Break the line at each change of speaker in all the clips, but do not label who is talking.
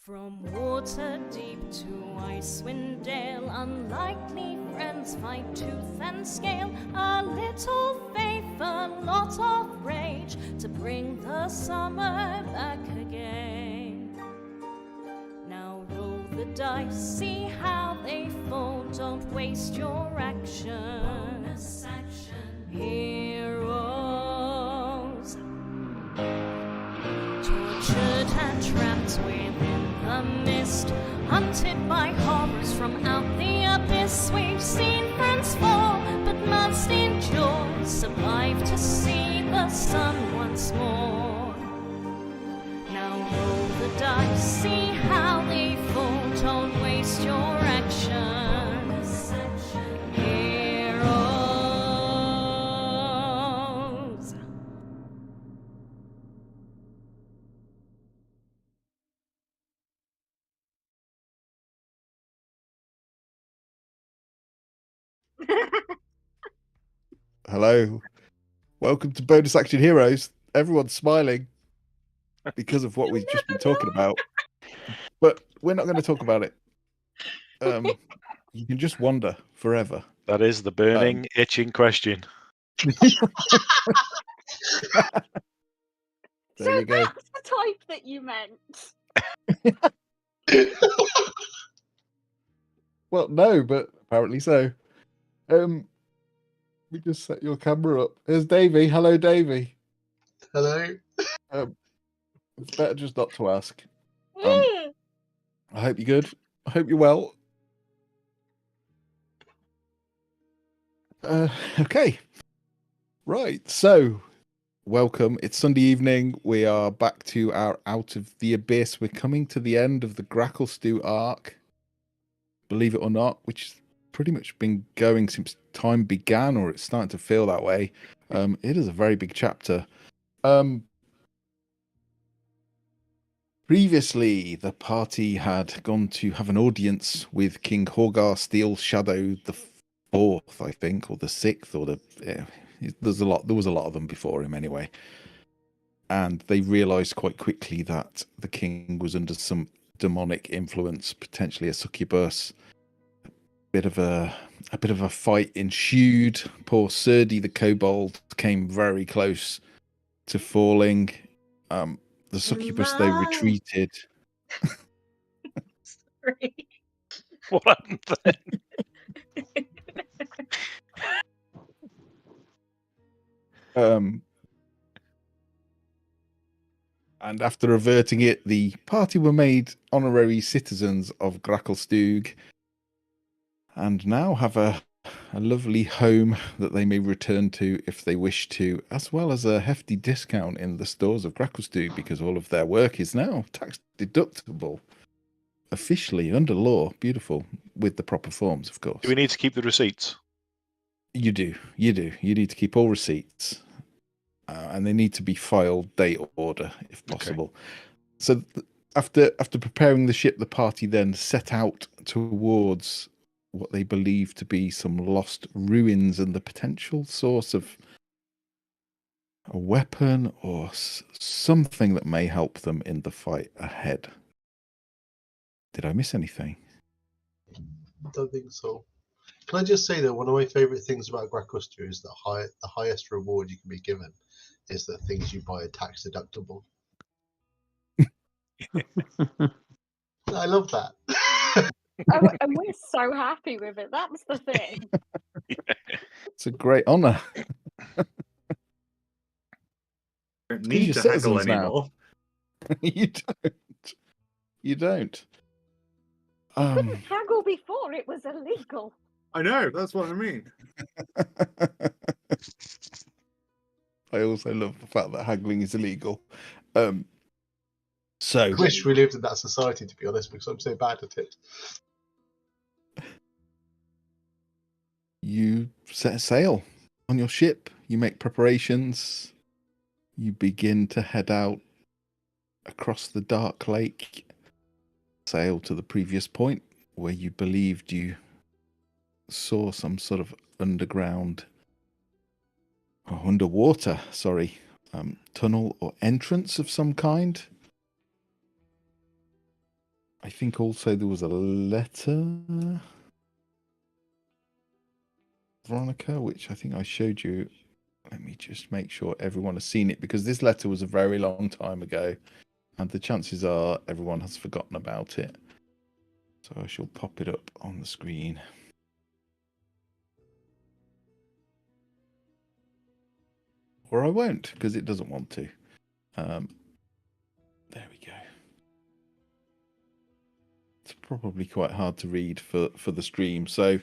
From water deep to Icewind Dale, unlikely friends fight tooth and scale. A little faith, a lot of rage, to bring the summer back again. Now roll the dice, see how they fall, don't waste your action. Bonus action. Heroes, tortured and trapped within the mist, hunted by horrors from out the abyss. We've seen friends fall, but must endure, survive to see the sun once more. Now roll the dice, see how they fall, don't waste your action. Heroes.
Hello. Welcome to Bonus Action Heroes. Everyone's smiling because of what we've just been talking about. But we're not going to talk about it. You can just wonder forever.
That is the burning, itching question.
There
So
you go.
that's the type that you meant.
Well, no, but apparently so. We just set your camera up. There's Davey. Hello, Davey.
Hello.
It's better just not to ask. I hope you're good. I hope you're well. Okay. Right. So, welcome. It's Sunday evening. We are back to our Out of the Abyss. We're coming to the end of the Gracklstugh arc. Believe it or not, which has pretty much been going since time began, or it's starting to feel that way. It is a very big chapter. Previously, the party had gone to have an audience with King Horgar Steel Shadow the Fourth, I think, or the Sixth, or the there was a lot of them before him anyway. And they realised quite quickly that the king was under some demonic influence, potentially a succubus. A bit of a fight ensued. Poor Serdi the kobold came very close to falling. The succubus though retreated.
Sorry.
What happened then?
And after averting it, the party were made honorary citizens of Gracklstugh, and now have a lovely home that they may return to if they wish to, as well as a hefty discount in the stores of Gracklstugh, because all of their work is now tax deductible, officially under law. Beautiful, with the proper forms, of course.
Do we need to keep the receipts?
You do. You need to keep all receipts, and they need to be filed date order if possible. Okay. So after preparing the ship, the party then set out towards what they believe to be some lost ruins and the potential source of a weapon or something that may help them in the fight ahead. Did I miss anything?
I don't think so. Can I just say that one of my favourite things about Gracklstugh is that the highest reward you can be given is that things you buy are tax deductible. I love that.
And we're so happy with it. That's the thing.
It's a great honour.
Don't need to haggle anymore.
You don't.
You couldn't haggle before, it was illegal.
I know, that's what I mean.
I also love the fact that haggling is illegal. So
I wish we lived in that society, to be honest, because I'm so bad at it.
You set sail on your ship. You make preparations. You begin to head out across the dark lake. Sail to the previous point where you believed you saw some sort of underwater tunnel or entrance of some kind. I think also there was a letter, Veronica, which I think I showed you. Let me just make sure everyone has seen it, because this letter was a very long time ago, and the chances are everyone has forgotten about it. So I shall pop it up on the screen. Or I won't, because it doesn't want to. There we go. It's probably quite hard to read for the stream. So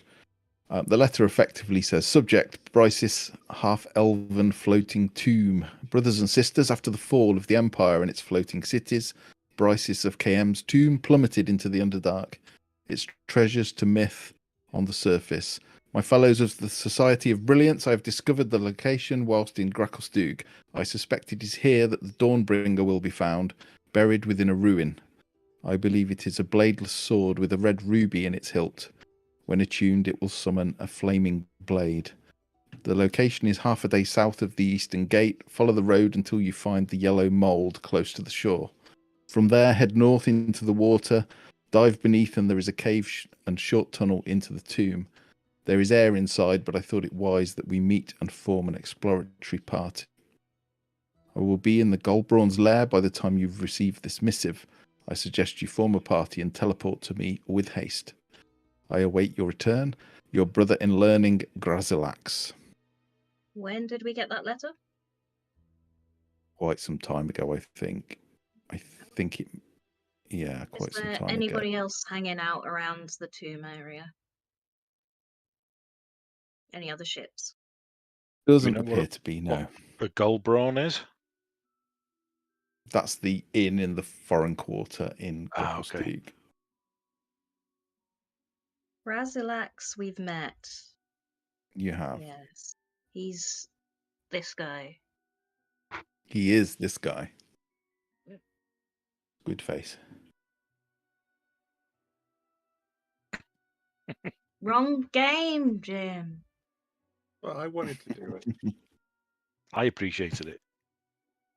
the letter effectively says, subject, Brysis, half-elven floating tomb. Brothers and sisters, after the fall of the Empire and its floating cities, Brysis of KM's tomb plummeted into the Underdark. Its treasures to myth on the surface. My fellows of the Society of Brilliance, I have discovered the location whilst in Gracklstugh. I suspect it is here that the Dawnbringer will be found, buried within a ruin. I believe it is a bladeless sword with a red ruby in its hilt. When attuned, it will summon a flaming blade. The location is half a day south of the Eastern Gate. Follow the road until you find the yellow mould close to the shore. From there, head north into the water. Dive beneath and there is a cave and short tunnel into the tomb. There is air inside, but I thought it wise that we meet and form an exploratory party. I will be in the Goldbrawn's lair by the time you've received this missive. I suggest you form a party and teleport to me with haste. I await your return. Your brother in learning, Gracklstugh.
When did we get that letter?
Quite some time ago, I think. I think it... Yeah, quite
Is
some
there
time
anybody
ago.
else hanging out around the tomb area? Any other ships?
Doesn't
know what
appear
a-
to be, no.
A Goldbrawn is?
That's the inn in the foreign quarter in
Ah, okay.
Gracklstugh.
Gracklstugh, we've met.
You have.
Yes. He's this guy.
He is this guy. Good face.
Wrong game, Jim.
Well, I wanted to do it.
I appreciated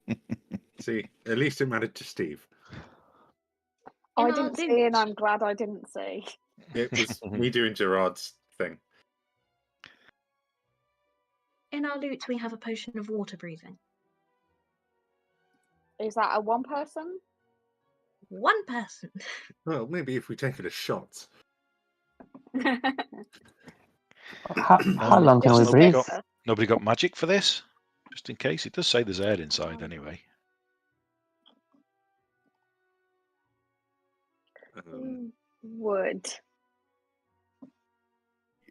it.
See, at least it mattered to Steve.
I
In our
didn't see,
loot.
and I'm glad I didn't see.
It was me doing Gerard's thing.
In our loot, we have a potion of water breathing.
Is that a one person?
One person.
Well, maybe if we take it as shots.
How long can we
Just
breathe?
whisper.
Nobody got magic for this? Just in case. It does say there's air inside anyway.
Wood.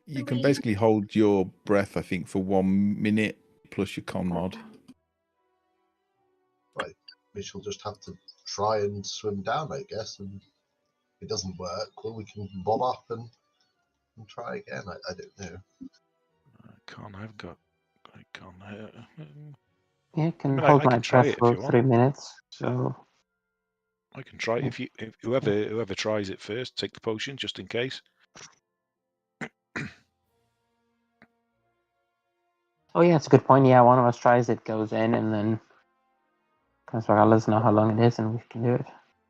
You can basically hold your breath, I think, for 1 minute plus your con mod.
Right. We shall just have to try and swim down, I guess. And if it doesn't work, well, we can bob up and try again. I don't know.
I've got. I can't.
Yeah, can
mean,
hold
I
my
can try
breath
it if
for
you want.
3 minutes. So
I can try it if whoever tries it first, take the potion just in case.
oh yeah, it's a good point. Yeah, one of us tries it, goes in, and then comes back. I'll let us know how long it is, and we can do it.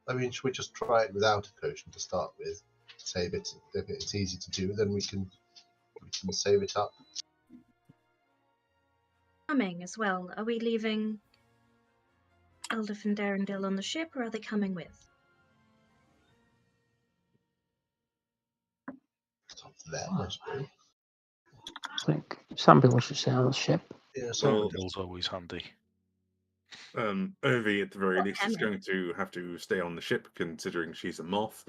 I mean, should we just try it without a potion to start with? Save it. If it's easy to do, then we can save it up.
Coming as well. Are we leaving Eldif and Darendil on the ship, or are they coming with?
It's up to them, I suppose.
I think some people should stay on the ship.
Yeah, so
Well,
Bill's always handy.
Ovi, at the very
What
least, is
can
going to have to stay on the ship, considering she's a moth.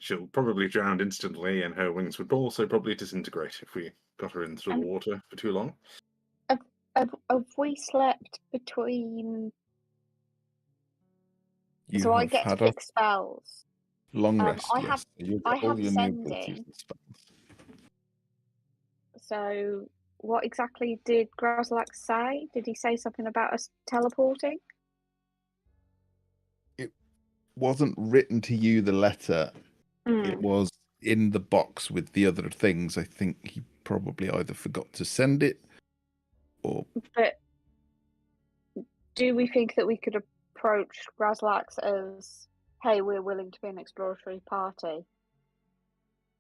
She'll probably drown instantly, and her wings would also probably disintegrate if we got her into the water for too long.
Have we slept between?
You
So I
have
get to
had a
pick spells.
long rest,
I
yes.
have-
So you'll
I
get all
have
your new
sending.
abilities and spells.
So what exactly did Gracklstugh say? Did he say something about us teleporting?
It wasn't written to you, the letter.
Hmm.
It was in the box with the other things. I think he probably either forgot to send it or
But do we think that we could approached Gracklstugh as, "Hey, we're willing to be an exploratory party.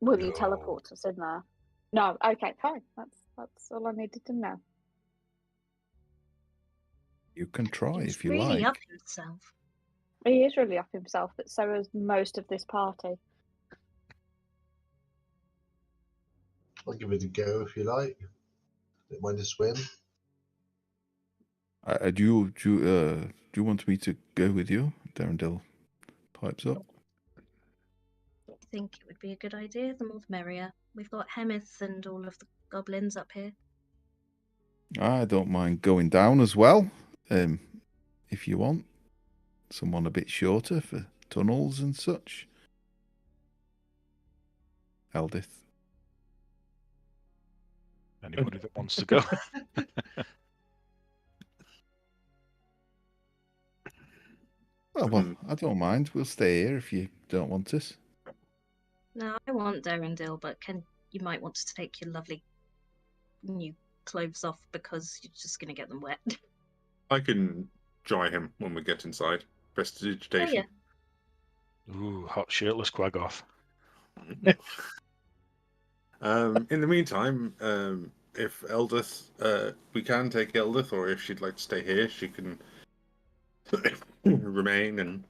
Will you
No.
teleport us in there?" No. Okay, fine. That's all I needed to know.
You can try
He's
if you
really
like.
up himself.
He is really up himself, but so is most of this party.
I'll give it a go if you like. Don't mind a swim.
Do you want me to go with you? Darendil pipes up.
I think it would be a good idea. The more the merrier. We've got Hemith and all of the goblins up here.
I don't mind going down as well, if you want. Someone a bit shorter for tunnels and such. Eldith.
Anybody that wants to go.
Well, I don't mind. We'll stay here if you don't want us.
No, I want Darendil, but you might want to take your lovely new clothes off because you're just going to get them wet.
I can dry him when we get inside. Prestidigitation.
Ooh, hot shirtless Quaggoth.
In the meantime, if Eldith, we can take Eldith, or if she'd like to stay here, she can remain and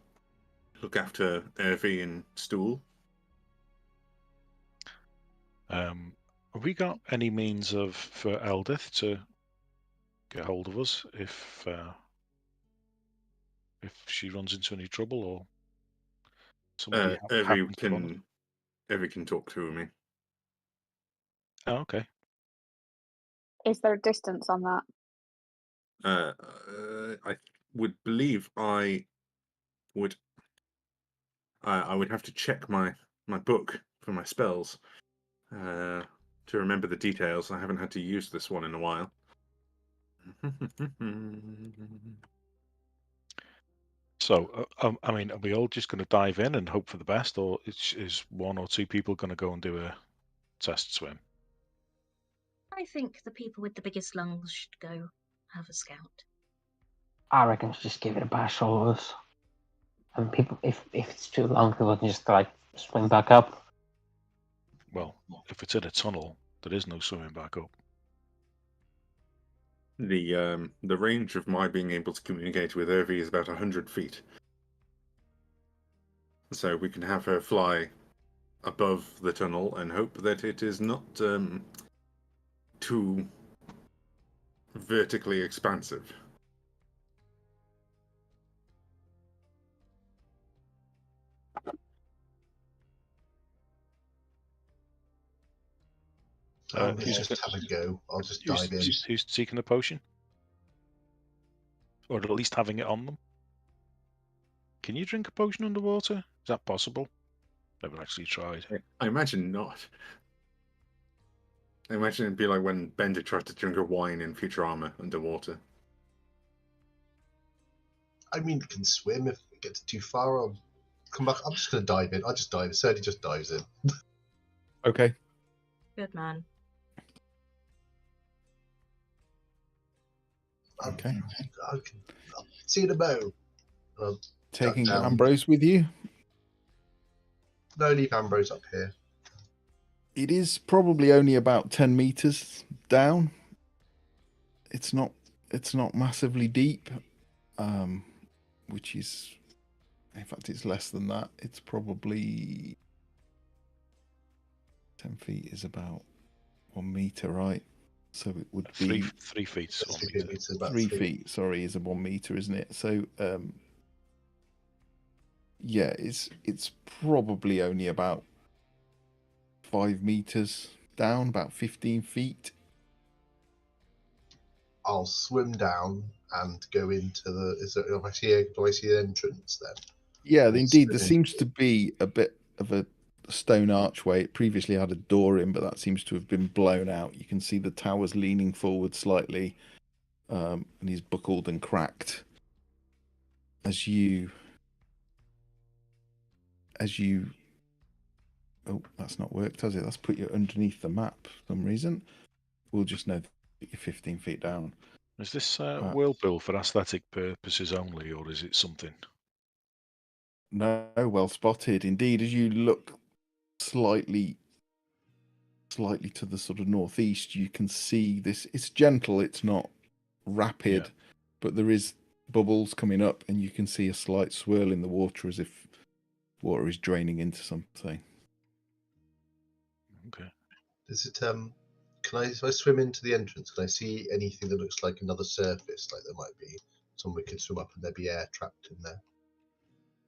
look after Ervi and Stool.
Have we got any means for Eldith to get hold of us if she runs into any trouble or somebody happens to run us?
Ervi can talk to me.
Oh, okay.
Is there a distance on that?
I would believe I would have to check my book for my spells to remember the details. I haven't had to use this one in a while.
So, I mean, are we all just going to dive in and hope for the best, or is one or two people going to go and do a test swim?
I think the people with the biggest lungs should go have a scout.
I reckon just give it a bash, all of us. And people, if it's too long, people can just like swim back up.
Well, if it's in a tunnel, there is no swimming back up.
The range of my being able to communicate with Ervi is about 100 feet. So we can have her fly above the tunnel and hope that it is not too vertically expansive.
Who's
just have a go. I'll just dive in.
Who's seeking the potion? Or at least having it on them? Can you drink a potion underwater? Is that possible? Never actually tried.
I imagine not. I imagine it'd be like when Bender tried to drink a wine in Futurama underwater.
I mean, it can swim if it gets too far. I'll come back. I'm just going to dive in. I'll just dive. Serdi just dives in.
Okay.
Good man.
Okay.
I'll see you in a bow.
Taking
down.
Ambrose with you?
No, leave Ambrose up here.
It is probably only about 10 meters down. It's not massively deep, which is, in fact, it's less than that. It's probably 10 feet is about 1 meter, right? So it would be
3 feet. So
3 meters, about
3 feet. Sorry, is a 1 meter, isn't it? So yeah, it's probably only about 5 meters down, about 15 feet.
I'll swim down and go into the. Do I see the entrance then?
Yeah,
I'll
indeed. There
swim
seems to be a bit of a stone archway. It previously had a door in, but that seems to have been blown out. You can see the towers leaning forward slightly, and he's buckled and cracked. As you, oh, that's not worked, has it? That's put you underneath the map for some reason. We'll just know that you're 15 feet down.
Is this world build for aesthetic purposes only, or is it something?
No, well spotted. Indeed, as you look slightly to the sort of northeast, you can see this. It's gentle, it's not rapid, but there is bubbles coming up, and you can see a slight swirl in the water as if water is draining into something.
Okay.
Is it if I swim into the entrance, can I see anything that looks like another surface? Like there might be somewhere we could swim up and there'd be air trapped in there.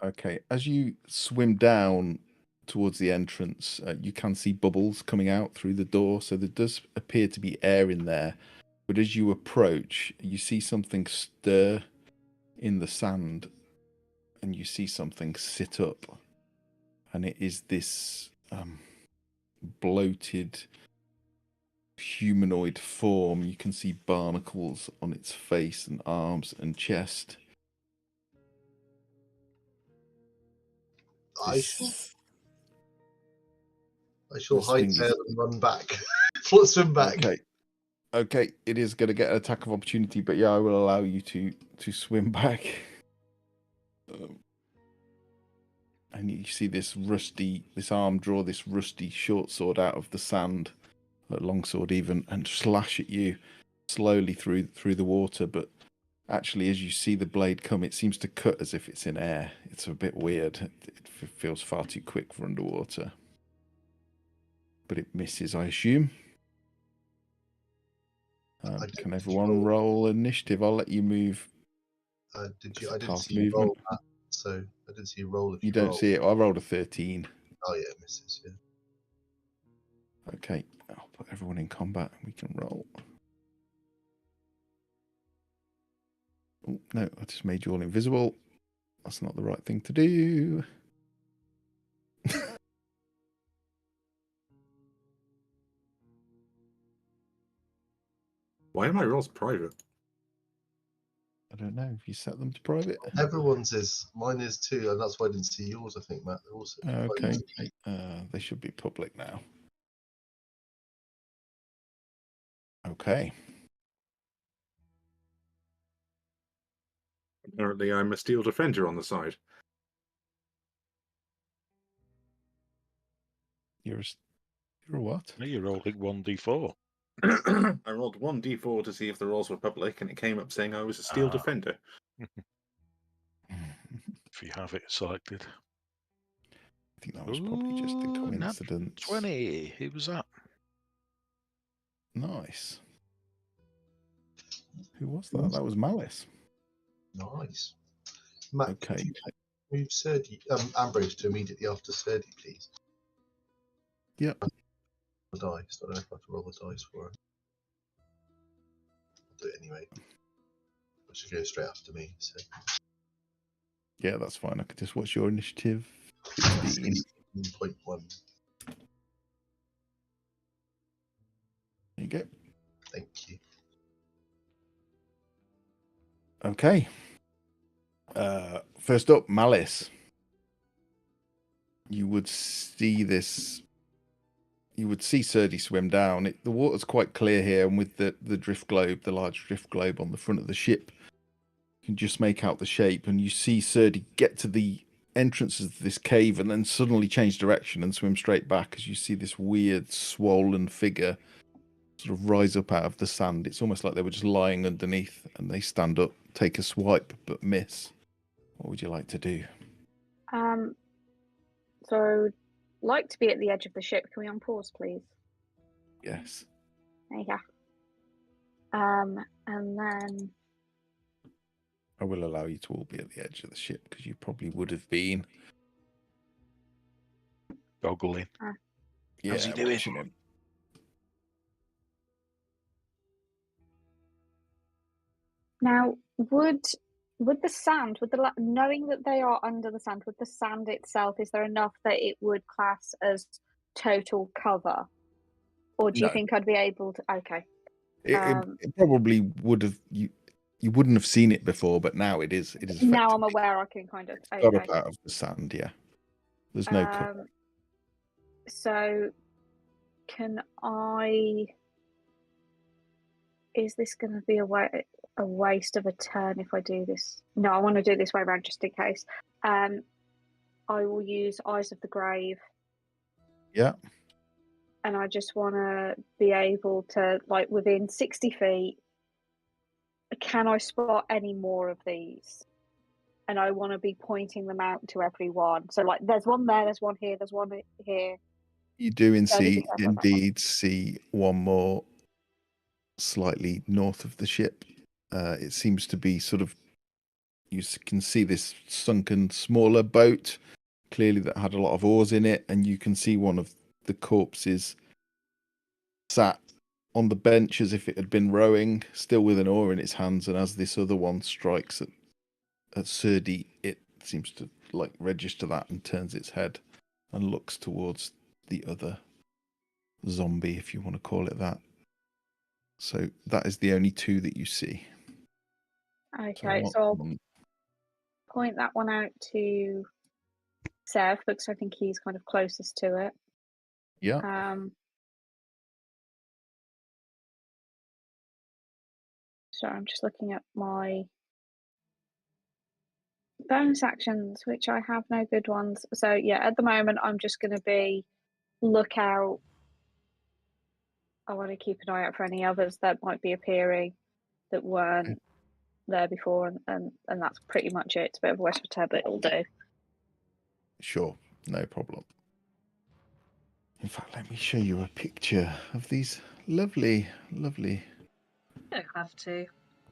Okay, as you swim down towards the entrance, you can see bubbles coming out through the door, so there does appear to be air in there. But as you approach, you see something stir in the sand, and you see something sit up, and it is this bloated humanoid form. You can see barnacles on its face and arms and chest.
I shall
this thing
hightail
is-
and run back. Swim back.
Okay, it is going to get an attack of opportunity, but yeah, I will allow you to swim back. And you see this arm draw this rusty short sword out of the sand, a long sword even, and slash at you slowly through the water. But actually, as you see the blade come, it seems to cut as if it's in air. It's a bit weird. It feels far too quick for underwater. But it misses, I assume. Can everyone roll initiative? I'll let you move.
I didn't
Cast
see you roll
movement.
that, so I didn't see you roll. If
You don't
roll.
see it. I rolled a 13.
Oh yeah, it misses. Yeah.
Okay, I'll put everyone in combat and we can roll. Oh, no, I just made you all invisible. That's not the right thing to do.
Why are my rolls private?
I don't know if you set them to private.
Everyone's is. Mine is too, and that's why I didn't see yours. I think, Matt. They're also
Okay, they should be public now. Okay.
Apparently, I'm a steel defender on the side.
You're a what?
No, you're rolling 1d4.
I rolled 1d4 to see if the rolls were public, and it came up saying I was a steel defender.
If you have it selected.
I think that was probably just a coincidence.
20. Who was that?
Nice. Who was that? That was Malice.
nice. Matt,
Okay.
could you move Serdi, Ambrose to immediately after Serdi, please?
Yep.
The dice. I don't know if I have to roll the dice for it. I'll do it anyway. I should go straight after me. So.
Yeah, that's fine. I could just watch your initiative. 16.
16.1.
There you go.
Thank you.
Okay. First up, Malice. You would see this. You would see Serdi swim down. The water's quite clear here, and with the drift globe, the large drift globe on the front of the ship, you can just make out the shape, and you see Serdi get to the entrance of this cave and then suddenly change direction and swim straight back as you see this weird swollen figure sort of rise up out of the sand. It's almost like they were just lying underneath, and they stand up, take a swipe, but miss. What would you like to do?
So I would like to be at the edge of the ship. Can we unpause, please?
Yes.
There you go. And then
I will allow you to all be at the edge of the ship because you probably would have been.
Goggling.
Yeah,
How's he doing?
watching him.
now would the sand, knowing that they are under the sand, would the sand itself, is there enough that it would class as total cover, or do you
No.
think I'd be able to? Okay.
It probably would have. You wouldn't have seen it before, but now it is. It is.
Now I'm
effectively
aware I can kind of.
got
Okay.
up out of the sand. Yeah. There's no cover.
So can I Is this going to be a waste of a turn if I do this? No, I want to do this way around just in case. I will use Eyes of the Grave.
Yeah.
And I just want to be able to, like, within 60 feet, can I spot any more of these? And I want to be pointing them out to everyone. So, like, there's one there, there's one here, there's one here.
You do
Only be careful of that one.
indeed see one more slightly north of the ship. It seems to be sort of, you can see this sunken smaller boat, clearly that had a lot of oars in it, and you can see one of the corpses sat on the bench as if it had been rowing, still with an oar in its hands, and as this other one strikes at Surdy, it seems to like register that and turns its head and looks towards the other zombie, if you want to call it that. So that is the only two that you see.
Okay, so I'll point that one out to Sev because I think he's kind of closest to it.
Yeah.
So I'm just looking at my bonus actions, which I have no good ones. So yeah, at the moment I'm just going to be lookout. I want to keep an eye out for any others that might be appearing that weren't there before, and that's pretty much it. It's a bit of a waste of time, but it'll do.
Sure, no problem. In fact, let me show you a picture of these lovely.
You don't have to.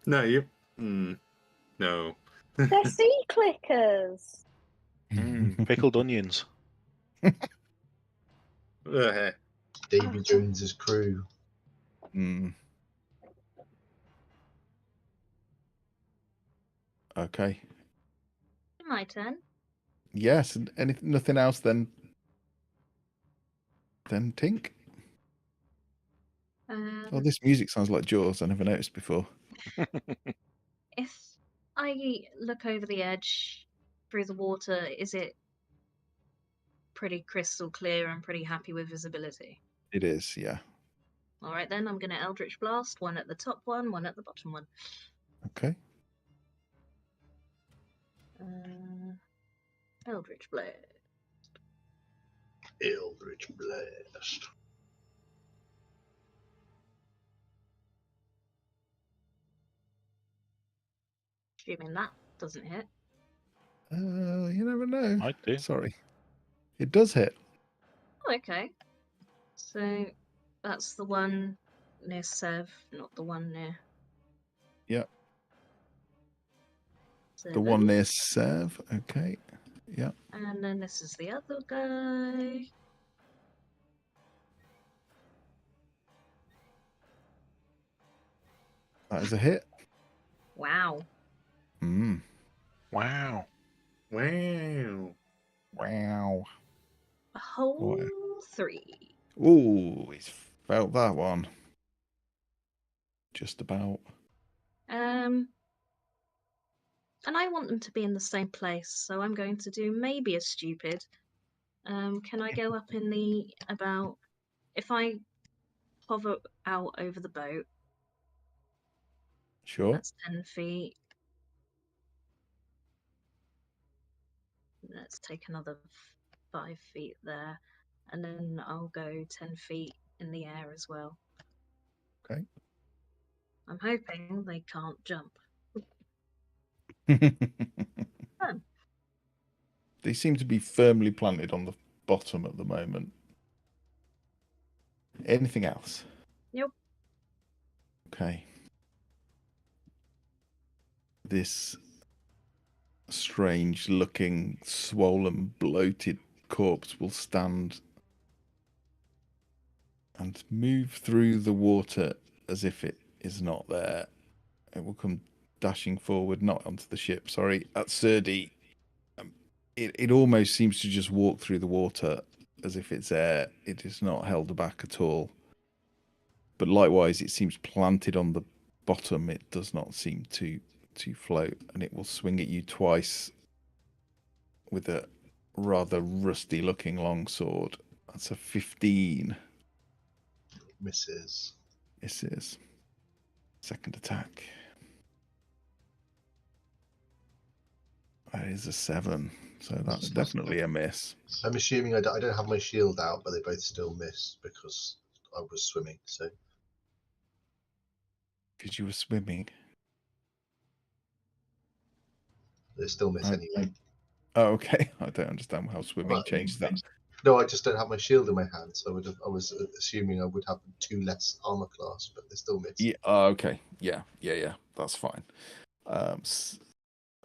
No, you. No.
They're sea clickers.
Pickled onions.
Davy Jones's crew.
Okay.
My turn.
Yes, and nothing else then Tink? Oh, this music sounds like Jaws. I never noticed before.
If I look over the edge through the water, is it pretty crystal clear and pretty happy with visibility?
It is, yeah.
All right, then I'm going to Eldritch Blast, one at the top one at the bottom one.
Okay.
Eldritch Blast.
Eldritch Blast.
Assuming that doesn't hit.
You never know.
Might do.
Sorry. It does hit.
Oh, okay. So that's the one near Sev, not the one near.
Yeah.
Seven.
The one near Sev. Okay. Yeah.
And then this is the other guy.
That is a hit.
Wow.
Wow.
Wow.
Wow.
A whole 3.
Ooh, he's felt that one. Just about.
And I want them to be in the same place, so I'm going to do maybe a stupid. Can I go up in the about? If I hover out over the boat,
Sure.
that's 10 feet. Let's take another 5 feet there, and then I'll go 10 feet in the air as well.
Okay.
I'm hoping they can't jump.
They seem to be firmly planted on the bottom at the moment. Anything else?
Nope.
Okay. This strange looking, swollen, bloated corpse will stand and move through the water as if it is not there. It will come dashing forward, not onto the ship, sorry, at Surdy. It almost seems to just walk through the water as if it's air. It is not held back at all. But likewise, it seems planted on the bottom. It does not seem to float, and it will swing at you twice with a rather rusty-looking longsword. That's a 15.
Misses.
This is. Second attack. That is a 7, so that's definitely a miss.
I'm assuming I don't have my shield out, but they both still miss because I was swimming. So
Because you were swimming.
they still miss anyway.
Oh, okay. I don't understand how swimming
Well,
changes that.
No, I just don't have my shield in my hand, so I was assuming I would have 2 less armor class, but they still miss.
Yeah. Okay. Yeah. That's fine.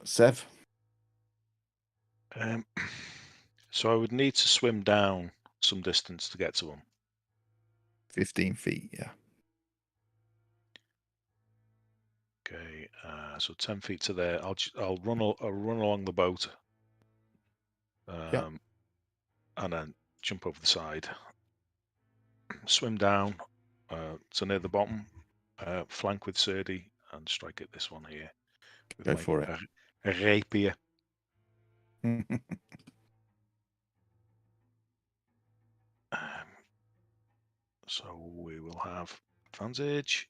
Sev.
So I would need to swim down some distance to get to them.
15 feet. Yeah.
Okay, so 10 feet to there. I'll run along the boat, and then jump over the side, swim down to near the bottom, flank with Serdi, and strike at this one here with
Go
my
for it.
rapier. So we will have advantage.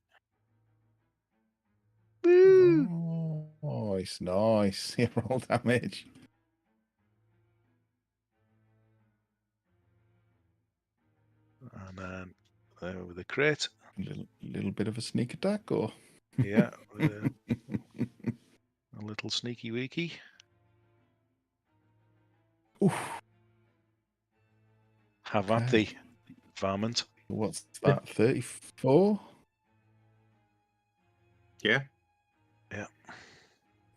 Nice. Yeah, roll damage.
And then there with the crit.
Little bit of a sneak attack, or
Yeah, a little sneaky weaky.
Oof.
Have at the varmint.
What's that? 34.
Yeah.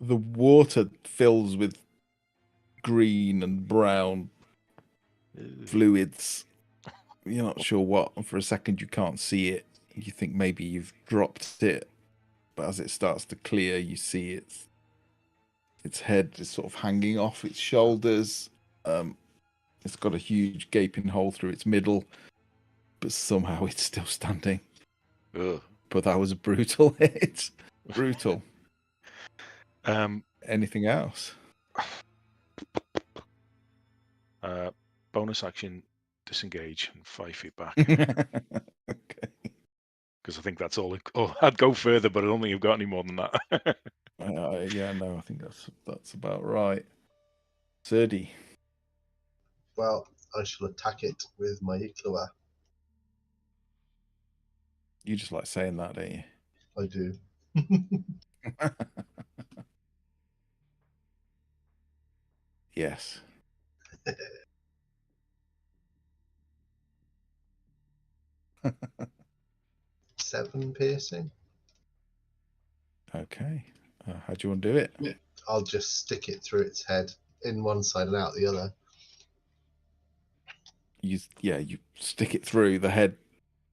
The water fills with green and brown fluids. You're not sure what, and for a second you can't see it. You think maybe you've dropped it, but as it starts to clear, you see its head is sort of hanging off its shoulders. It's got a huge gaping hole through its middle, but somehow it's still standing.
Ugh.
But that was a brutal hit. Brutal. Anything else?
Bonus action, disengage and 5 feet back.
Okay.
Because I think that's all. I'd go further, but I don't think you've got any more than that.
Yeah, no, I think that's about right. Serdi.
Well, I shall attack it with my Ichloa.
You just like saying that, don't you?
I do.
'Yes.
Seven piercing.
Okay. How do you want to do it?
I'll just stick it through its head in one side and out the other.
You stick it through the head.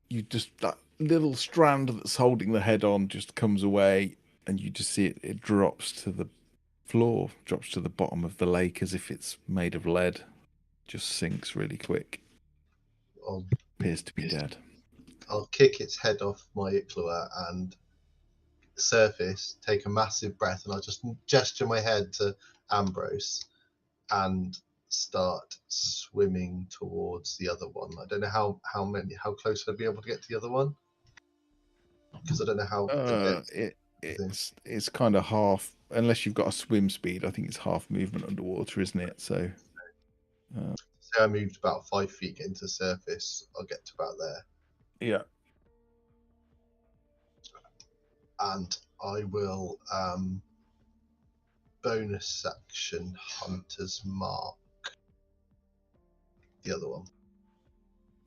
That little strand that's holding the head on just comes away, and you just see it drops to the floor, drops to the bottom of the lake as if it's made of lead. Just sinks really quick. Appears to be dead.
I'll kick its head off my Ichloa and surface, take a massive breath, and I'll just gesture my head to Ambrose and start swimming towards the other one. I don't know how close I'd be able to get to the other one, because I don't know how.
It's kind of half, unless you've got a swim speed. I think it's half movement underwater, isn't it? So
say I moved about 5 feet getting to the surface, I'll get to about there.
Yeah.
And I will bonus action Hunter's Mark the other one.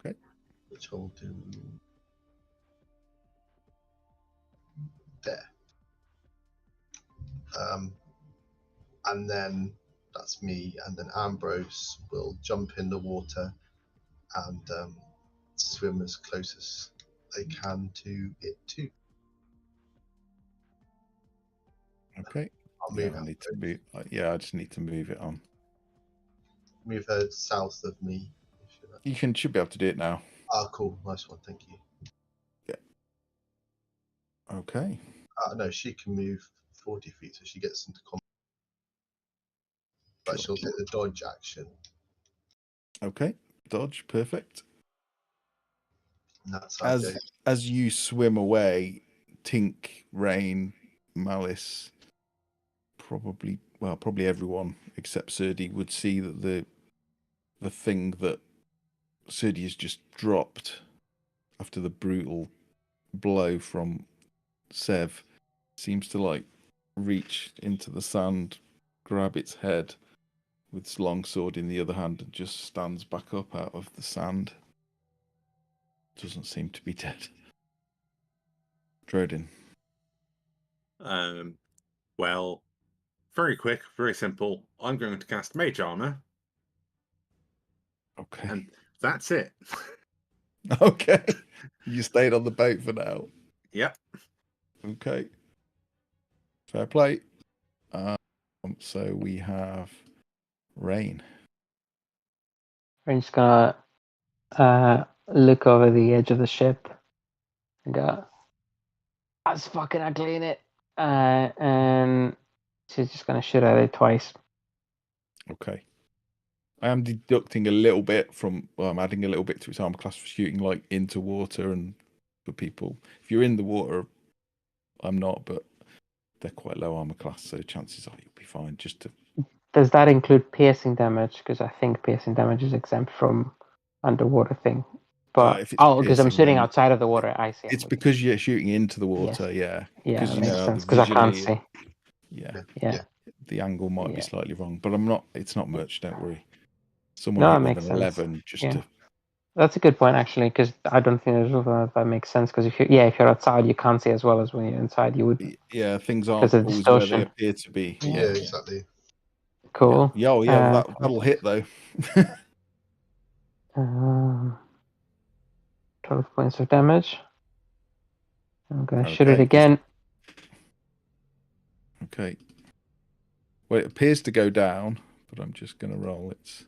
Okay.
Which I'll do there. And then that's me, and then Ambrose will jump in the water and swim as close as they can to it too.
Okay.
I'll move.
I need to move. I just need to move it on.
Move her south of me.
You should be able to do it now.
Ah, cool, nice one, thank you.
Yeah. Okay.
No, she can move 40 feet, so she gets into combat. But she'll get the dodge action.
Okay. Dodge. Perfect.
And that's
As you swim away, Tink, Rain, Malice, probably everyone except Serdi would see that the thing that Serdi has just dropped after the brutal blow from Sev seems to like reach into the sand, grab its head with its long sword in the other hand, and just stands back up out of the sand. Doesn't seem to be dead. Drodin.
Well, very quick, very simple. I'm going to cast Mage Armor,
Okay.
and that's it.
Okay. You stayed on the boat for now.
Yep.
Okay. Fair play. So we have Rain.
Rain's gonna look over the edge of the ship and go, "That's fucking ugly, innit?" And she's just gonna shoot at it twice.
Okay. I am deducting a little bit from, well, I'm adding a little bit to its armor class for shooting like into water and for people. If you're in the water, I'm not, but they're quite low armor class, so chances are you'll be fine. Just to
Does that include piercing damage? Because I think piercing damage is exempt from underwater thing. But
if it's
because I'm
piercing,
sitting
then
outside of the water, I see.
it's because you're shooting into the water, yeah.
Yeah,
Because
that
you
makes
know
sense. Because I can't
visually,
see.
yeah, the angle might be
Yeah.
slightly wrong, but I'm not. It's not much. Don't worry. Someone
No,
hit
it
with
makes
an
sense.
11 just
Yeah.
to.
That's a good point, actually, because I don't think that makes sense. Because if you're outside, you can't see as well as when you're inside. You would.
Yeah, things
Because
aren't
of
always where they
distortion.
appear to be.
Yeah, exactly.
Cool.
Yeah, oh, yeah, that'll hit though.
12 points of damage. I'm gonna shoot it
Okay.
again.
Okay. Well, it appears to go down, but I'm just going to roll it.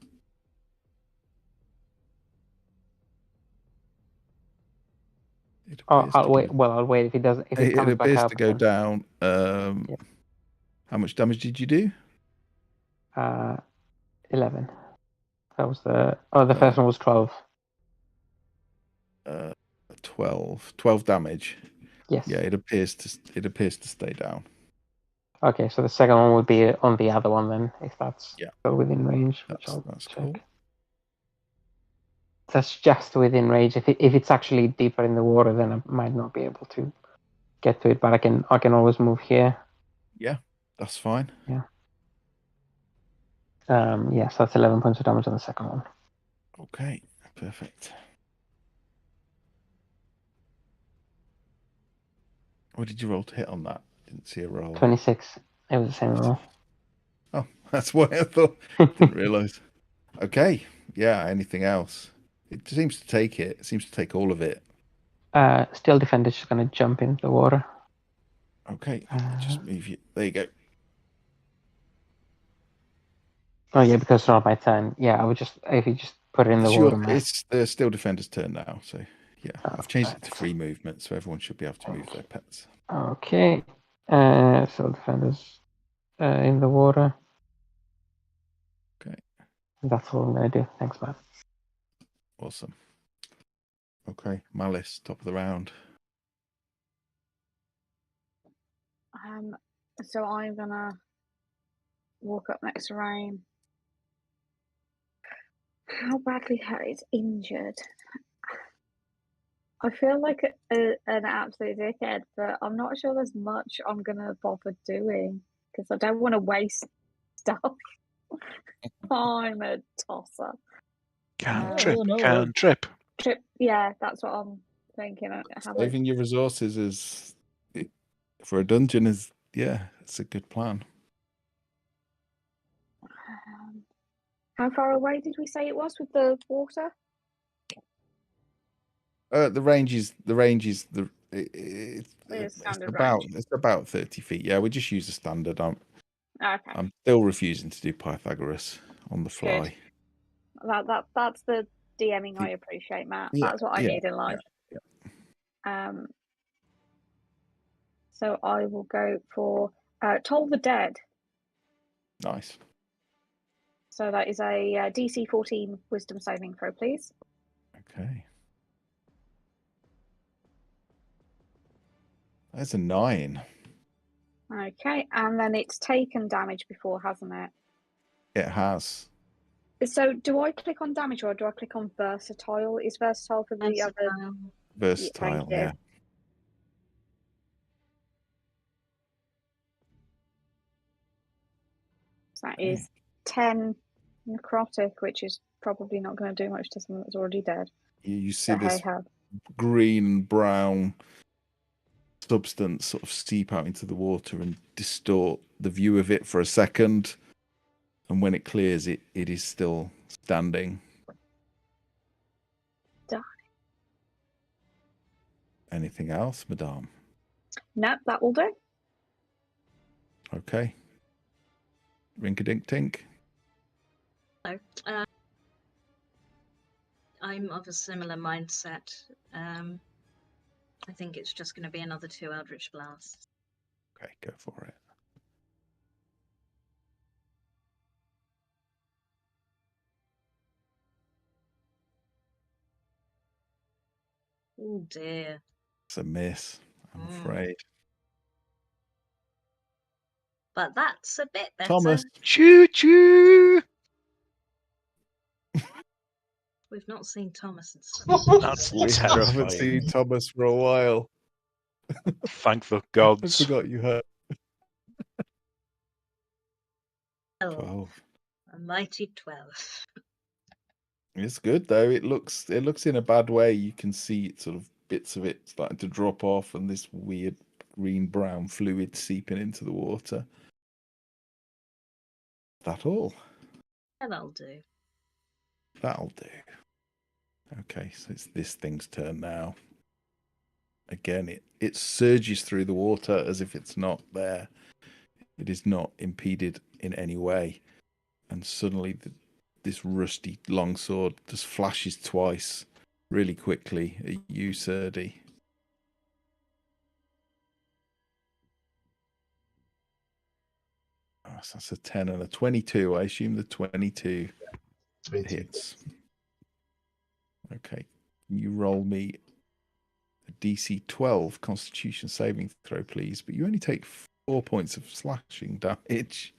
I'll wait. Well, I'll wait if it doesn't. If it
It
comes back
appears
up,
to go
then,
down.
Yep.
How much damage did you do?
11. That was the. Oh, the first one was 12.
12 damage.
Yes.
Yeah, it appears to stay down.
Okay, so the second one would be on the other one then, if that's still within range.
That's
check.
cool.
That's just within range. If it's actually deeper in the water, then I might not be able to get to it. But I can always move here.
Yeah, that's fine.
Yeah. So that's 11 points of damage on the second one.
Okay, perfect. What did you roll to hit on that? Didn't see a roll.
26. It was the same roll.
Oh, that's what I thought. Didn't realise. Okay, yeah. Anything else? It seems to take it. It seems to take all of it.
Steel Defender's just gonna jump into the water.
Okay, just move you. There you go.
Oh yeah, because it's not my turn. Yeah, I would just if you just put it in the water.
It's the Steel Defender's turn now. So yeah, I've changed it to free movement, so everyone should be able to move their pets.
Okay. Steel Defender's in the water.
Okay.
That's all I'm gonna do. Thanks, Matt.
Awesome. Okay, Malice, top of the round.
So I'm gonna walk up next to Rain. How badly is injured? I feel like an absolute dickhead, but I'm not sure there's much I'm gonna bother doing because I don't want to waste stuff. I'm a tosser.
Cantrip.
Yeah, that's what I'm thinking.
Saving your resources for a dungeon is it's a good plan.
How far away did we say it was with the water?
The range is it's about 30 feet. Yeah, we just use the standard. I'm still refusing to do Pythagoras on the fly.
Good. That's the DMing I appreciate, Matt. That's what I need in life. So I will go for Toll the Dead.
Nice.
So that is a DC 14 Wisdom saving throw, please.
Okay. That's a 9.
Okay, and then it's taken damage before, hasn't it?
It has.
So do I click on damage or do I click on versatile? Is versatile for the other?
Versatile,
you.
yeah.
So that is 10 necrotic, which is probably not going to do much to someone that's already dead.
You see
But
this
hey ho.
green brown substance sort of seep out into the water and distort the view of it for a second, and when it clears, it is still standing.
Done.
Anything else, madame?
Nope, that will do.
Okay. Rink-a-dink tink.
No. I'm of a similar mindset. I think it's just going to be another 2 Eldritch Blasts.
Okay, go for it.
Oh dear.
It's a miss, I'm afraid.
But that's a bit better.
Thomas.
Choo choo.
We've not seen Thomas in so
That's
We haven't
terrifying.
seen Thomas for a while.
Thank the
I
gods.
forgot you heard.
long.
12.
A mighty 12.
It's good though. It looks in a bad way. You can see it, sort of bits of it starting to drop off, and this weird green brown fluid seeping into the water. That all?
Yeah, that'll do.
That'll do. Okay, so it's this thing's turn now. Again, it surges through the water as if it's not there. It is not impeded in any way. And suddenly this rusty longsword just flashes twice really quickly at you, Serdi. Oh, so that's a 10 and a 22. I assume the 22 hits. Okay. Can you roll me a DC 12 Constitution saving throw, please? But you only take 4 points of slashing damage.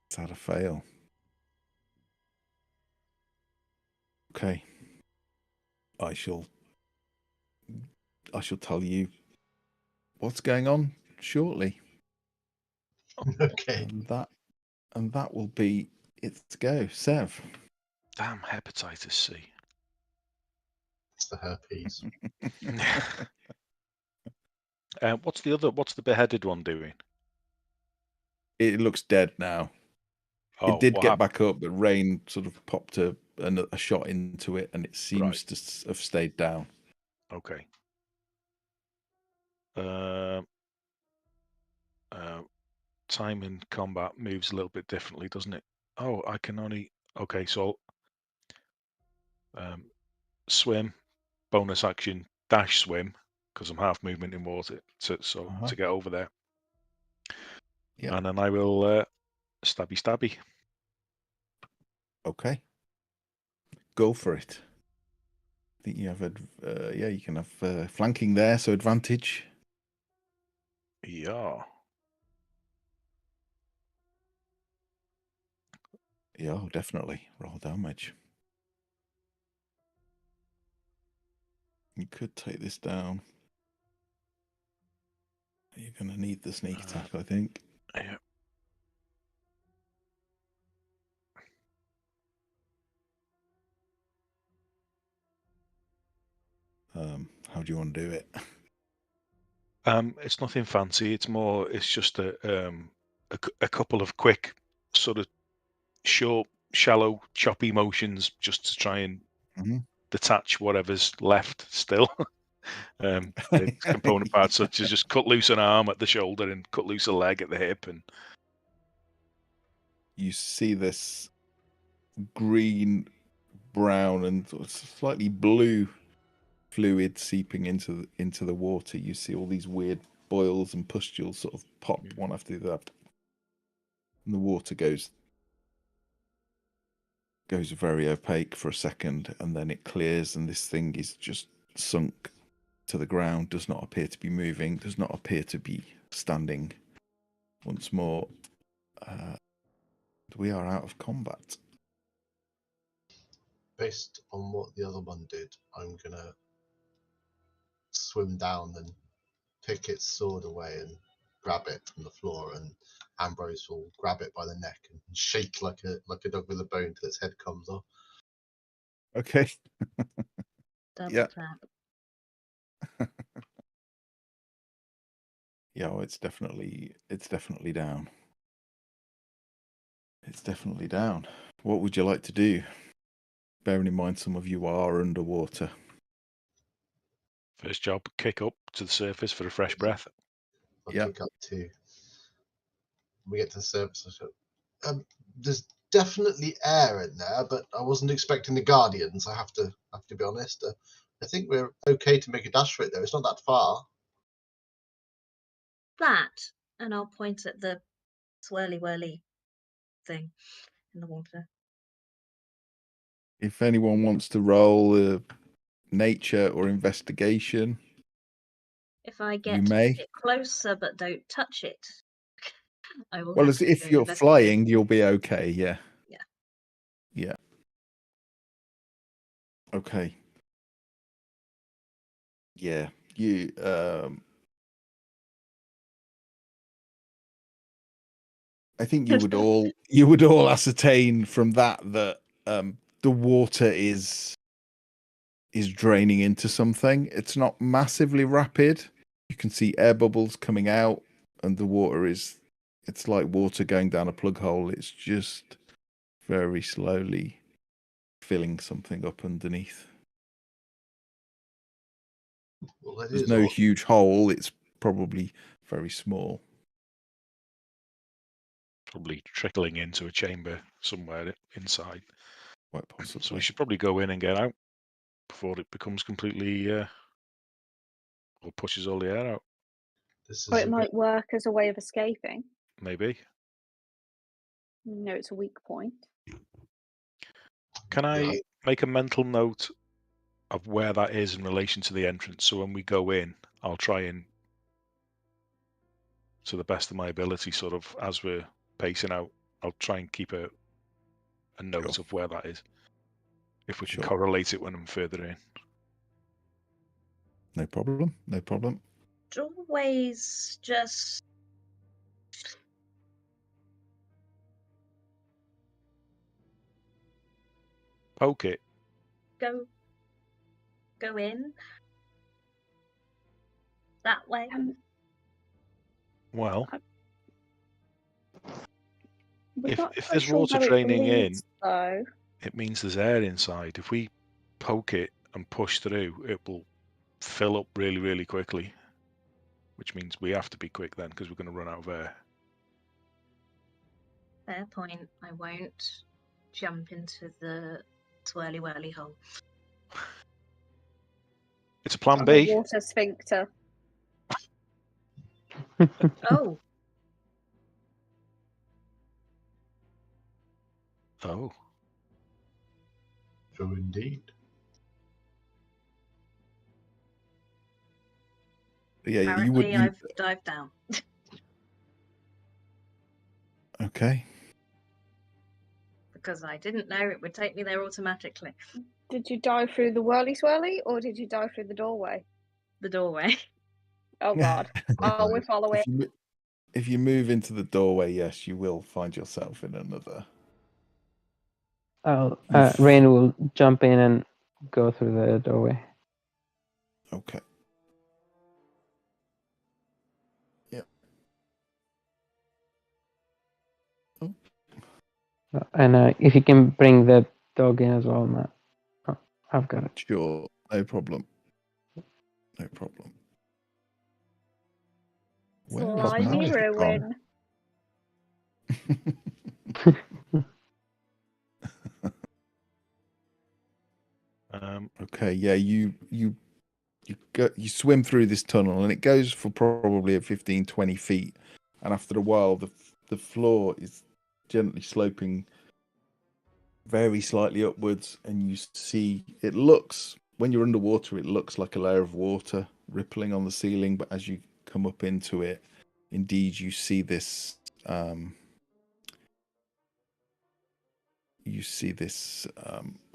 Is that a fail? Okay. I shall tell you what's going on shortly.
Okay.
And that will be it to go. Sev.
Damn hepatitis C.
It's the herpes.
What's the beheaded one doing?
It looks dead now.
Oh,
It did
what
get
happened?
back up, but Rain sort of popped a shot into it, and it seems
Right.
to have stayed down.
Okay. Time in combat moves a little bit differently, doesn't it? Oh, I can only. Okay, so swim, bonus action, dash swim, because I'm half movement in water, to get over there.
Yeah.
And then I will stabby.
Okay. Go for it. I think you have you can have flanking there, so advantage.
Yeah.
Yeah, definitely. Roll damage. You could take this down. You're going to need the sneak attack, I think.
Yeah.
How do you want to do it?
It's nothing fancy. It's just a couple of quick, sort of short, shallow, choppy motions, just to try and detach whatever's left still. The component parts, such as just cut loose an arm at the shoulder and cut loose a leg at the hip, and
you see this green, brown, and slightly blue fluid seeping into the water. You see all these weird boils and pustules sort of pop one after the other, and the water goes very opaque for a second, and then it clears, and this thing is just sunk to the ground, does not appear to be moving, does not appear to be standing once more. We are out of combat.
Based on what the other one did, I'm gonna swim down and pick its sword away and grab it from the floor, and Ambrose will grab it by the neck and shake like a dog with a bone till its head comes off.
Okay.
Double
Yeah.
tap.
Yeah, well, it's definitely down. It's definitely down. What would you like to do? Bearing in mind some of you are underwater.
First job, kick up to the surface for a fresh breath.
I'll
Yeah.
kick up too. When we get to the surface, there's definitely air in there, but I wasn't expecting the Guardians. I have to be honest. I think we're okay to make a dash for it though. It's not that far.
That, and I'll point at the swirly whirly thing in the water.
If anyone wants to roll nature or investigation,
If I
you
get
may.
a bit closer but don't touch it, I will.
Well,
have
as
to
if
do
you're
investigation.
flying, you'll be okay. Yeah.
Yeah.
Yeah. Okay. Yeah. You. I think you would all ascertain from that the water is draining into something. It's not massively rapid. You can see air bubbles coming out, and the water it's like water going down a plug hole. It's just very slowly filling something up underneath.
Well, that
There's
is
no
odd.
huge hole. It's probably very small.
Probably trickling into a chamber somewhere inside.
Quite possibly.
So we should probably go in and get out before it becomes completely or pushes all the air out.
This
Or
is
it
a
might work as a way of escaping.
Maybe.
No, it's a weak point.
Can I
Yeah.
make a mental note of where that is in relation to the entrance? So when we go in, I'll try and, to the best of my ability, sort of as we're pacing out, I'll try and keep a note
Sure.
of where that is. If we can
Sure.
correlate it when I'm further in.
No problem. No problem.
Doorways just
Poke it.
go in that way.
Well,
We're
if
not
there's
quite sure
water
where it
draining in,
leads, though.
it means there's air inside. If we poke it and push through, it will fill up really, really quickly. Which means we have to be quick then, because we're going to run out of air.
Fair point. I won't jump into the swirly whirly hole.
It's a plan
I'm
B.
a water sphincter.
Oh,
Oh.
true indeed.
But yeah,
apparently I've dived down.
Okay.
Because I didn't know it would take me there automatically.
Did you dive through the whirly swirly, or did you dive through the doorway?
The doorway.
Oh God! Oh, we're following.
If you move into the doorway, yes, you will find yourself in another.
Rain will jump in and go through the doorway.
Okay. Yep. Oh.
And if you can bring the dog in as well, Matt. Oh, I've got it.
Sure. No problem. No problem. Where has
Slimy
Magic gone?
ruin.
Okay, yeah, you swim through this tunnel, and it goes for probably 15, 20 feet, and after a while the floor is gently sloping very slightly upwards, and you see it looks when you're underwater, it looks like a layer of water rippling on the ceiling. But as you come up into it, indeed, you see this.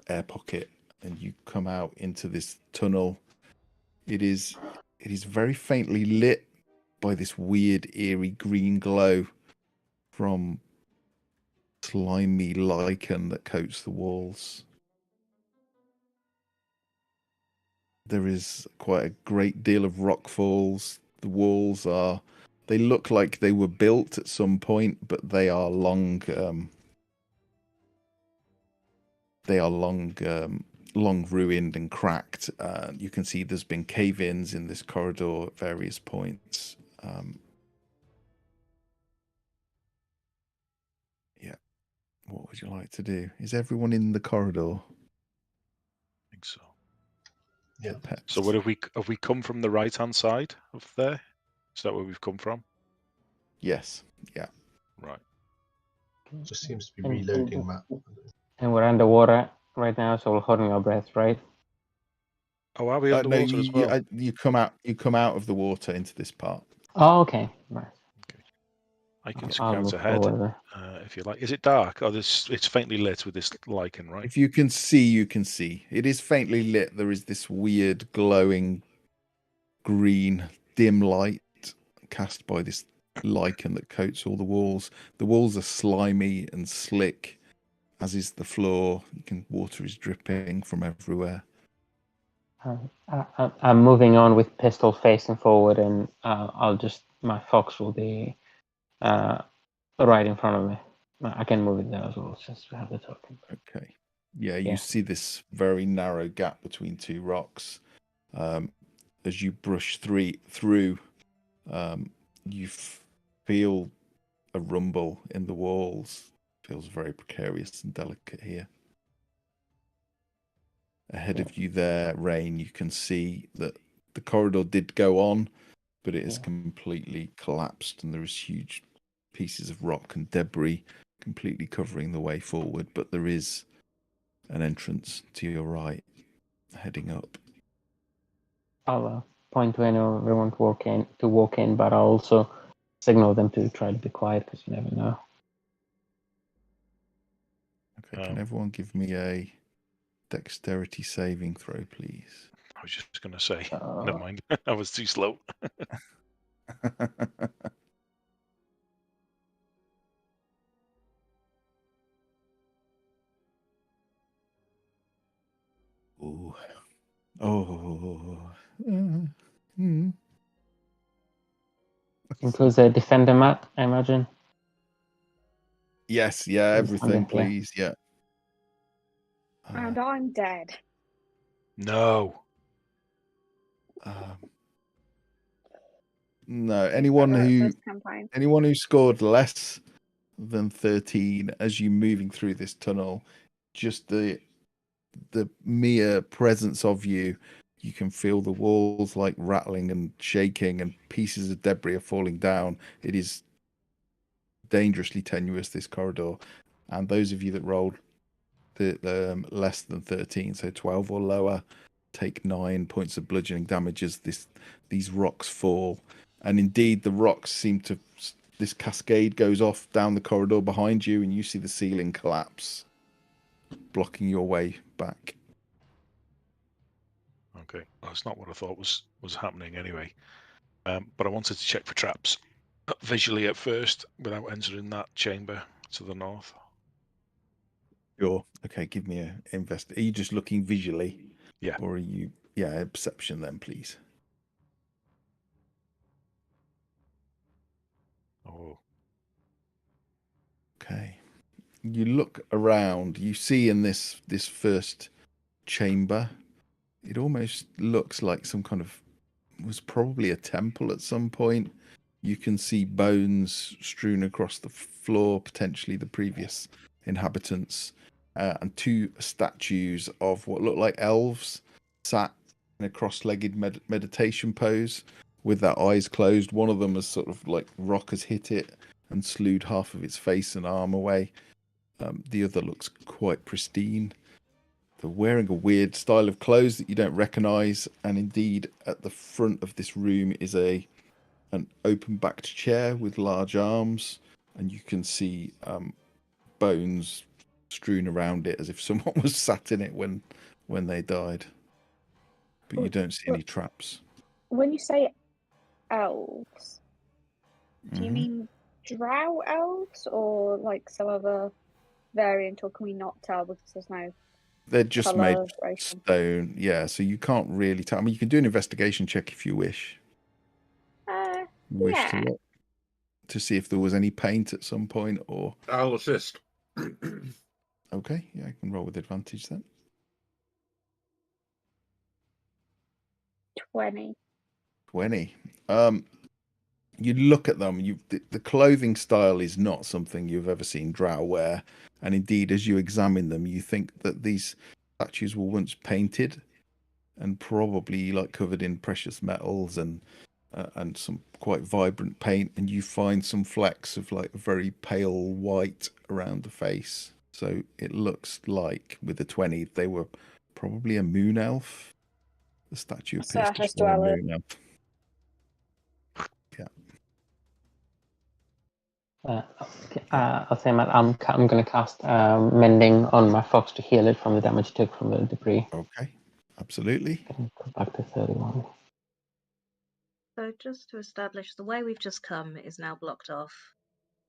Air pocket, and you come out into this tunnel. It is very faintly lit by this weird, eerie green glow from slimy lichen that coats the walls. There is quite a great deal of rock falls. The walls they look like they were built at some point, but they are long long ruined and cracked. You can see there's been cave-ins in this corridor at various points. Yeah. What would you like to do? Is everyone in the corridor?
I think so.
Yeah.
So what have we come from the right-hand side of there? Is that where we've come from?
Yes. Yeah.
Right.
Just seems to be reloading map.
And we're underwater right now, so we're holding our breath, right?
Oh, are we underwater as well?
You come out of the water into this part.
Oh, okay. Right.
Okay. I can
I'll
scout
move
ahead
forward.
if you like. Is it dark? Oh, it's faintly lit with this lichen, right?
If you can see, you can see. It is faintly lit. There is this weird glowing green dim light cast by this lichen that coats all the walls. The walls are slimy and slick, as is the floor. Water is dripping from everywhere.
I'm moving on with pistol facing forward, and my fox will be right in front of me. I can move it there as well, just to have the token.
Okay. Yeah, you see this very narrow gap between two rocks. As you brush through, you feel a rumble in the walls. Feels very precarious and delicate here. Ahead of you there, Rain, you can see that the corridor did go on, but it has completely collapsed, and there is huge pieces of rock and debris completely covering the way forward. But there is an entrance to your right, heading up.
I'll point to everyone to walk in, but I'll also signal them to try to be quiet, because you never know.
Okay, can everyone give me a dexterity saving throw, please?
I was just going to say, never mind. I was too slow.
Ooh. Oh.
Includes a defender mat, I imagine.
Yes, yeah, everything, please, yeah.
And I'm dead.
No.
No, anyone who scored less than 13 as you moving through this tunnel, just the mere presence of you can feel the walls like rattling and shaking, and pieces of debris are falling down. It is dangerously tenuous, this corridor. And those of you that rolled the less than 13, so 12 or lower, take 9 points of bludgeoning damage as these rocks fall. And indeed, the rocks seem to... This cascade goes off down the corridor behind you, and you see the ceiling collapse, blocking your way back.
Okay, well, that's not what I thought was happening anyway. But I wanted to check for traps visually at first without entering that chamber to the north.
Sure. Okay, give me a invest. Are you just looking visually?
Yeah.
Or are you... Yeah, perception then, please.
Oh.
Okay. You look around. You see in this first chamber, it almost looks like some kind of... was probably a temple at some point. You can see bones strewn across the floor, potentially the previous inhabitants, and 2 statues of what look like elves sat in a cross-legged meditation pose with their eyes closed. One of them is sort of like rock has hit it and slewed half of its face and arm away. The other looks quite pristine. They're wearing a weird style of clothes that you don't recognise, and indeed, at the front of this room is an open-backed chair with large arms, and you can see bones strewn around it as if someone was sat in it when they died. But you don't see any traps.
When you say elves, do you
Mhm.
mean drow elves or like some other variant, or can we not tell because there's no
They're just made of
coloration?
stone, yeah. So you can't really tell. I mean, you can do an investigation check if you wish. Wish to
Yeah.
look to see if there was any paint at some point, or
I'll assist.
okay, yeah, I can roll with advantage then.
20.
20. You look at them. The clothing style is not something you've ever seen drow wear, and indeed, as you examine them, you think that these statues were once painted, and probably like covered in precious metals and some quite vibrant paint. And you find some flecks of like very pale white around the face. So it looks like with the 20, they were probably a moon elf. The statue appears to
Surface
show a
dweller.
moon elf. Yeah.
I'll say I'm going to cast Mending on my fox to heal it from the damage it took from the debris.
Okay. Absolutely.
Go back to 31.
So just to establish, the way we've just come is now blocked off.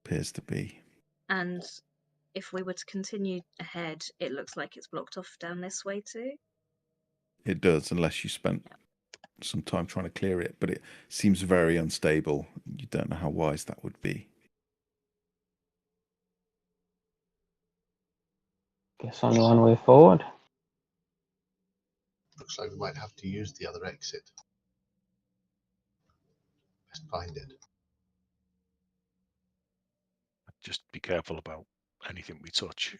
Appears to be.
And if we were to continue ahead, it looks like it's blocked off down this way too.
It does, unless you spent some time trying to clear it, but it seems very unstable. You don't know how wise that would be.
Guess only one way forward.
Looks like we might have to use the other exit. Let's find it.
Just be careful about anything we touch.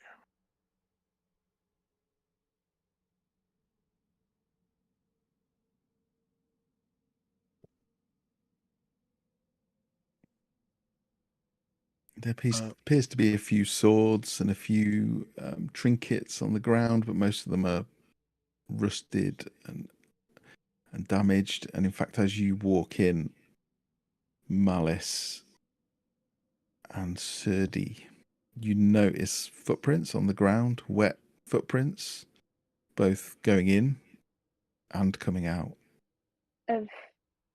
There appears to be a few swords and a few trinkets on the ground, but most of them are rusted and damaged. And in fact, as you walk in, Malice and Serdi, you notice footprints on the ground, wet footprints, both going in and coming out
Of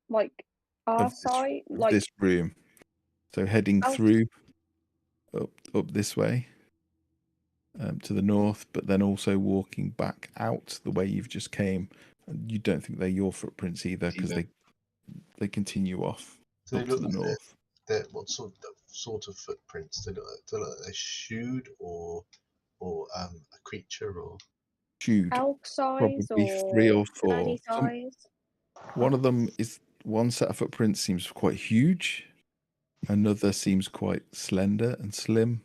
like our
of
side,
of
like
this room. So heading
out-
through up this way to the north, but then also walking back out the way you've just came. And you don't think they're your footprints either, because they continue off
Do they
up to
look
the
like
north.
what sort of footprints? Do they look like they're shooed or a creature or?
Chewed,
elk size
probably 3
or
or 4.
any size?
One set of footprints seems quite huge. Another seems quite slender and slim.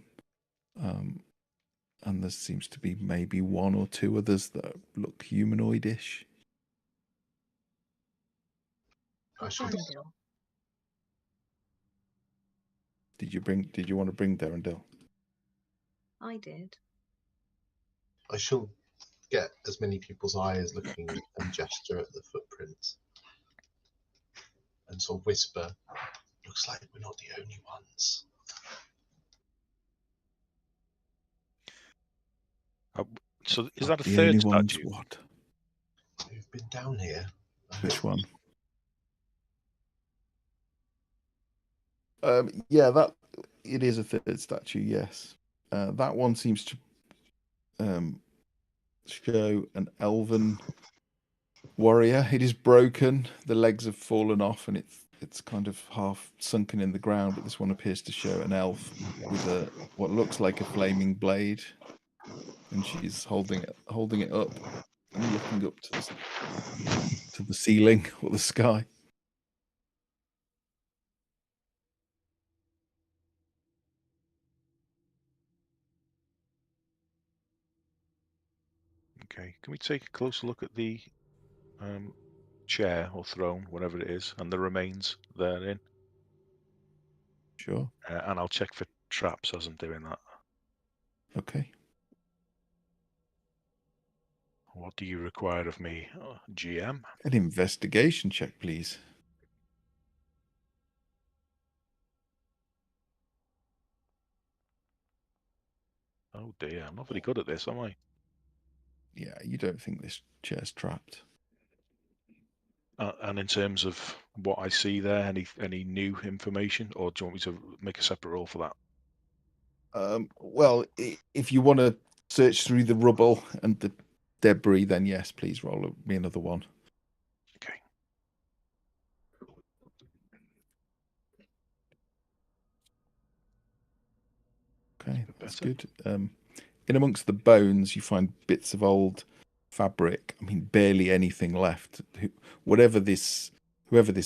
And there seems to be maybe 1 or 2 others that look humanoidish.
I shall.
Darndil.
Did you want to bring Darendil?
I did.
I shall get as many people's eyes looking and gesture at the footprints and sort of whisper, looks like we're not the only ones.
So is that a
The
third
only ones
statue?
what?
Who've been down here?
Which one? Yeah, that it is a third statue. Yes, that one seems to show an elven warrior. It is broken. The legs have fallen off, and it's kind of half sunken in the ground. But this one appears to show an elf with what looks like a flaming blade, and she's holding it up and looking up to the ceiling or the sky.
Okay, can we take a closer look at the chair or throne, whatever it is, and the remains therein?
Sure.
And I'll check for traps as I'm doing that.
Okay.
What do you require of me, GM?
An investigation check, please.
Oh dear, I'm not very good at this, am I?
Yeah, you don't think this chair's trapped.
And in terms of what I see there, any new information, or do you want me to make a separate roll for that?
Well, if you want to search through the rubble and the debris, then yes, please roll me another one.
Okay.
Okay, that's good. In amongst the bones, you find bits of old fabric. I mean, barely anything left. Whoever this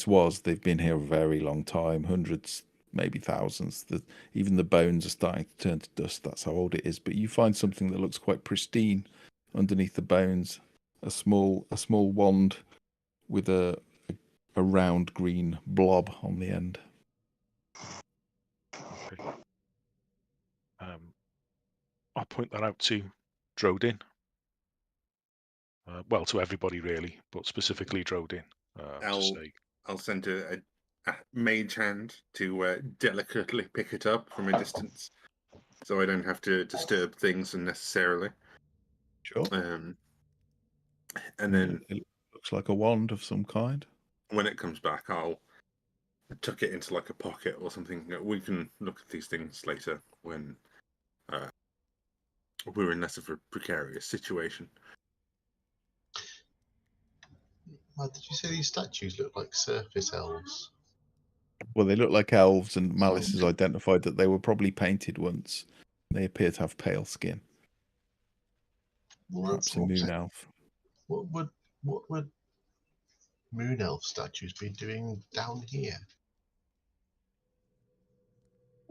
was, they've been here a very long time, hundreds, maybe thousands. Even the bones are starting to turn to dust. That's how old it is. But you find something that looks quite pristine underneath the bones. A small wand with a round green blob on the end.
Okay. I'll point that out to Drodin. Well, to everybody really, but specifically Drodin.
I'll send a mage hand to delicately pick it up from a distance, so I don't have to disturb things unnecessarily.
Sure.
And then
it looks like a wand of some kind.
When it comes back, I'll tuck it into like a pocket or something. We can look at these things later when we're in less of a precarious situation.
Did you say these statues look like surface elves?
Well, they look like elves, and Malice has identified that they were probably painted once. They appear to have pale skin.
Well,
perhaps a moon elf.
What would moon elf statues be doing down here?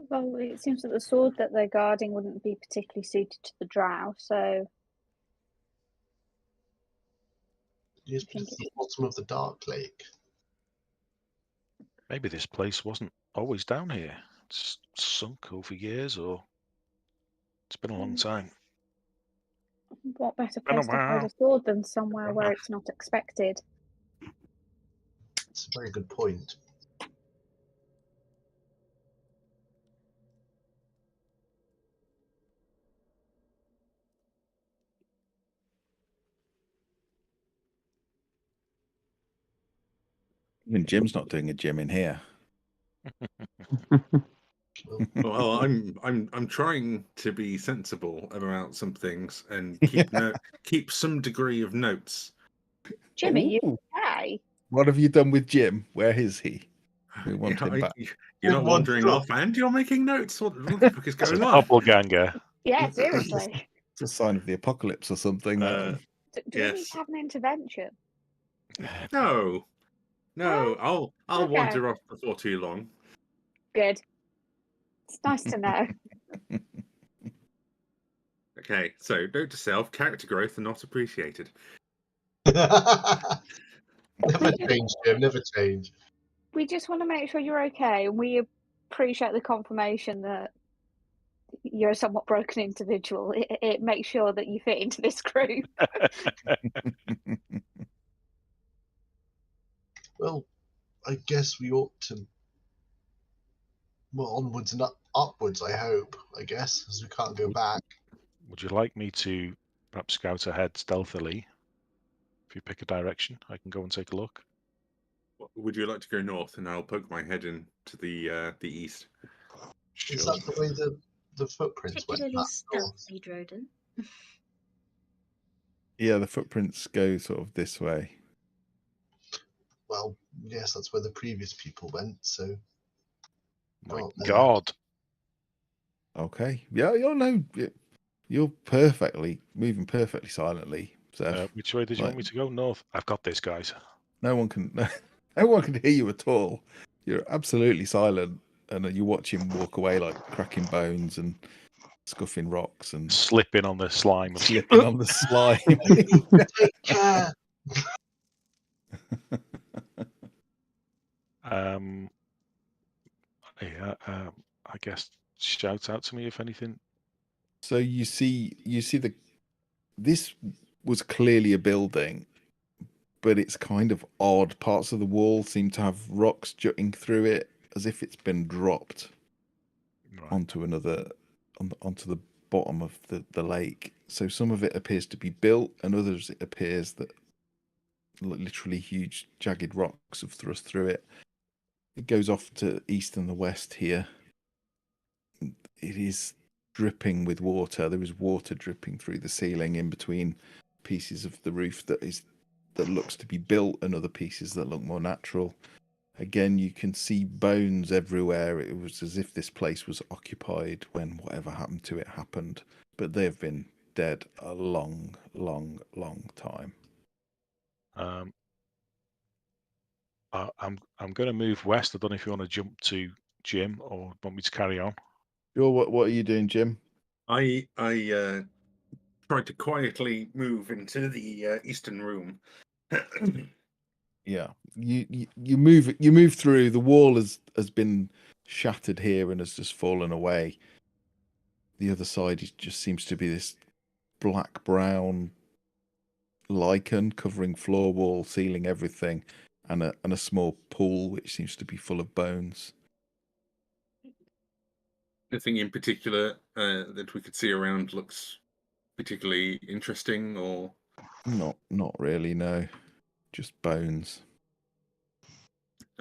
Well, it seems that the sword that they're guarding wouldn't be particularly suited to the drow, so...
It's at the bottom of the Dark Lake.
Maybe this place wasn't always down here. It's sunk over years, or it's been a long time.
What better place to hide a sword than somewhere where it's not expected?
It's a very good point.
Even Jim's not doing a gym in here.
Well, I'm trying to be sensible about some things and keep some degree of notes.
Jimmy, you okay?
What have you done with Jim? Where is he? We want him back.
You're not wandering off, and you're making notes. What the fuck is going on?
Doppelganger.
Yeah, seriously.
It's a sign of the apocalypse or something.
Do we need to have an intervention?
No. I'll
Okay.
wander off before too long.
Good. It's nice to know.
Okay, so note to self: character growth are not appreciated.
Never change, Jim. Never change.
We just want to make sure you're okay, and we appreciate the confirmation that you're a somewhat broken individual. It makes sure that you fit into this group.
Well, I guess we ought to. Well, onwards and upwards, I hope, I guess, as we can't go back.
Would you like me to perhaps scout ahead stealthily? If you pick a direction, I can go and take a look.
Would you like to go north, and I'll poke my head into the east?
Sure.
Is that the way the footprints went?
Particularly stealthy, Drodin.
Yeah, the footprints go sort of this way.
Well, yes, that's where the previous people went, so...
My God.
Okay. Yeah, you're moving perfectly silently. So
which way did you want me to go? North. I've got this, guys.
No one can hear you at all. You're absolutely silent, and you watch him walk away like cracking bones and scuffing rocks and
slipping on the slime.
Slipping on the slime.
Take care.
I guess shout out to me if anything.
So you see this was clearly a building, but it's kind of odd. Parts of the wall seem to have rocks jutting through it, as if it's been dropped onto onto the bottom of the lake. So some of it appears to be built, and others it appears that literally huge jagged rocks have thrust through it. It goes off to east and the west here. It is dripping with water. There is water dripping through the ceiling in between pieces of the roof that looks to be built and other pieces that look more natural. Again, you can see bones everywhere. It was as if this place was occupied when whatever happened to it happened, but they have been dead a long, long, long time.
I'm going to move west. I don't know if you want to jump to Jim or want me to carry on.
Sure. What are you doing, Jim?
I tried to quietly move into the eastern room.
Yeah, you move through. The wall has been shattered here and has just fallen away. The other side just seems to be this black brown lichen covering floor, wall, ceiling, everything, and a small pool which seems to be full of bones.
Anything in particular that we could see around looks particularly interesting, or
not really, no, just bones.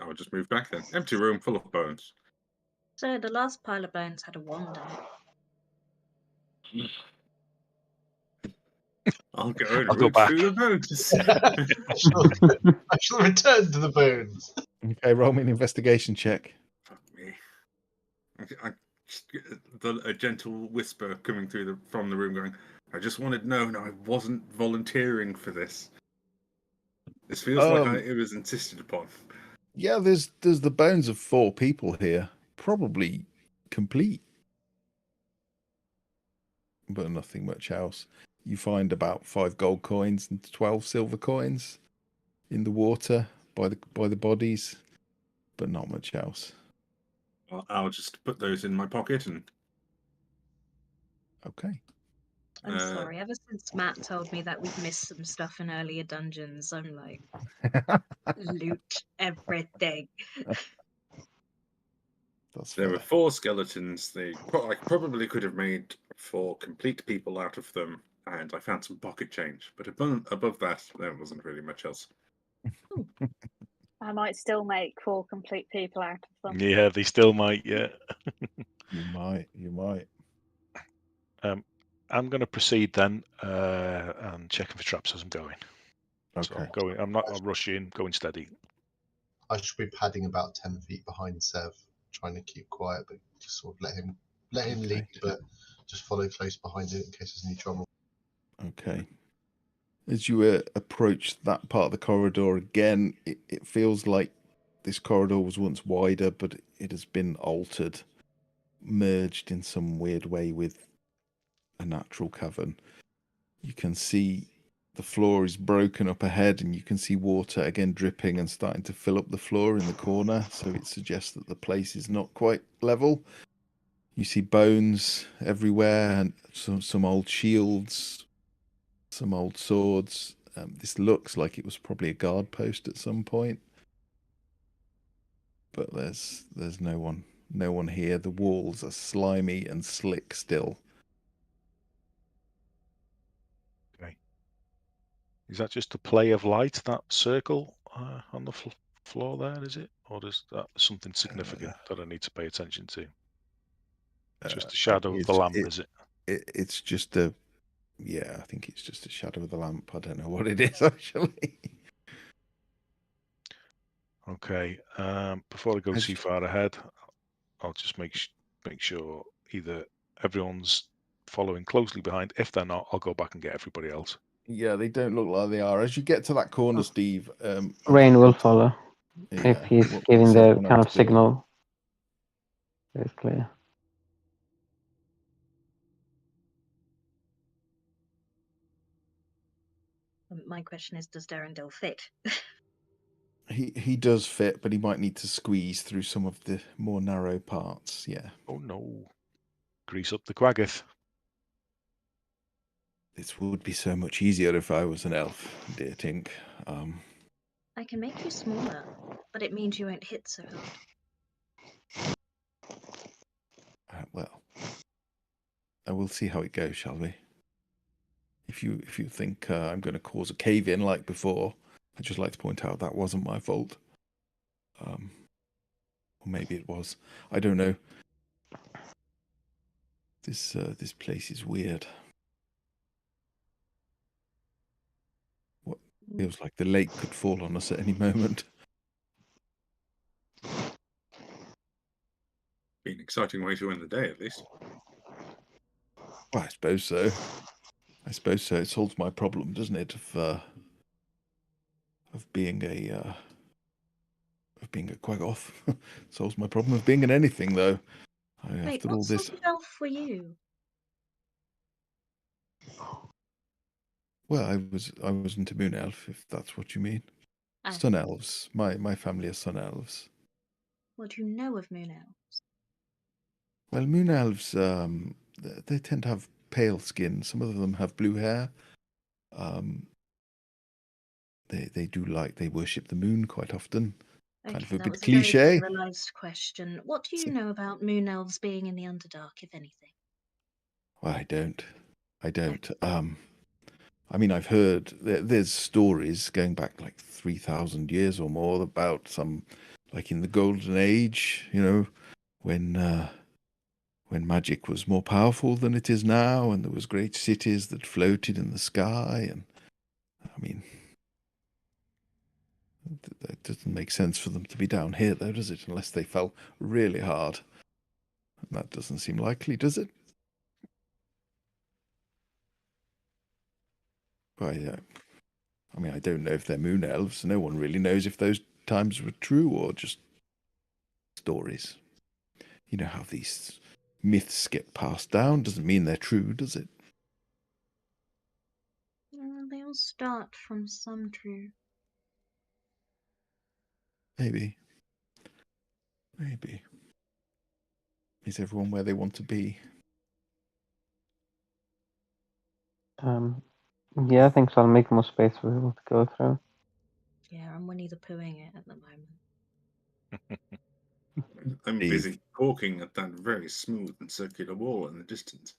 I'll just move back then. Empty room full of bones.
So the last pile of bones had a wand on it.
I'll go and
I'll go
root
back.
through the bones.
I shall return to the bones.
Okay, roll me an investigation check.
Fuck me. A gentle whisper coming through from the room going, I just wanted known I wasn't volunteering for this. This feels like it was insisted upon.
Yeah, there's the bones of 4 people here, probably complete, but nothing much else. You find about 5 gold coins and 12 silver coins in the water by the bodies, but not much else.
Well, I'll just put those in my pocket and.
Okay.
I'm sorry. Ever since Matt told me that we've missed some stuff in earlier dungeons, I'm like, loot everything.
There were 4 skeletons. I probably could have made 4 complete people out of them, and I found some pocket change. But above that, there wasn't really much else.
I might still make 4 complete people out of them.
Yeah, they still might. Yeah.
You might.
I'm going to proceed then and checking for traps as I'm going.
Okay.
So I'm going. I'm not rushing. Going steady.
I should be padding about 10 feet behind Sev, trying to keep quiet, but just sort of let him lead, but just follow close behind it in case there's any trouble.
Okay. As you approach that part of the corridor again, it feels like this corridor was once wider, but it has been altered, merged in some weird way with a natural cavern. You can see the floor is broken up ahead, and you can see water again dripping and starting to fill up the floor in the corner, so it suggests that the place is not quite level. You see bones everywhere and some old shields, some old swords. This looks like it was probably a guard post at some point, but there's no one here. The walls are slimy and slick still.
Okay. Is that just a play of light, that circle on the floor there? Is it, or is that something significant that I need to pay attention to? Just a shadow of the lamp, is it?
It's just a. Yeah, I think it's just a shadow of the lamp. I don't know what it is actually.
Okay. Before I go too far ahead, I'll just make sure either everyone's following closely behind. If they're not, I'll go back and get everybody else.
Yeah, they don't look like they are. As you get to that corner, Steve,
Rain will follow if he's giving the kind of signal. It's clear.
My question is, does Derendil fit?
He does fit, but he might need to squeeze through some of the more narrow parts. Yeah.
Oh no! Grease up the quaggoth.
This would be so much easier if I was an elf, dear Tink.
I can make you smaller, but it means you won't hit so hard.
Well, we'll see how it goes, shall we? If you think I'm going to cause a cave-in like before, I'd just like to point out that wasn't my fault. Or maybe it was. I don't know. This place is weird. What feels like the lake could fall on us at any moment.
Be an exciting way to end the day, at least.
Well, I suppose so. It solves my problem, doesn't it? Of being a quag-off. Solves my problem of being an anything, though.
Wait,
After
what
all this.
sort of elf were you?
Well, I wasn't a moon elf, if that's what you mean.
Oh.
Sun elves. My family are sun elves.
What do you know of moon elves?
Well, moon elves, they tend to have pale skin. Some of them have blue hair. They worship the moon quite often. Kind of a
that
bit
was
cliche.
A very generalized question. What do you know about moon elves being in the Underdark, if anything?
Well, I don't. I mean, I've heard there's stories going back like 3,000 years or more about some, like in the Golden Age, when magic was more powerful than it is now, and there was great cities that floated in the sky, and I mean, that doesn't make sense for them to be down here, though, does it? Unless they fell really hard. And that doesn't seem likely, does it? I mean, I don't know if they're moon elves. No one really knows if those times were true or just stories. You know how these myths get passed down. Doesn't mean they're true, does it?
They all start from some truth.
Maybe. Is everyone where they want to be?
Yeah, I think so. I'll make more space for people to go through.
Yeah, I'm Winnie the Poohing it at the moment.
I'm
Steve.
busy gawking at that very smooth and circular wall in the distance.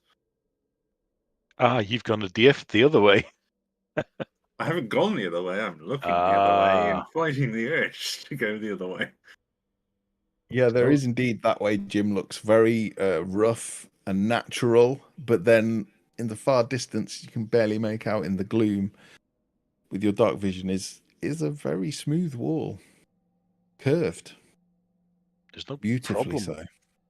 You've gone the other way.
I haven't gone the other way. I'm looking the other way and fighting the urge to go the other way.
Yeah, there is indeed that way. Jim looks very rough and natural, but then in the far distance, you can barely make out in the gloom with your dark vision is a very smooth wall, curved.
There's no
beautifully
problem.
so.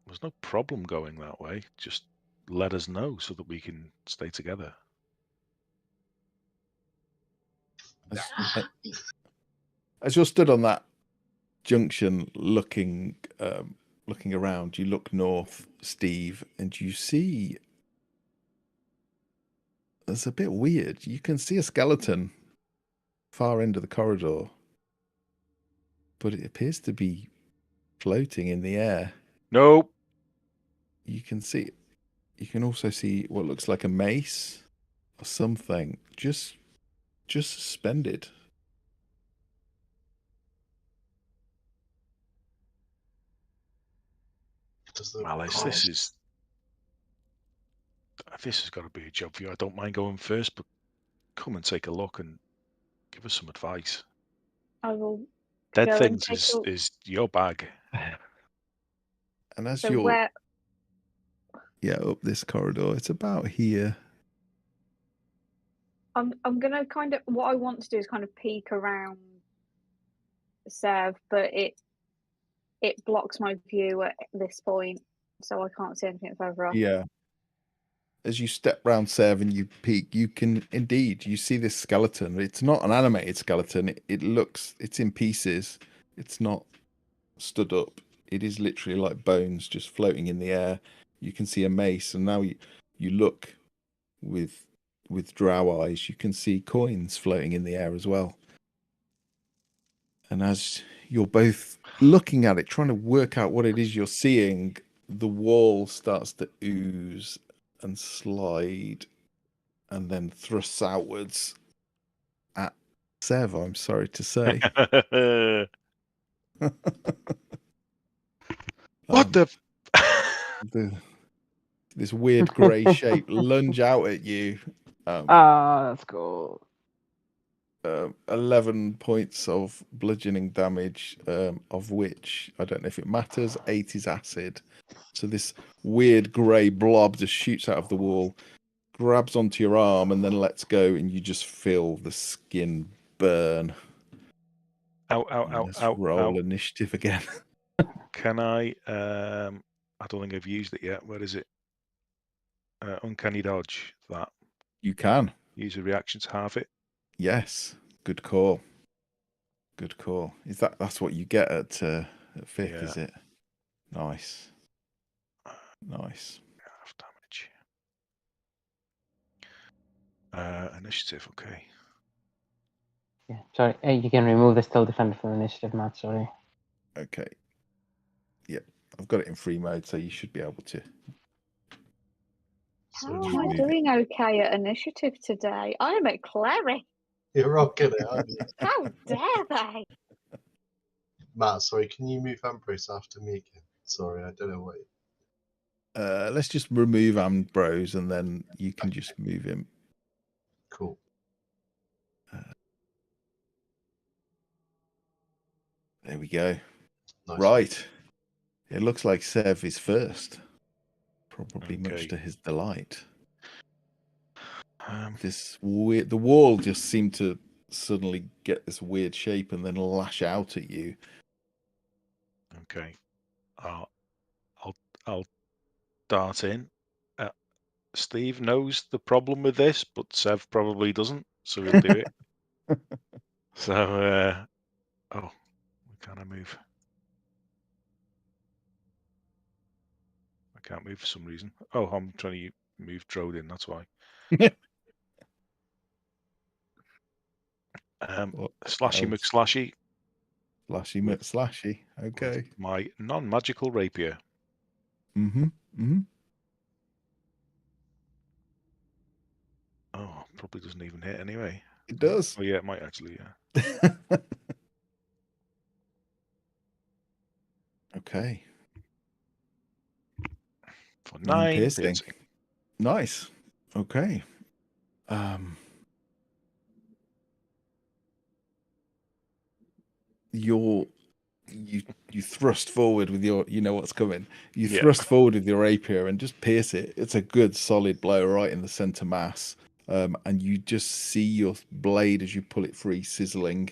There's no problem going that way. Just let us know so that we can stay together.
As you're stood on that junction, looking around, you look north, Steve, and you see. It's a bit weird. You can see a skeleton far end of the corridor, but it appears to be floating in the air.
Nope.
You can also see what looks like a mace or something just suspended.
Alice, this has got to be a job for you. I don't mind going first, but come and take a look and give us some advice.
I will.
Dead
go
things
and take
is your bag.
And as
So
you're
where?
up this corridor, it's about here.
I'm gonna kind of, what I want to do is kind of peek around Sev, but it blocks my view at this point, so I can't see anything further up.
Yeah. As you step round Sev and you peek, you see this skeleton. It's not an animated skeleton. It's in pieces. It's not stood up. It is literally like bones just floating in the air. You can see a mace, and now you look with drow eyes, you can see coins floating in the air as well. And as you're both looking at it, trying to work out what it is you're seeing, the wall starts to ooze and slide and then thrusts outwards at Sev, I'm sorry to say.
What
this weird grey shape lunge out at you.
That's cool.
11 points of bludgeoning damage, of which I don't know if it matters. 8 is acid. So this weird grey blob just shoots out of the wall, grabs onto your arm, and then lets go, and you just feel the skin burn. Let's roll initiative again.
Can I? I don't think I've used it yet. Where is it? Uncanny dodge. That
You can
use a reaction to halve it.
Yes, good call. Good call. That's what you get at 5th, is it? Nice. Nice.
Half damage. Initiative. Okay.
Yeah, sorry. Hey, you can remove the still defender from initiative, Matt. Sorry.
Okay. Yep, I've got it in free mode, so you should be able to.
How am I doing okay at initiative today? I am a cleric.
You're rocking it, aren't you?
How dare they?
Matt, sorry, can you move Ambrose after me again? Sorry, I don't know what.
Let's just remove Ambrose, and then you can just move him.
Cool.
There we go.
Nice.
Right. It looks like Sev is first. Probably much to his delight. The wall just seemed to suddenly get this weird shape and then lash out at you.
Okay. I'll dart in. Steve knows the problem with this, but Sev probably doesn't, so he'll do it. So, where can I move? I can't move for some reason. Oh, I'm trying to move Drodin, that's why. Slashy McSlashy.
Slashy McSlashy. Okay.
My non-magical rapier. Oh, probably doesn't even hit anyway.
It does.
Oh yeah, it might actually. Yeah.
Okay.
For 9
piercing. Nice. Okay. You thrust forward with your, you know what's coming. You thrust forward with your rapier and just pierce it. It's a good solid blow right in the center mass. And you just see your blade as you pull it free sizzling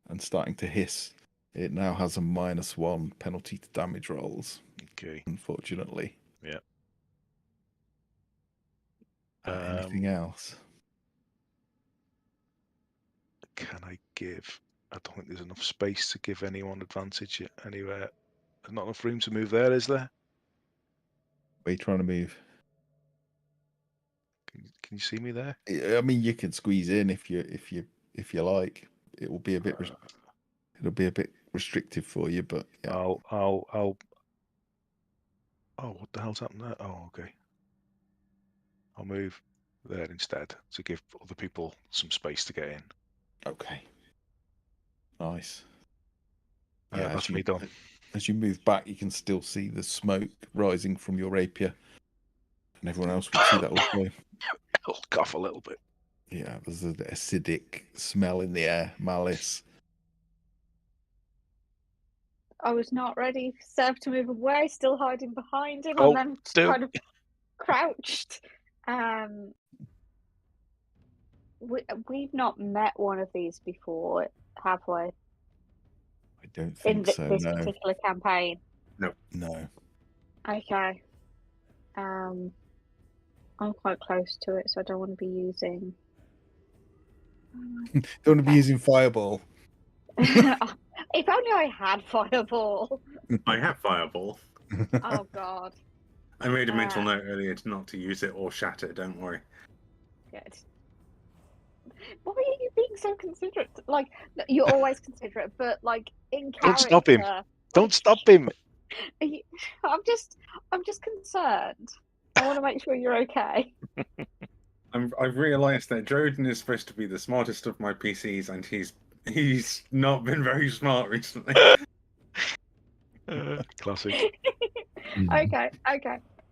and starting to hiss. It now has a -1 penalty to damage rolls.
Okay.
Unfortunately.
Yeah.
Anything else?
Can I give? I don't think there's enough space to give anyone advantage anywhere. There's not enough room to move there, is there?
Where are you trying to move?
Can you see me there?
I mean, you can squeeze in if you like. It will be a bit. It'll be a bit restrictive for you, but yeah.
I'll. Oh, what the hell's happened there? Oh, okay. I'll move there instead to give other people some space to get in.
Okay. Nice. Yeah,
that's me done.
As you move back, you can still see the smoke rising from your rapier, and everyone else will see that also.
I'll cough a little bit.
Yeah, there's an acidic smell in the air, malice.
I was not ready for Sev to move away, still hiding behind him, and then kind of crouched. We've not met one of these before, have we?
I don't think so.
This particular campaign.
No.
Okay. I'm quite close to it, so I don't want to be using.
Don't want to be using Fireball.
If only I had Fireball.
I have Fireball.
Oh God.
I made a mental note earlier not to use it or shatter. Don't worry.
Good. Why are you being so considerate? Like, you're always considerate, but like in character.
Don't stop him! Don't stop him!
I'm just concerned. I want to make sure you're okay.
I've realised that Jordan is supposed to be the smartest of my PCs, and he's not been very smart recently.
Classic.
Okay.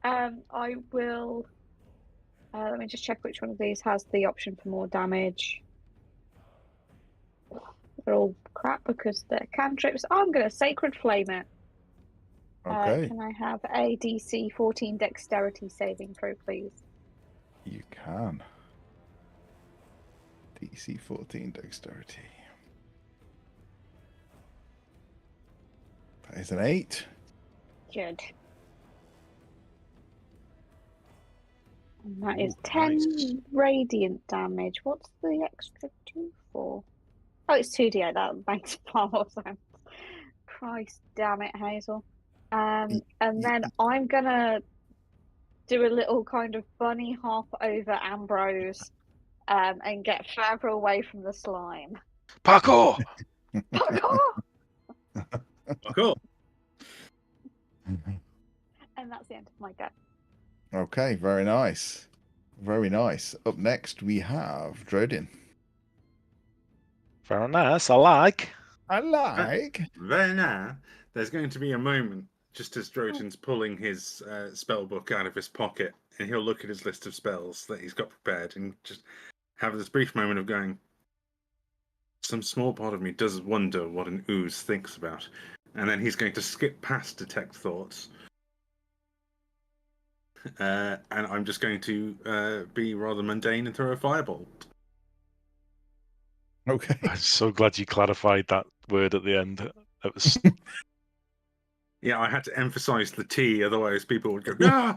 I will. Let me just check which one of these has the option for more damage. They're all crap because they're cantrips. I'm going to Sacred Flame it.
Okay.
Can I have a DC 14 Dexterity saving throw, please?
You can. DC 14 Dexterity. That is an 8.
Good. And that is
Ooh,
10
nice.
radiant damage. What's the extra 2 for? Oh, it's 2d8. That makes far more sense. Christ damn it, Hazel. And then I'm gonna do a little kind of bunny hop over Ambrose and get further away from the slime.
Parkour!
Parkour!
Cool.
And that's the end of my go.
Okay, very nice. Very nice. Up next, we have Drodin.
Very nice. I like.
I like.
Then there's going to be a moment just as Drojan's pulling his spell book out of his pocket, and he'll look at his list of spells that he's got prepared and just have this brief moment of going, some small part of me does wonder what an ooze thinks about. And then he's going to skip past Detect Thoughts. And I'm just going to be rather mundane and throw a firebolt.
Okay.
I'm so glad you clarified that word at the end. That was
Yeah, I had to emphasize the T, otherwise people would go, ah!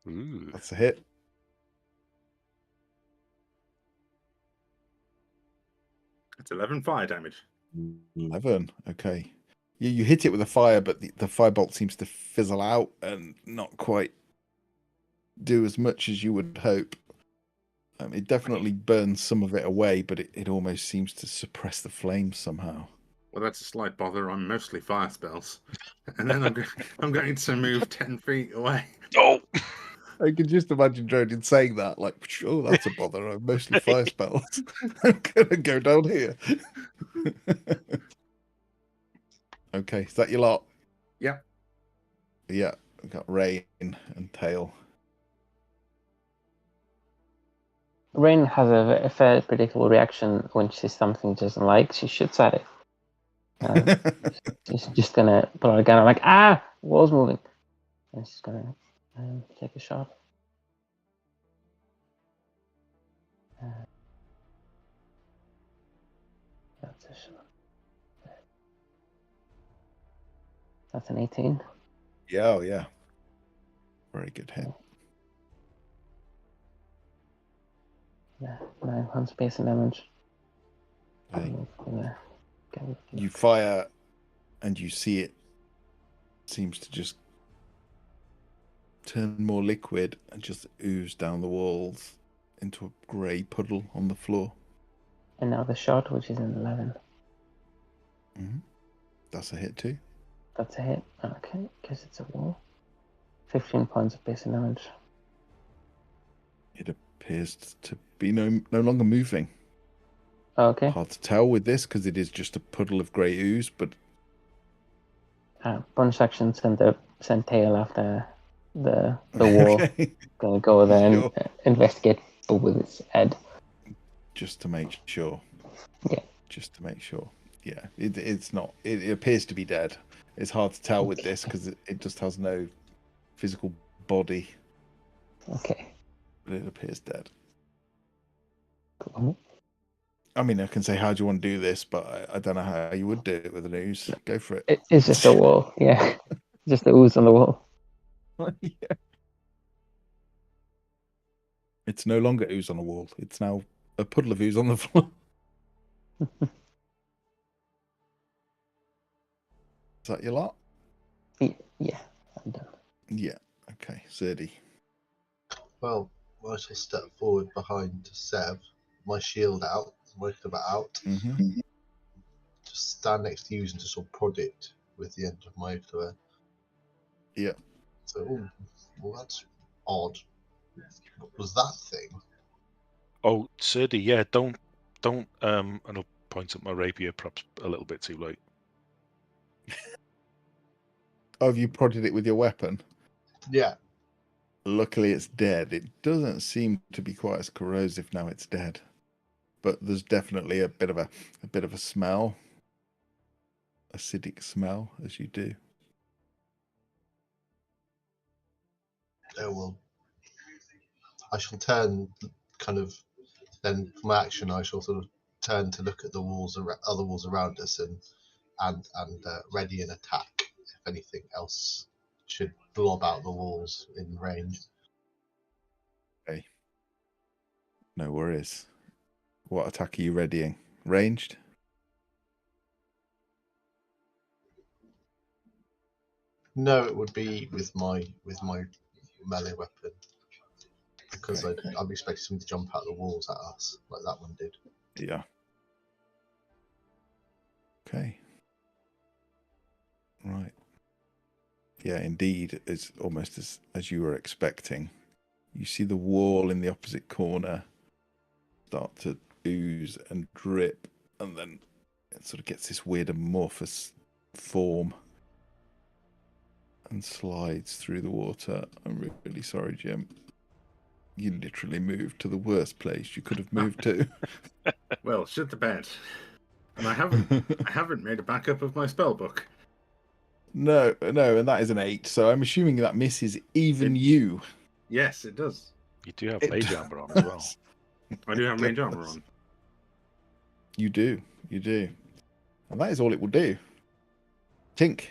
Ooh.
That's a hit.
It's 11 fire damage.
11. Okay. You hit it with a fire, but the firebolt seems to fizzle out and not quite do as much as you would hope. It definitely burns some of it away, but it almost seems to suppress the flames somehow.
Well, that's a slight bother. I'm mostly fire spells. And then I'm going to move 10 feet away.
Oh!
I can just imagine Drodin saying that, like, oh, that's a bother. I'm mostly fire spells. I'm going to go down here. Okay, is that your lot?
Yep.
Yeah, we've got Rain and Tail.
Rain has a fairly predictable reaction when she sees something she doesn't like. She shoots at it. She's just gonna pull out a gun. I'm like, wall's moving, and she's gonna take a shot. That's a shot. That's an 18.
Yeah, oh yeah. Very good hit.
Yeah, 9 points base damage.
Okay.
Yeah.
You fire and you see it seems to just turn more liquid and just ooze down the walls into a grey puddle on the floor.
And now the shot, which is an 11.
Mm-hmm. That's a hit too.
That's a hit. Okay, because it's a wall. 15 points of base damage.
It appears to be no longer moving.
Okay.
Hard to tell with this because it is just a puddle of grey ooze, but
bonus action send Tail after the wall.
Okay.
Gonna go there
Sure.
and investigate with its head.
Just to make sure.
Yeah.
Just to make sure. Yeah. It's not. It appears to be dead. It's hard to tell with this because it just has no physical body.
Okay.
But it appears dead.
Cool.
I mean, I can say, how do you want to do this? But I don't know how you would do it with an ooze. Go for it.
It's just a wall. Yeah. Just the ooze on the wall.
Yeah. It's no longer ooze on the wall. It's now a puddle of ooze on the floor. Is that your lot?
Yeah, I'm done.
Yeah. Okay. Zerdy.
Well, I shall step forward behind Sev, my shield out, my club out.
Mm-hmm.
Just stand next to you and just sort of prod it with the end of my club.
Yeah.
So, well, that's odd. What was that thing?
Oh, Serdi, yeah, don't, and I'll point at my rapier, perhaps a little bit too late.
Oh, have you prodded it with your weapon?
Yeah.
Luckily, it's dead. It doesn't seem to be quite as corrosive now it's dead, but there's definitely a bit of a smell, acidic smell, as you do.
Oh well. I shall turn, kind of. Then, for my action, I shall sort of turn to look at the walls, other walls around us, and ready an attack if anything else should blob out the walls in range.
Okay. No worries. What attack are you readying? Ranged?
No, it would be with my melee weapon, because
Okay.
I'm expecting something to jump out the walls at us like that one did.
Yeah. Okay. Right. Yeah, indeed, it's almost as you were expecting. You see the wall in the opposite corner start to ooze and drip, and then it sort of gets this weird amorphous form and slides through the water. I'm really sorry, Jim. You literally moved to the worst place you could have moved to.
Well, shit the bed. And I haven't made a backup of my spell book.
No, and that is an 8, so I'm assuming that misses even you.
Yes, it does.
You do have
It
mage armor on as well.
I do have mage armor on.
You do. And that is all it will do. Tink.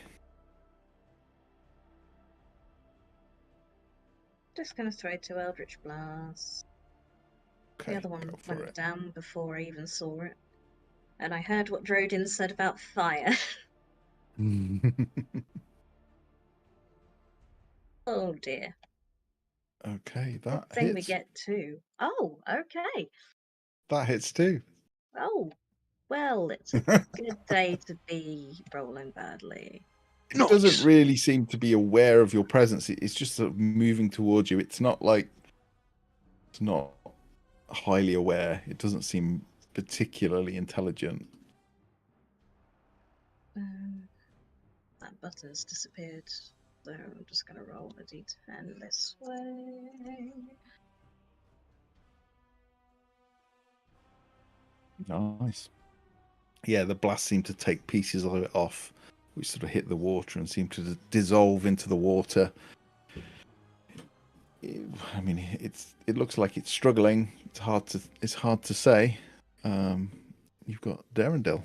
Just going to throw 2 Eldritch Blasts.
Okay,
The other one
go for
went
it.
down before I even saw it. And I heard what Drodin said about fire. Oh dear.
Okay,
Good
that
thing we
hits.
get 2. Oh, okay.
That hits too.
Oh, well, it's a good day to be rolling badly.
It doesn't really seem to be aware of your presence. It's just sort of moving towards you. It's not highly aware. It doesn't seem particularly intelligent.
That button's disappeared, so I'm just going to roll a d10 this way.
Nice. Yeah, the blast seemed to take pieces of it off, which sort of hit the water and seemed to dissolve into the water. I mean, it looks like it's struggling. It's hard to say. You've got Darendil.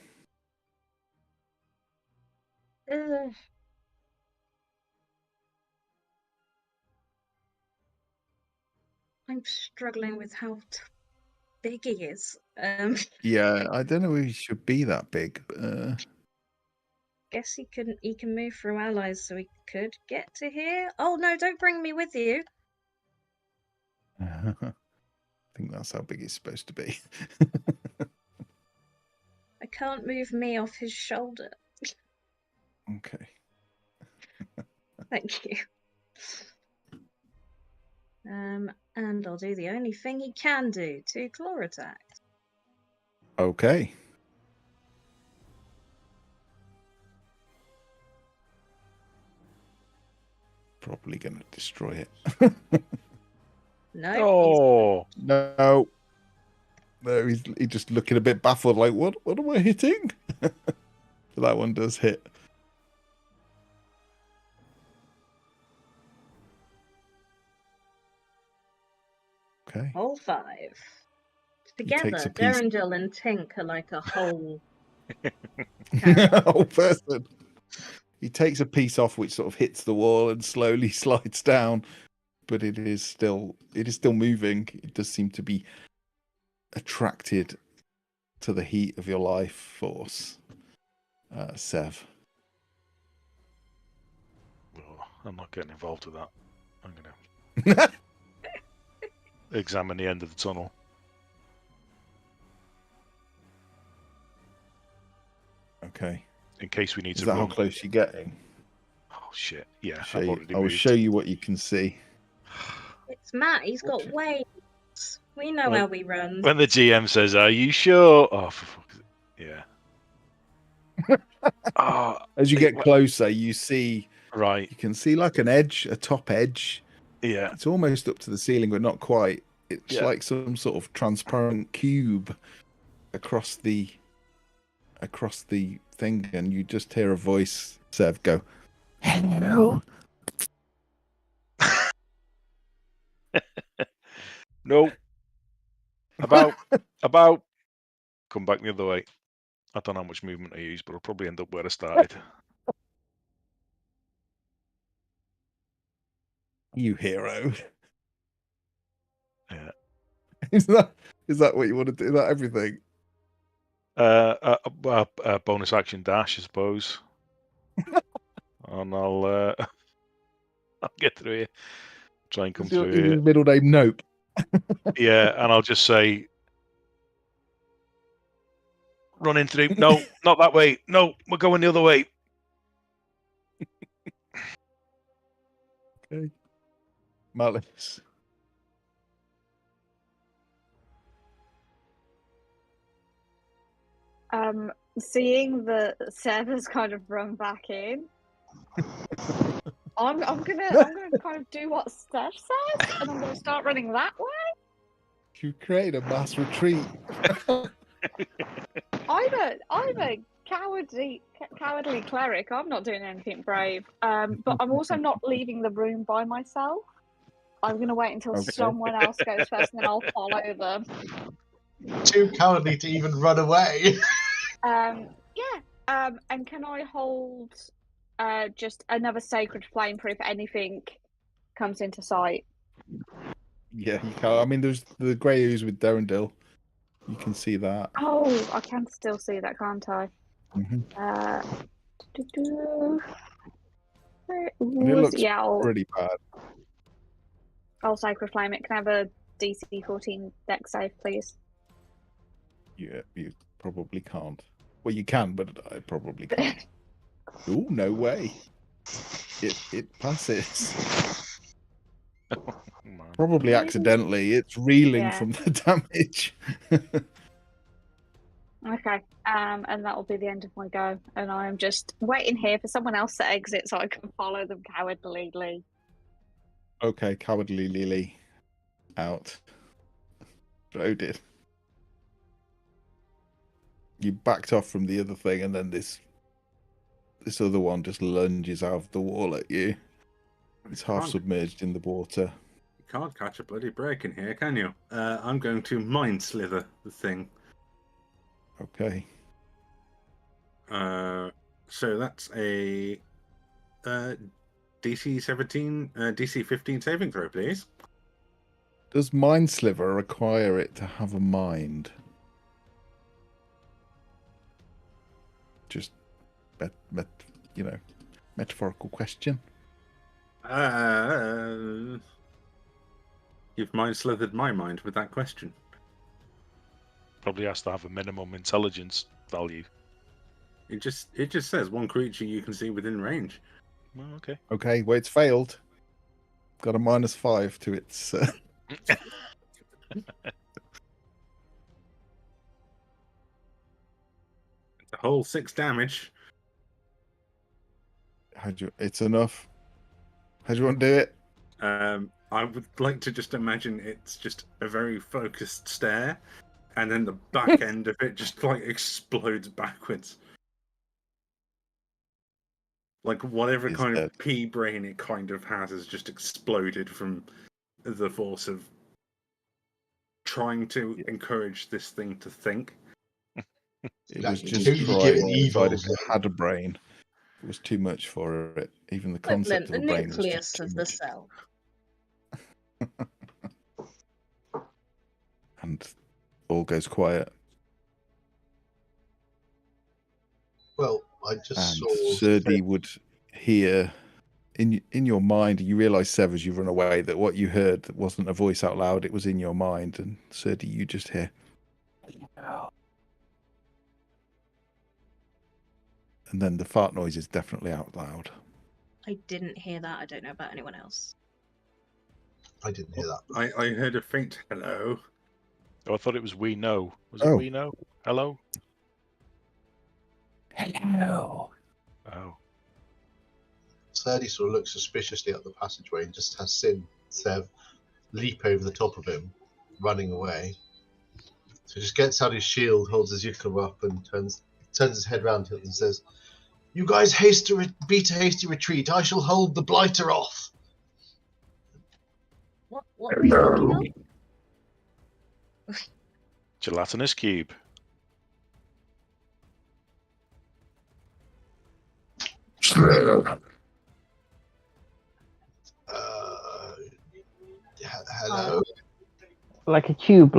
I'm struggling with how big he is.
Yeah, I don't know if he should be that big. But,
guess he can move through allies, so he could get to here. Oh no! Don't bring me with you.
I think that's how big it's supposed to be.
I can't move me off his shoulder.
Okay.
Thank you. And I'll do the only thing he can do, 2 claw attacks.
Okay. Probably going to destroy it.
No.
Oh
No. No, he's just looking a bit baffled, like, what am I hitting? But that one does hit. Okay.
All 5. Together, Darendil and Tink are like a whole
whole person. He takes a piece off which sort of hits the wall and slowly slides down, but it is still moving. It does seem to be attracted to the heat of your life force, Sev.
Oh, I'm not getting involved with that. I'm going to examine the end of the tunnel.
Okay.
In case we need
Is
to
that
run.
how close you're getting?
Oh shit! Yeah,
I will show you what you can see.
It's Matt, he's got weight. We know
Well,
how we run.
When the GM says, "Are you sure?" Oh, for fuck's sake. Yeah. Oh,
As you get closer, you see,
right.
you can see like an edge, a top edge.
Yeah.
It's almost up to the ceiling, but not quite. It's
Yeah.
like some sort of transparent cube across the thing, and you just hear a voice, Sev, go, "Hello."
No. About. Come back the other way. I don't know how much movement I use, but I'll probably end up where I started.
You hero.
Yeah.
Is that what you want to do? Is that everything?
Bonus action dash, I suppose. And I'll get through here. Try and come
Is your
through here.
middle name Nope?
Yeah, and I'll just say, running through. No, not that way. No, we're going the other way.
Okay. Malice.
Seeing that Seb has kind of run back in, I'm gonna kind of do what Steph says, and I'm gonna start running that way.
You create a mass retreat.
I'm a cowardly cleric. I'm not doing anything brave. But I'm also not leaving the room by myself. I'm gonna wait until
Okay.
someone else goes first, and then I'll follow them.
Too cowardly to even run away.
And can I hold just another sacred flame for if anything comes into sight?
Yeah, you can. I mean, there's the grey ooze with Durandil. You can see that.
Oh, I can still see that, can't I?
Mhm.
Where it
And it
was,
looks
yeah,
pretty bad.
I'll sacred flame it. Can I have a DC 14 dex save, please?
Yeah, you probably can't. Well, you can, but I probably can't. Oh, no way. It passes.
Man.
Probably accidentally. It's reeling
Yeah.
from the damage.
Okay, and that will be the end of my go. And I am just waiting here for someone else to exit so I can follow them cowardly.
Okay, cowardly Lily out. Loaded. You backed off from the other thing, and then this other one just lunges out of the wall at you. It's half submerged in the water.
You can't catch a bloody break in here, can you? I'm going to mind slither the thing.
Okay.
So that's a DC 17, DC 15 saving throw, please.
Does Mind Sliver require it to have a mind? Just, metaphorical question.
You've mind slithered my mind with that question.
Probably has to have a minimum intelligence value.
It just says one creature you can see within range.
Well, okay.
Okay, well, it's failed. Got a -5 to its.
The whole 6 damage.
It's enough. How do you want to do it?
I would like to just imagine it's just a very focused stare, and then the back end of it just like explodes backwards. Like whatever
Is
kind
dead.
of pea brain it kind of has just exploded from the force of trying to encourage this thing to think.
It
Like,
was just
who you
trying
give an
to
evil
decide if it had a brain. It was too much for it. Even the concept
The
of a brain was
nucleus
just too
of the
much.
cell.
And all goes quiet.
Well, I just
And
saw.
Serdi would hear in your mind. You realise, Sev, as you run away, that what you heard wasn't a voice out loud. It was in your mind. And Serdi, you just hear. And then the fart noise is definitely out loud.
I didn't hear that. I don't know about anyone else.
I didn't hear that.
I heard a faint hello.
Oh, I thought it was we know. Was it
Oh.
we know? Hello?
Hello.
Oh.
Serdy sort of looks suspiciously up the passageway and just has Sin Sev leap over the top of him, running away. So he just gets out his shield, holds his Yukla up, and turns his head round to it and says, "You guys beat a hasty retreat. I shall hold the blighter off."
What are we talking of?
Gelatinous cube.
Hello.
Like a cube,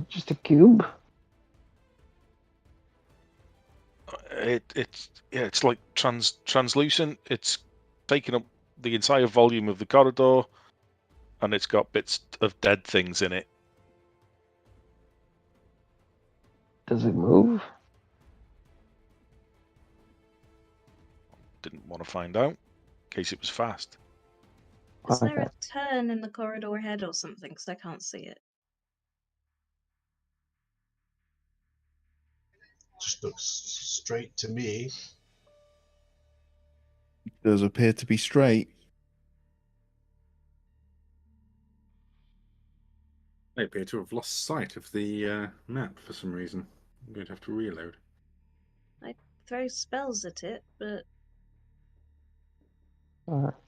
just a cube.
It's like translucent. It's taking up the entire volume of the corridor, and it's got bits of dead things in it.
Does it move?
Didn't want to find out, in case it was fast.
Is there
Okay.
a turn in the corridor ahead or something? Because I can't see it.
Just looks straight to me.
Does appear to be straight.
I appear to have lost sight of the map for some reason. I'm going to have to reload.
I throw spells at it, but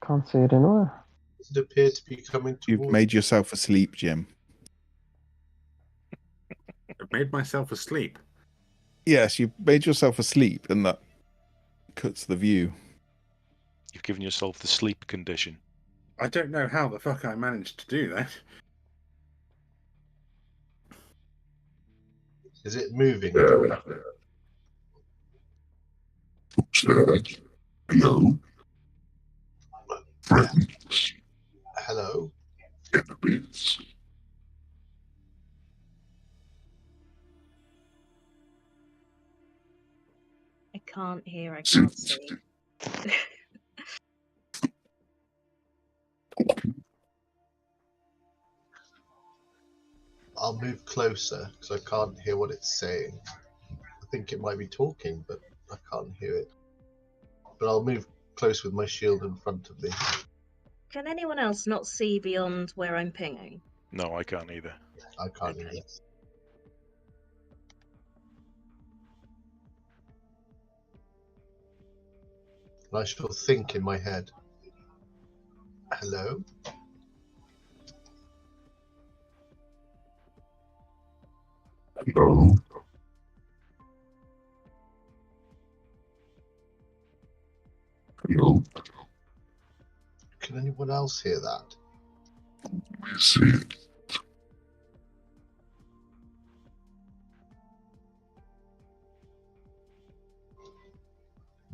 Can't see it anywhere.
Does it appear to be coming towards?
You've made yourself asleep, Jim.
I've made myself asleep.
Yes, you've made yourself asleep, and that cuts the view.
You've given yourself the sleep condition.
I don't know how the fuck I managed to do that.
Is it moving?
Hello.
Hello.
I can't hear, I can't see.
I'll move closer because I can't hear what it's saying. I think it might be talking, but I can't hear it. But I'll move close with my shield in front of me.
Can anyone else not see beyond where I'm pinging?
No, I can't either.
I can't
Okay.
either. And I shall think in my head. Hello?
Hello. Hello.
Can anyone else hear that?
We see it.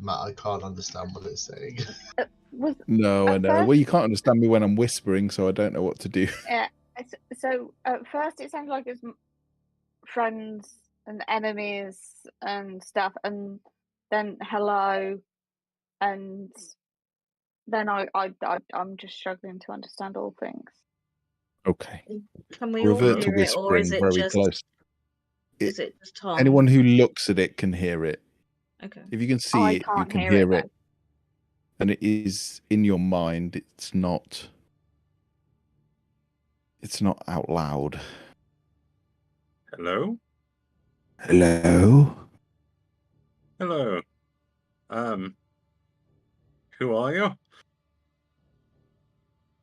Matt, I can't understand what it's saying.
No, I know.
first-
Well, you can't understand me when I'm whispering, so I don't know what to do.
Yeah. So at first it sounds like it's friends and enemies and stuff, and then hello, and then I'm just struggling to understand all things.
Okay.
Can we all
Revert to
hear it, or
whispering
is it
very
just
close.
is it just Tom?
Anyone who looks at it can hear it.
Okay.
If you can see
I
it, you
can't
can
hear
hear
it,
it. And it is in your mind. It's not out loud.
Hello?
Hello?
Hello. Who are you?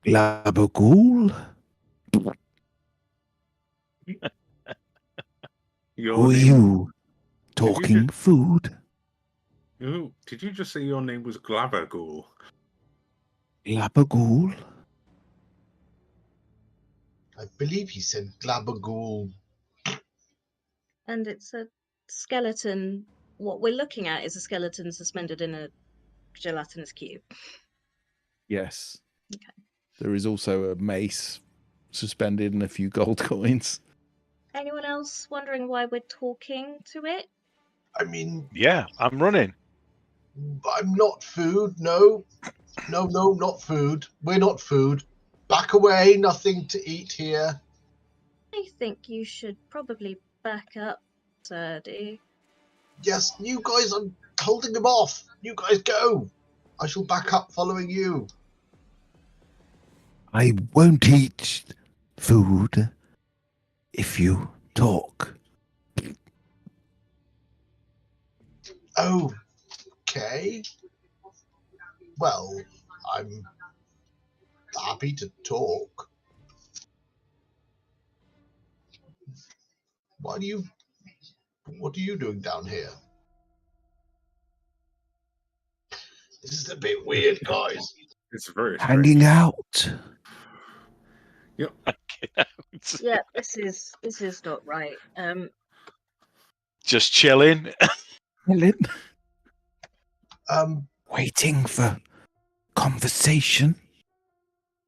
Gabagool?
Your
Who are
name...
you? Talking food?
Ooh, did you just say your name was Glaberghoul?
Gabagool?
I believe he said Glabagool.
And it's a skeleton. What we're looking at is a skeleton suspended in a gelatinous cube.
Yes.
Okay.
There is also a mace suspended and a few gold coins.
Anyone else wondering why we're talking to it?
I mean,
Yeah, I'm running.
I'm not food. No, not food. We're not food. Back away, nothing to eat here.
I think you should probably back up, Sturdy.
Yes, you guys are holding them off. You guys go. I shall back up following you.
I won't eat food if you talk.
Okay. Well, I'm happy to talk. What are you doing down here? This is a bit weird, guys.
It's very
Hanging
strange.
out.
Yep.
Yeah, this is not right.
Just chilling.
Helen,
Um,
waiting for conversation.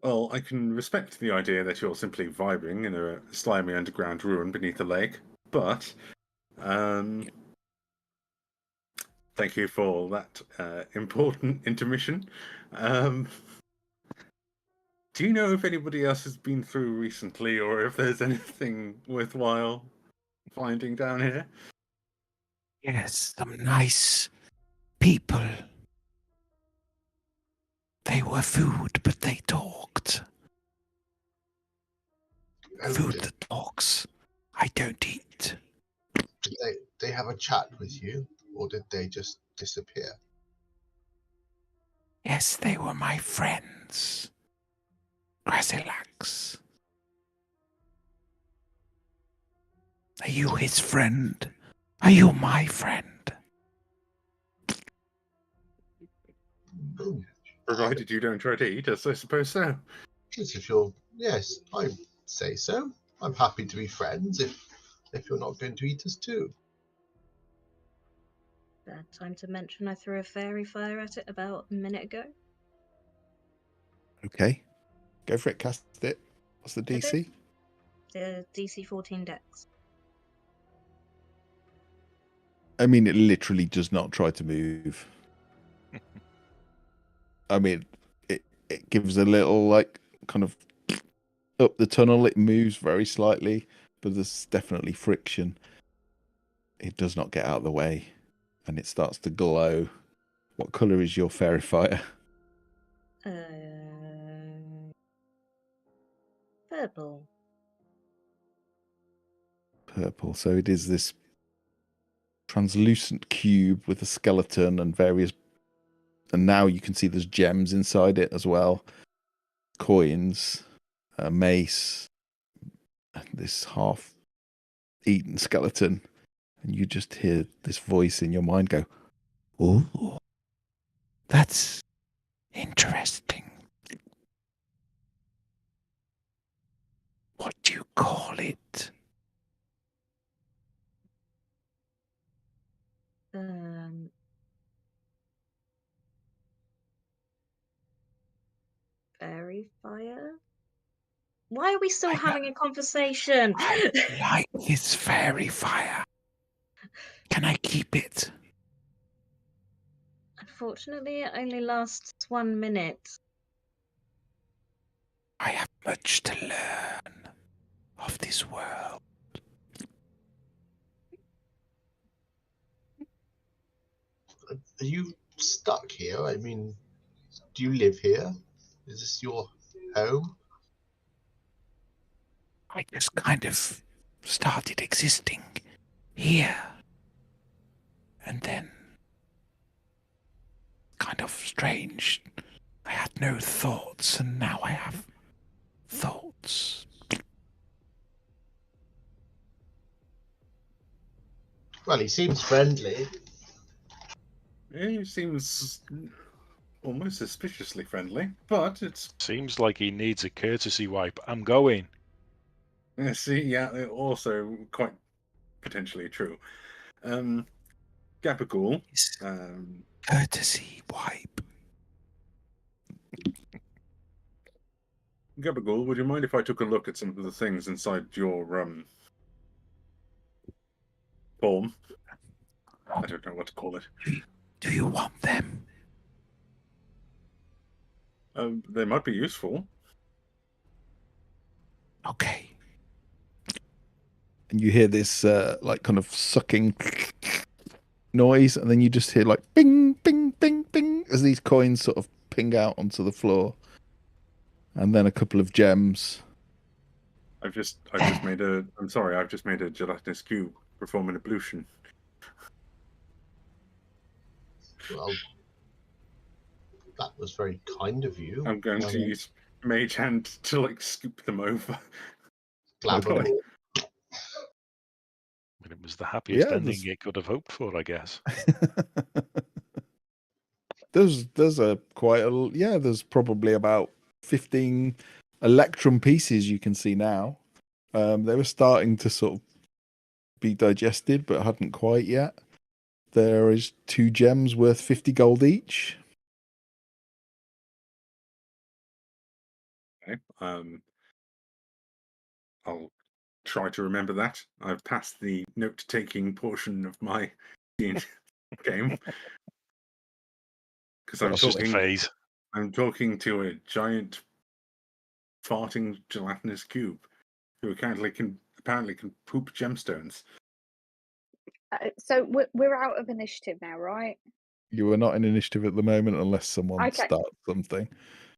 Well, I can respect the idea that you're simply vibing in a slimy underground ruin beneath a lake, but thank you for that important intermission. Do you know if anybody else has been through recently, or if there's anything worthwhile finding down here?
Yes, some nice people. They were food, but they talked. Food that talks. I don't eat.
did they have a chat with you, or did they just disappear?
Yes, they were my friends. Gracklstugh. Are you his friend? Are you my friend?
Oh,
Provided you don't try to eat us, I suppose so.
Yes, I'd say so. I'm happy to be friends if you're not going to eat us too.
Bad time to mention I threw a fairy fire at it about a minute ago.
Okay. Go for it, cast it. What's the
Okay.
DC?
The DC 14 Dex.
I mean, it literally does not try to move. I mean, it gives a little, like, kind of up the tunnel. It moves very slightly, but there's definitely friction. It does not get out of the way, and it starts to glow. What colour is your fairy fire?
Purple.
Purple. So it is this translucent cube with a skeleton and various, and now you can see there's gems inside it as well, coins, a mace, and this half eaten skeleton, and you just hear this voice in your mind go, "Oh, that's interesting. What do you call it?"
Fairy fire? Why are we still having a conversation?
I like this fairy fire. Can I keep it?
Unfortunately, it only lasts 1 minute.
I have much to learn of this world.
Are you stuck here? I mean, do you live here? Is this your home?
I just kind of started existing here. And then, kind of strange, I had no thoughts, and now I have thoughts.
Well, he seems friendly.
Yeah, he seems almost suspiciously friendly, but it's...
Seems like he needs a courtesy wipe. I'm going.
See, yeah, also quite potentially true. Gabagool.
Courtesy wipe.
Gabagool, would you mind if I took a look at some of the things inside your form? I don't know what to call it.
Do you want them?
They might be useful.
Okay. And you hear this like kind of sucking noise, and then you just hear like bing, bing, bing, bing as these coins sort of ping out onto the floor, and then a couple of gems.
I've just made a. I'm sorry. I've just made a gelatinous cube perform an ablution.
Well, that was very kind of you.
I'm going to use Mage Hand to like scoop them over.
Glabber.
Okay.
And it was the happiest ending
there's-
it could have hoped for, I guess.
there's a quite a there's probably about 15 electrum pieces you can see now. They were starting to sort of be digested, but hadn't quite yet. There is 2 gems worth 50 gold each.
Okay. I'll try to remember that. I've passed the note-taking portion of my game because
It's just a phase.
I'm talking to a giant farting gelatinous cube who apparently can poop gemstones.
So we're out of initiative now, right?
You are not in initiative at the moment unless someone
Okay.
starts something.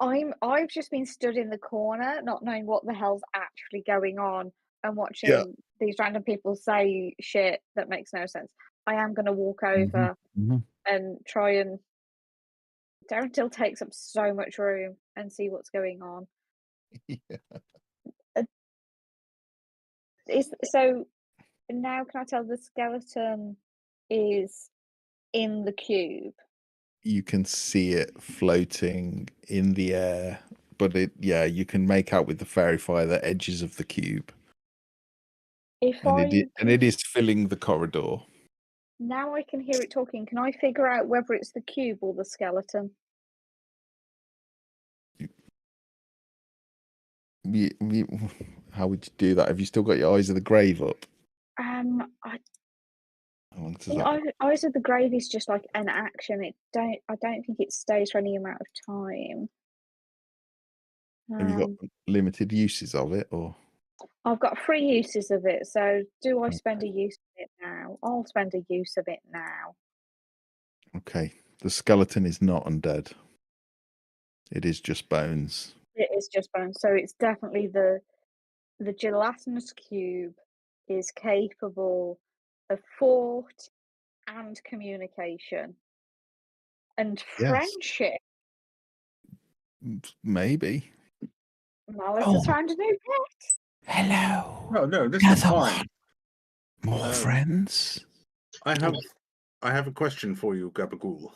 I've just been stood in the corner, not knowing what the hell's actually going on, and watching these random people say shit that makes no sense. I am going to walk over and try and. Darrentil takes up so much room and see what's going on. So now can I tell the skeleton is in the cube?
You can see it floating in the air, but you can make out with the fairy fire the edges of the cube. And it is filling the corridor.
Now I can hear it talking. Can I figure out whether it's the cube or the skeleton?
How would you do that? Have you still got your eyes of the grave up?
I
How long does
think
that?
Eyes of the Grave is just like an action. I don't think it stays for any amount of time.
Have you got limited uses of it, or?
I've got 3 uses of it. So do I spend a use of it now? I'll spend a use of it now.
Okay. The skeleton is not undead. It is just bones.
It is just bones. So it's definitely the gelatinous cube is capable of thought and communication and friendship.
Maybe.
Malice has found a new pet.
Hello.
No, this is fine.
More friends?
I have a question for you, Gabagool.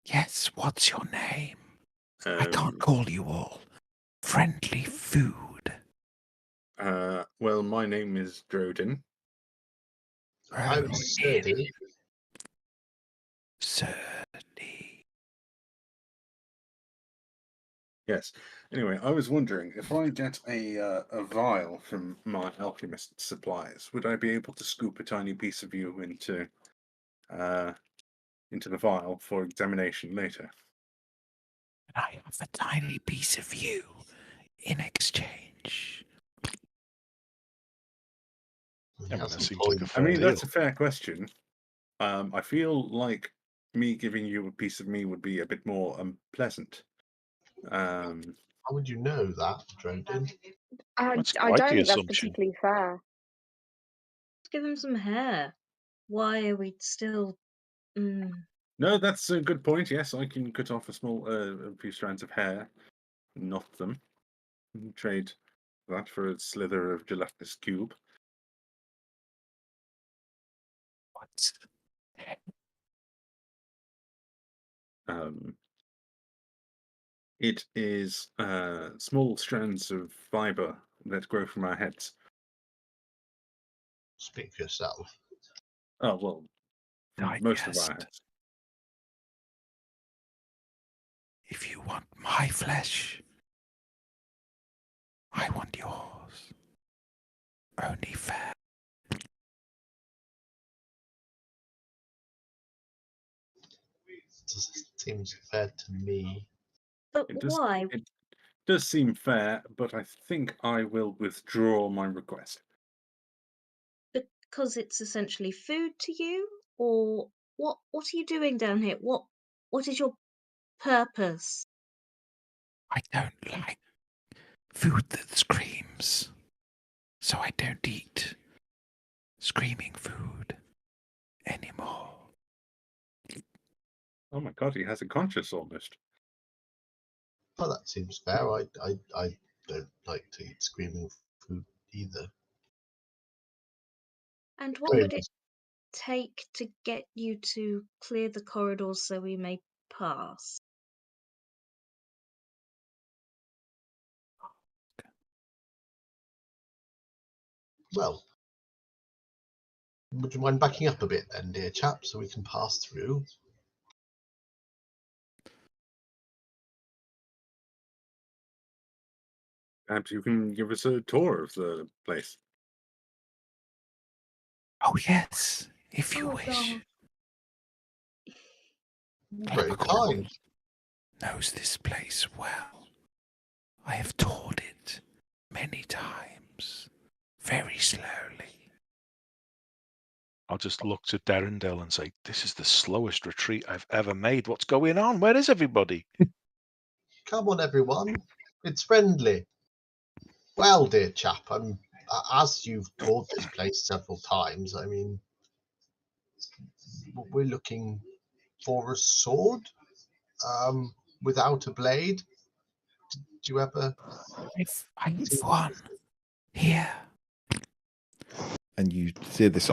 Yes, what's your name? I can't call you all friendly food.
Well, my name is Drodin.
I'm Sturdy.
Sturdy.
Yes. Anyway, I was wondering if I get a vial from my alchemist supplies, would I be able to scoop a tiny piece of you into the vial for examination later?
I have a tiny piece of you in exchange.
That seems like a
I
fair
mean,
deal.
that's a fair question. I feel like me giving you a piece of me would be a bit more unpleasant.
How would you know that, Drodin?
I
That's
don't
quite the
think that's
assumption.
particularly fair.
Let's give him some hair. Why are we still?
No, that's a good point. Yes, I can cut off a few strands of hair, knot them, and trade that for a slither of gelatinous cube.
What?
It is small strands of fiber that grow from our heads.
Speak for yourself.
Oh, well, most of our
Digest.
heads.
If you want my flesh, I want yours. Only fair.
It just seems fair to me.
But
It does,
why?
does seem fair, but I think I will withdraw my request.
Because it's essentially food to you, or what? What are you doing down here? What is your purpose?
I don't like food that screams, so I don't eat screaming food anymore.
Oh my god, he has a conscience almost.
Well, that seems fair. I don't like to eat screaming food either.
And what would it take to get you to clear the corridors so we may pass?
Well, would you mind backing up a bit then, dear chap, so we can pass through?
Perhaps you can give us a tour of the place.
Oh, yes, if you
Oh,
wish.
God.
Very kind.
Knows this place well. I have toured it many times, very slowly.
I'll just look to Derrindale and say, "This is the slowest retreat I've ever made. What's going on? Where is everybody?"
Come on, everyone. It's friendly. Well, dear chap, as you've toured this place several times, I mean, we're looking for a sword without a blade. Do you ever?
I've one here. And you see this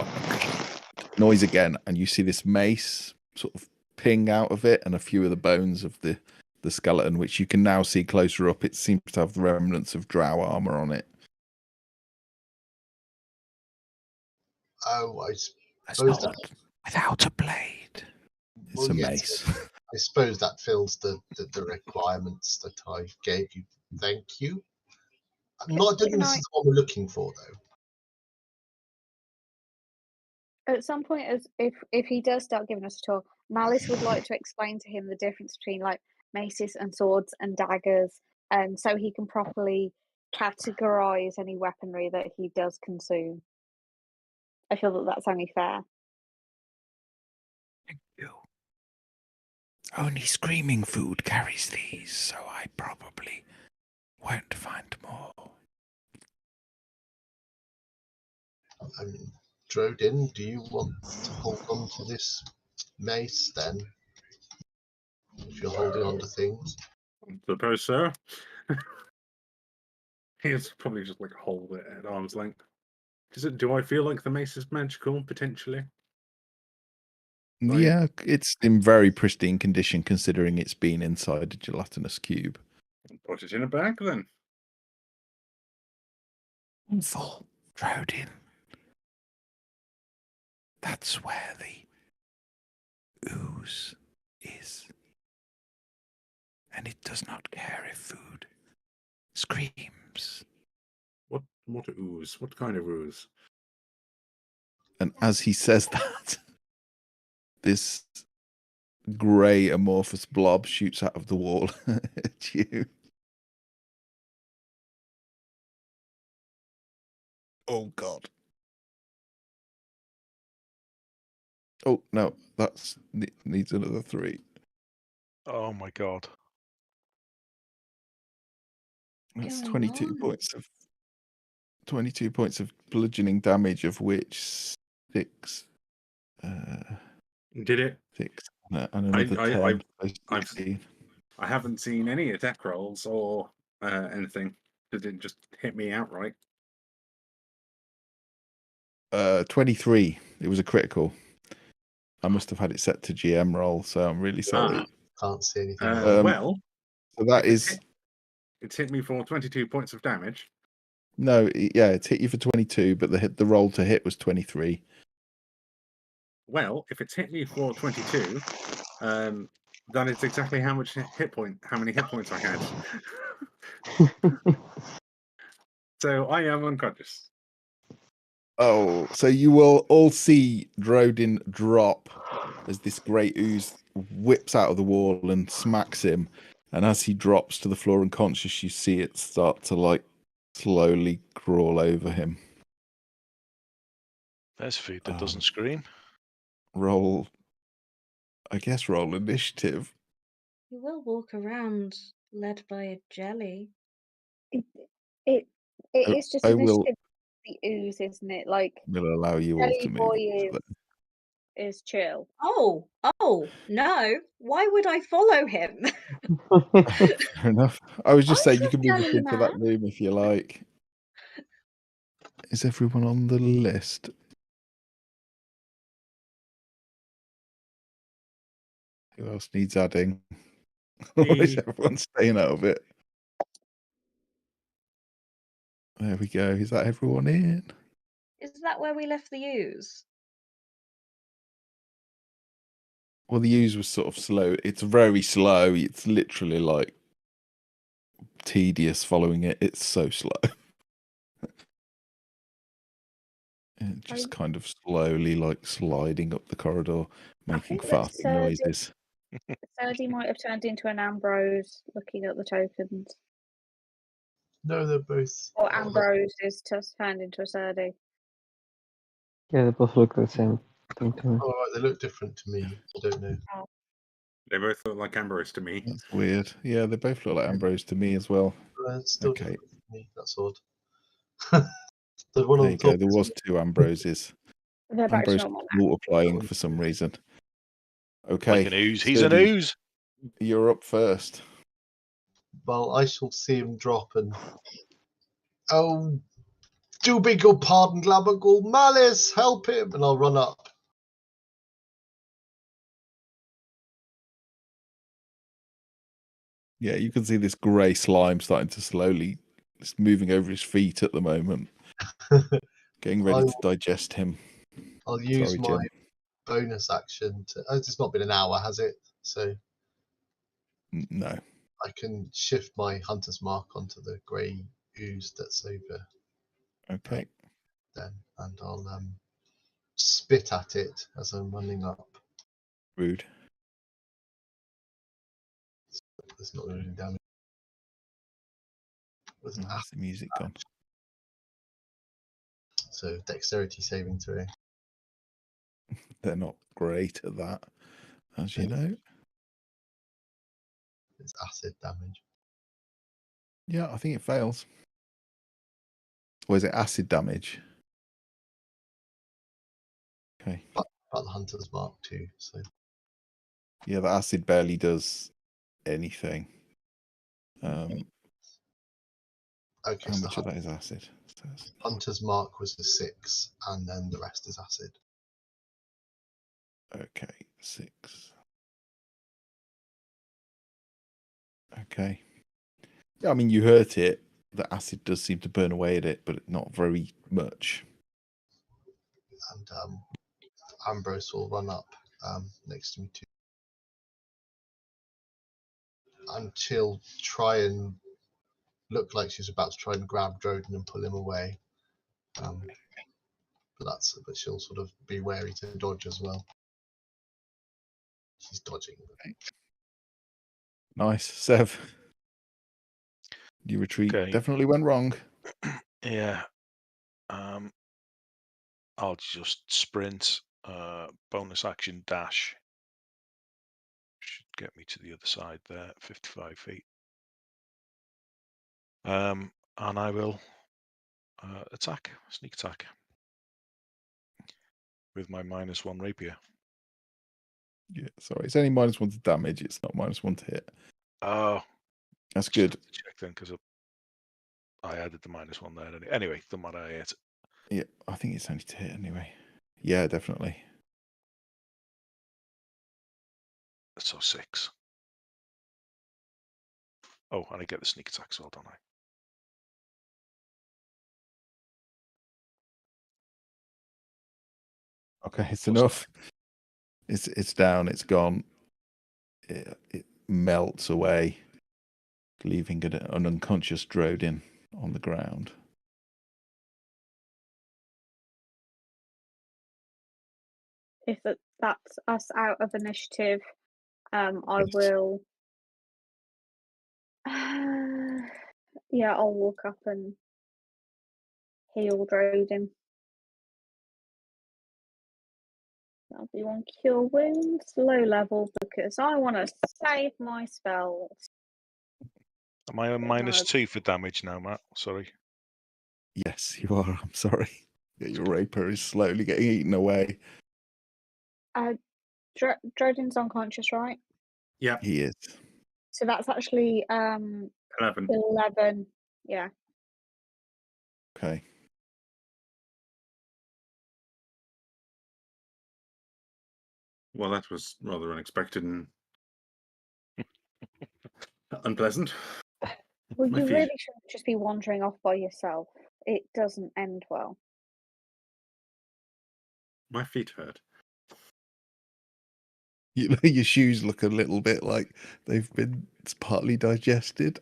noise again, and you see this mace sort of ping out of it, and a few of the bones of the skeleton, which you can now see closer up. It seems to have the remnants of drow armor on it.
Oh, I
A
suppose
sword without a blade. It's a mace.
I suppose that fills the requirements that I gave you. Thank you. I don't think this is what we're looking for, though.
At some point, as if he does start giving us a tour, Malice would like to explain to him the difference between like maces and swords and daggers, and so he can properly categorize any weaponry that he does consume. I feel that that's only fair.
Thank you. Only screaming food carries these, so I probably won't find more.
Drodin, do you want to hold on to this mace then? If you're holding on to things.
I suppose so. He's probably just like hold it at arm's length. Do I feel like the mace is magical, potentially?
Yeah, it's in very pristine condition considering it's been inside a gelatinous cube.
Put it in a bag then.
Full, Drodin. That's where the ooze is. And it does not care if food screams.
What ooze? What kind of ooze?
And as he says that, this grey amorphous blob shoots out of the wall at you. Oh god. Oh no, that's needs another 3.
Oh my god.
That's 22 points of bludgeoning damage, of which 6
Did it?
6 and another 10.
I haven't seen any attack rolls or anything. Did it just hit me outright?
23. It was a critical. I must have had it set to GM roll, so I'm really sorry.
Can't see anything.
Well,
so that is.
It's hit me for 22 points of damage.
No, yeah, it's hit you for 22, but the roll to hit was 23.
Well, if it's hit me for 22, that is exactly how many hit points I had. So I am unconscious.
Oh, so you will all see Drodin drop as this great ooze whips out of the wall and smacks him. And as he drops to the floor unconscious, you see it start to like slowly crawl over him.
There's food that doesn't scream.
Roll initiative.
You will walk around led by a jelly.
It is just
I
an
will
initiative. The ooze, isn't it? Like
will allow you all
Jelly
to
Boy
move.
is chill.
Oh, no. Why would I follow him?
Fair enough. I was just
I
saying you
trust
can move us
Jelly
into that room if you like. Is everyone on the list? Who else needs adding? Or is
Me.
everyone staying out of it? There we go. Is that everyone in?
Is that where we left the ooze?
Well, the use was sort of slow. It's very slow. It's literally like tedious following it. It's so slow. It just kind of slowly like sliding up the corridor, making
think that
farting noises.
Serdi might have turned into an Ambrose looking at the tokens.
No, they're both.
Or Ambrose is just turned into a Serdi.
Yeah, they both look the same thing to me.
Oh, right, they look different to me. I don't know.
They both look like Ambrose to me.
That's weird. Yeah, they both look like Ambrose to me as well.
It's still
Okay.
different to me. That's odd. There's one
There
on
you
the
go.
top.
There was two Ambroses.
They're back to
Ambrose
normal now.
multiplying for some reason. Okay.
Like an ooze. He's an
Sturdy,
ooze.
You're up first.
Well, I shall see him drop and. Oh, do be good, pardon, Glabagal. Malice, help him! And I'll run up.
Yeah, you can see this grey slime starting to slowly, it's moving over his feet at the moment, getting ready to digest him.
I'll use
Sorry,
my
Jim.
bonus action to. Oh, it's not been an hour, has it? So
No.
I can shift my hunter's mark onto the grey ooze that's over
Okay.
then, and I'll spit at it as I'm running up.
Rude.
There's not really damage. With an
Where's the music gone?
So dexterity saving throw.
They're not great at that, as you know.
It's acid damage.
Yeah, I think it fails. Or is it acid damage? Okay.
But the hunter's mark too. So
Yeah, the acid barely does anything.
okay.
How
So
much of that is acid?
hunter's mark was a 6, and then the rest is acid.
Okay, 6. Okay. Yeah, I mean, you hurt it. The acid does seem to burn away at it, but not very much.
And Ambrose will run up next to me too. And she'll try and look like she's about to try and grab Droden and pull him away. But she'll sort of be wary to dodge as well. She's dodging.
Okay. Nice, Sev. Your retreat definitely went wrong.
Yeah. I'll just sprint. Bonus action dash. Should get me to the other side there, 55 feet. And I will sneak attack with my -1 rapier.
Yeah, sorry, it's only -1 to damage. It's not -1 to hit.
Oh,
that's good.
Check then, because I added the -1 there. Anyway, the matter I hit.
Yeah, I think it's only to hit anyway. Yeah, definitely.
So 6. Oh, and I get the sneak attack as well, don't I?
Okay, it's enough. It's down. It's gone. It melts away, leaving an unconscious Droden on the ground.
If that's us out of initiative, I
Yes.
will Yeah, I'll walk up and heal Drodin. That'll be one cure wounds, low level, because I want to save my spells.
Am I on -2 for damage now, Matt? Sorry.
Yes, you are. I'm sorry. Yeah, your rapier is slowly getting eaten away.
Drodin's unconscious, right?
Yeah,
He is.
So that's actually
11.
11. Yeah.
Okay.
Well, that was rather unexpected and unpleasant.
Well,
My
you
feet.
really shouldn't just be wandering off by yourself. It doesn't end well.
My feet hurt.
Your shoes look a little bit like they've been partly digested.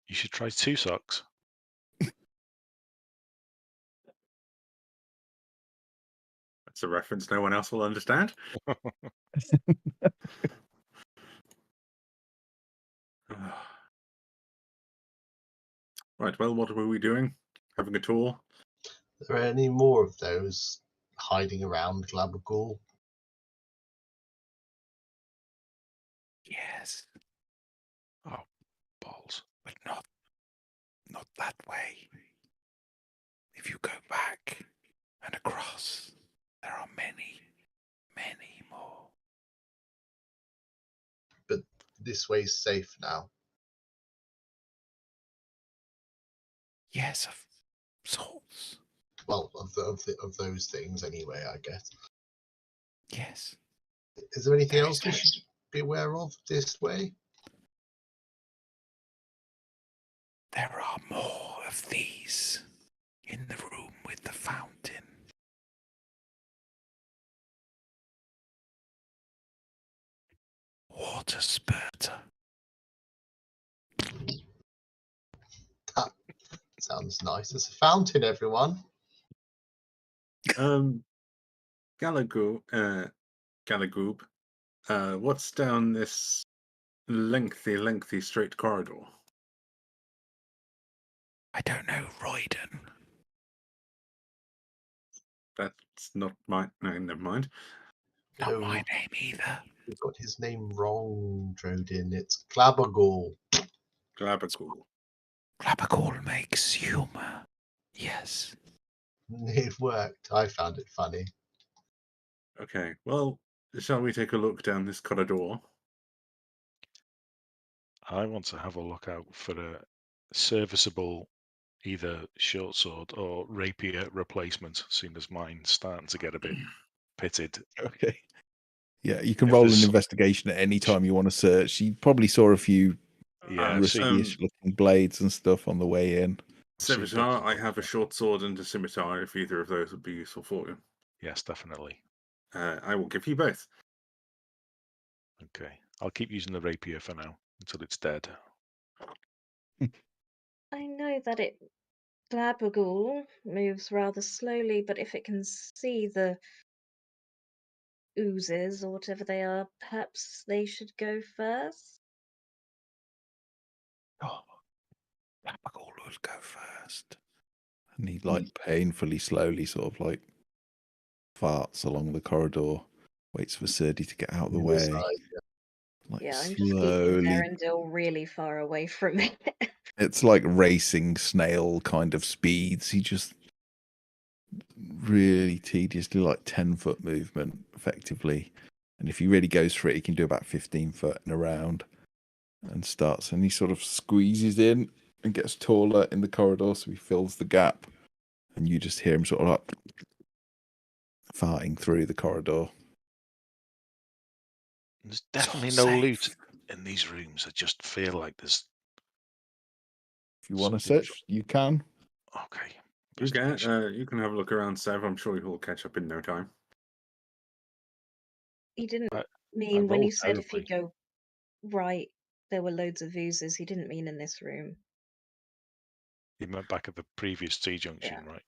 You should try 2 socks.
That's a reference no one else will understand. Right, well, what were we doing? Having a tour?
Are there any more of those hiding around Glabagool?
Yes,
Oh, balls.
but not that way. If you go back and across, there are many, many more.
But this way's safe now.
Yes, of sorts.
Well, of those things anyway, I guess.
Yes.
Is there anything
There
else we should be aware of this way?
There are more of these in the room with the fountain. Water spurter.
That sounds nice. There's a fountain, everyone.
Galagoob, what's down this lengthy straight corridor?
I don't know, Royden.
That's not my name, never mind.
Not
No.
my name either.
You got his name wrong, Drodin. It's Glabagool.
Glabagool.
Glabagool makes humour. Yes.
It worked. I found it funny.
Okay, well, shall we take a look down this corridor?
I want to have a look out for a serviceable either short sword or rapier replacement, seeing as mine's starting to get a bit pitted.
Okay. Yeah, you can
If
roll
there's
an
some-
investigation at any time you want to search. You probably saw a few
Yeah, I've seen.
rusty-ish looking blades and stuff on the way in.
seen bits
Scimitar,
and
I
bobs.
have a short sword and a scimitar, if either of those would be useful for you.
Yes, definitely.
I will give you both.
Okay, I'll keep using the rapier for now until it's dead.
I know that Glabagool moves rather slowly, but if it can see the oozes or whatever they are, perhaps they should go first.
Oh, Glabagool will go first. And he painfully, slowly sort of farts along the corridor, waits for Serdi to get out of the way.
Yeah, I'm just keeping
Slowly.
Erendil really far away from it.
It's like racing snail kind of speeds. He just really tediously, 10-foot movement effectively. And if he really goes for it, he can do about 15 foot in a round and starts. And he sort of squeezes in and gets taller in the corridor. So he fills the gap. And you just hear him sort of farting through the corridor.
There's definitely
So
no
safe.
loot in these rooms. I just feel like there's.
If you want to
something
search, you can.
Okay.
You can have a look around, Sev. I'm sure you'll catch up in no time.
He didn't
I
mean when you
rolled
said if you
terribly.
go right, there were loads of oozes. He didn't mean in this room.
You meant back at the previous T junction,
Yeah.
right?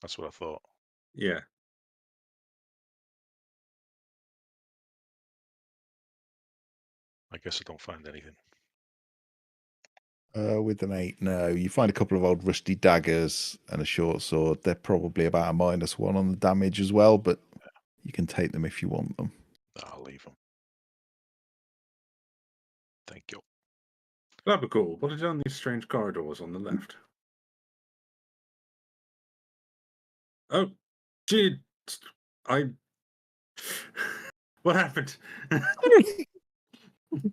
That's what I thought.
Yeah.
I guess I don't find anything.
With an 8, no. You find a couple of old rusty daggers and a short sword. They're probably about a -1 on the damage as well, but you can take them if you want them.
I'll leave them. Thank you.
Labacool, what are on these strange corridors on the left? Oh, gee, what happened?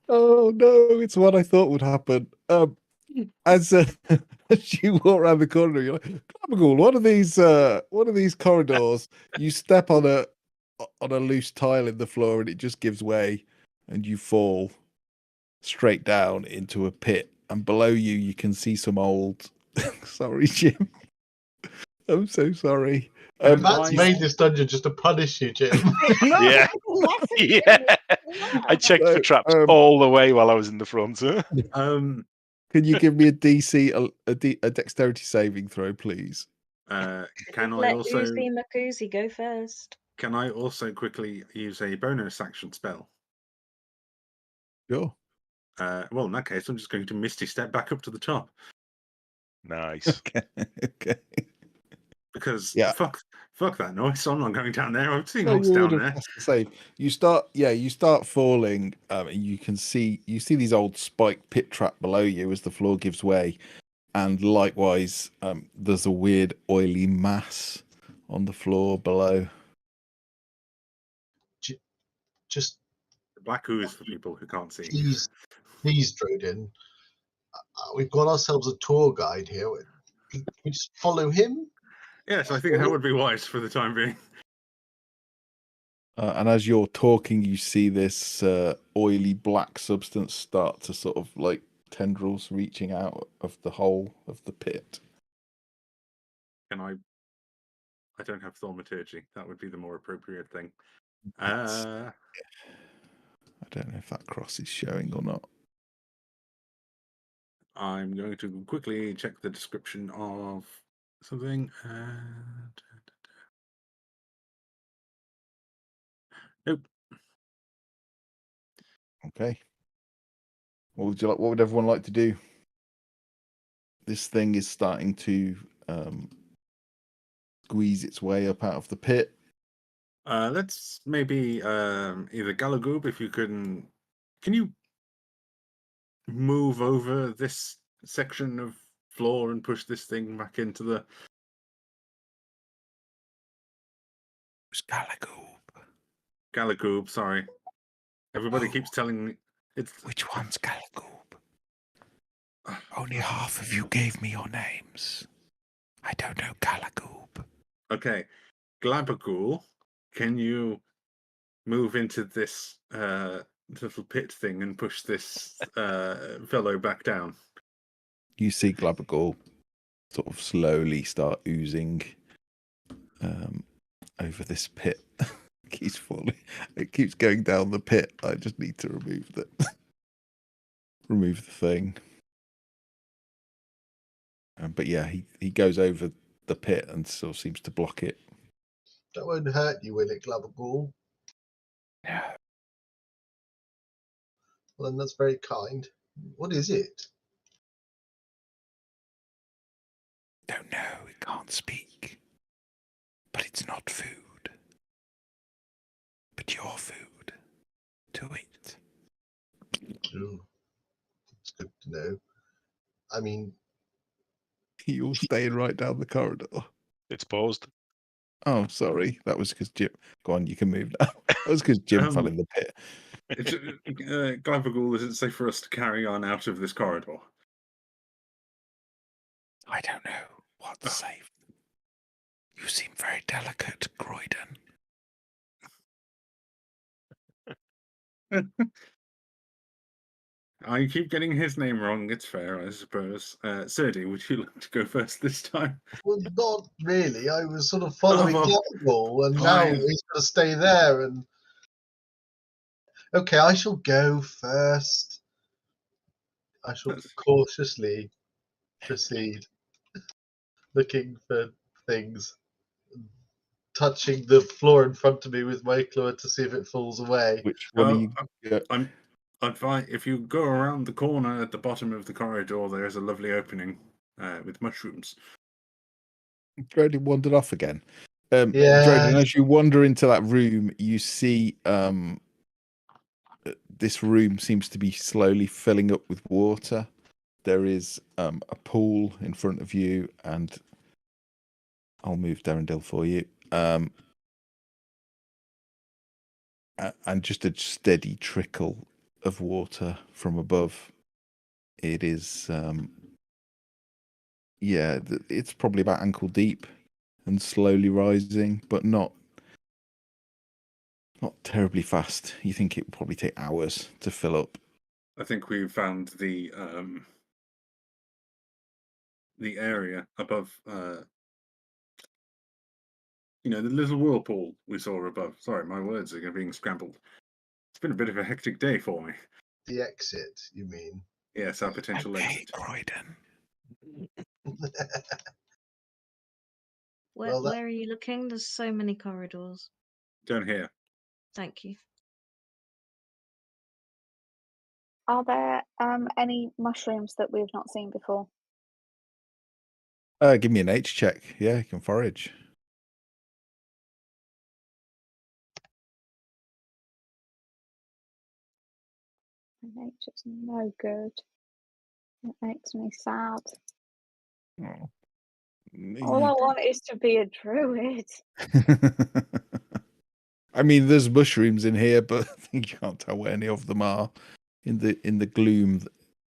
Oh no, it's what I thought would happen. As as you walk around the corner, you're like, Gabagool, one of these corridors, you step on a loose tile in the floor and it just gives way and you fall straight down into a pit. And below you, you can see some old. Sorry, Jim. I'm so sorry.
Matt's made this dungeon just to punish you, Jim.
No.
Yeah. Yeah. I checked for traps all the way while I was in the front.
Can you give me a DC, a dexterity saving throw, please?
Can I
Let
also
Uzi Makuzi go first.
Can I also quickly use a bonus action spell?
Sure.
Well, in that case, I'm just going to Misty Step back up to the top.
Nice.
Okay.
Because
Yeah.
fuck that noise. I'm not going down there. I've seen
No,
what's
you
down
would have
there.
passed the save. You start falling, and you see these old spiked pit trap below you as the floor gives way, and likewise, there's a weird oily mass on the floor below.
Just
The black ooze for people who can't see.
please, Drodin. We've got ourselves a tour guide here. We just follow him.
Yes, I think that would be wise for the time being.
And as you're talking, you see this oily black substance start to sort of like tendrils reaching out of the hole of the pit.
Can I don't have thaumaturgy. That would be the more appropriate thing.
I don't know if that cross is showing or not.
I'm going to quickly check the description of something. Nope.
Okay. What would everyone like to do? This thing is starting to squeeze its way up out of the pit.
Let's maybe either Galagoob, if you can you move over this section of floor and push this thing back into the Galagoob, sorry. Everybody keeps telling me it's
Which one's Galagoob? Only half of you gave me your names. I don't know Galagoob.
okay. Glabagool, can you move into this little pit thing and push this fellow back down?
You see Glabagool sort of slowly start oozing over this pit. Keeps falling. It keeps going down the pit. I just need to remove the thing. But yeah, he goes over the pit and sort of seems to block it.
That won't hurt you, will it, Glabagool?
No.
Well, then that's very kind. What is it?
Don't know. It can't speak. But it's not food. But your food. To it.
Ooh, it's good to know. I mean,
You're staying right down the corridor.
It's paused.
Oh, sorry. That was because Jim. Go on, you can move now. That was because Jim fell in the pit.
Glabagool, is it safe for us to carry on out of this corridor?
I don't know what's safe. You seem very delicate, Croydon.
I keep getting his name wrong. It's fair, I suppose. Serdi, would you like to go first this time?
well, not really. I was sort of following Glabagool, and now
fine.
he's going to stay there. And okay, I shall go first. I shall cautiously proceed, looking for things, touching the floor in front of me with my claw to see if it falls away.
Which one are you?
if you go around the corner at the bottom of the corridor, there is a lovely opening with mushrooms.
Droden wandered off again.
Yeah.
Droden, as you wander into that room, you see this room seems to be slowly filling up with water. There is a pool in front of you, and I'll move Darendil for you. And just a steady trickle of water from above. It is, it's probably about ankle deep and slowly rising, but not terribly fast. You think it would probably take hours to fill up.
I think we found the area above, the little whirlpool we saw above. Sorry, my words are being scrambled. It's been a bit of a hectic day for me.
The exit, you mean?
Yes, our potential exit.
Croydon.
Where,
Well, that-
where are you looking? There's so many corridors.
Down here.
Thank you.
Are there any mushrooms that we've not seen before?
Give me an H check. Yeah, you can forage.
Nature's no good. It makes me sad.
Oh.
All I want is to be a druid.
I mean, there's mushrooms in here, but I think you can't tell where any of them are. In the gloom,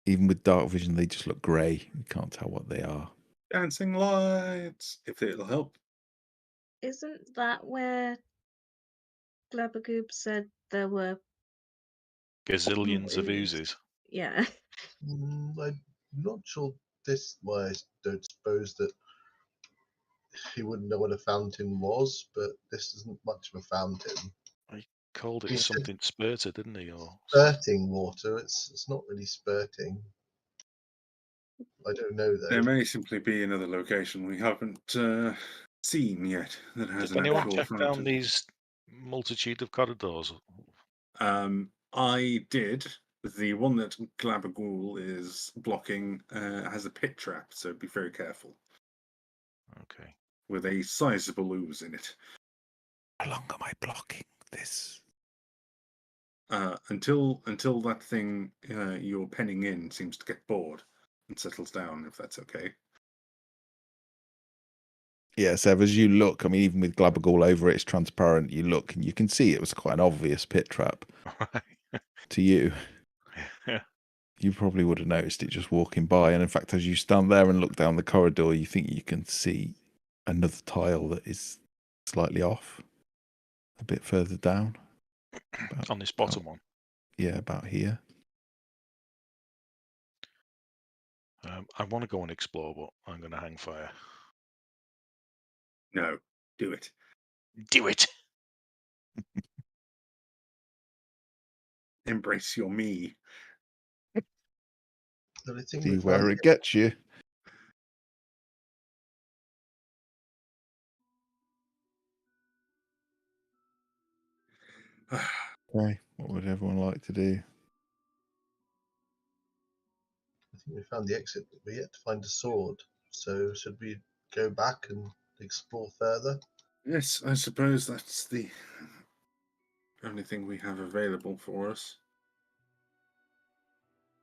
even with dark vision, they just look grey. You can't tell what they are.
Dancing lights, if it'll help.
Isn't that where Glabagoob said there were
Gazillions of
ooze?
oozes.
Yeah.
I'm not sure this. Well, I don't suppose that he wouldn't know what a fountain was, but this isn't much of a fountain.
Called it
He said
something spurted, didn't he? Or
spurting water. It's not really spurting. I don't know though.
There may simply be another location we haven't seen yet that has
did
an
anyone
actual
check down
fountain.
these multitude of corridors?
I did. The one that Glabaghoul is blocking has a pit trap, so be very careful.
Okay.
With a sizable ooze in it.
How long am I blocking this?
Until that thing you're penning in seems to get bored and settles down, if that's okay.
Yeah, so as you look, I mean, even with Glabaghoul over it, it's transparent. You look and you can see it was quite an obvious pit trap to you.
Yeah.
You probably would have noticed it just walking by. And in fact, as you stand there and look down the corridor, you think you can see another tile that is slightly off, a bit further down.
On this bottom one.
Yeah, about here.
I want to go and explore, but I'm going to hang fire.
No, do it.
Do it.
Embrace your me.
The only thing
See
we've
where
found
it gets you. Okay, what would everyone like to do?
I think we found the exit, but we're yet to find a sword. So should we go back and explore further?
Yes, I suppose that's the only thing we have available for us.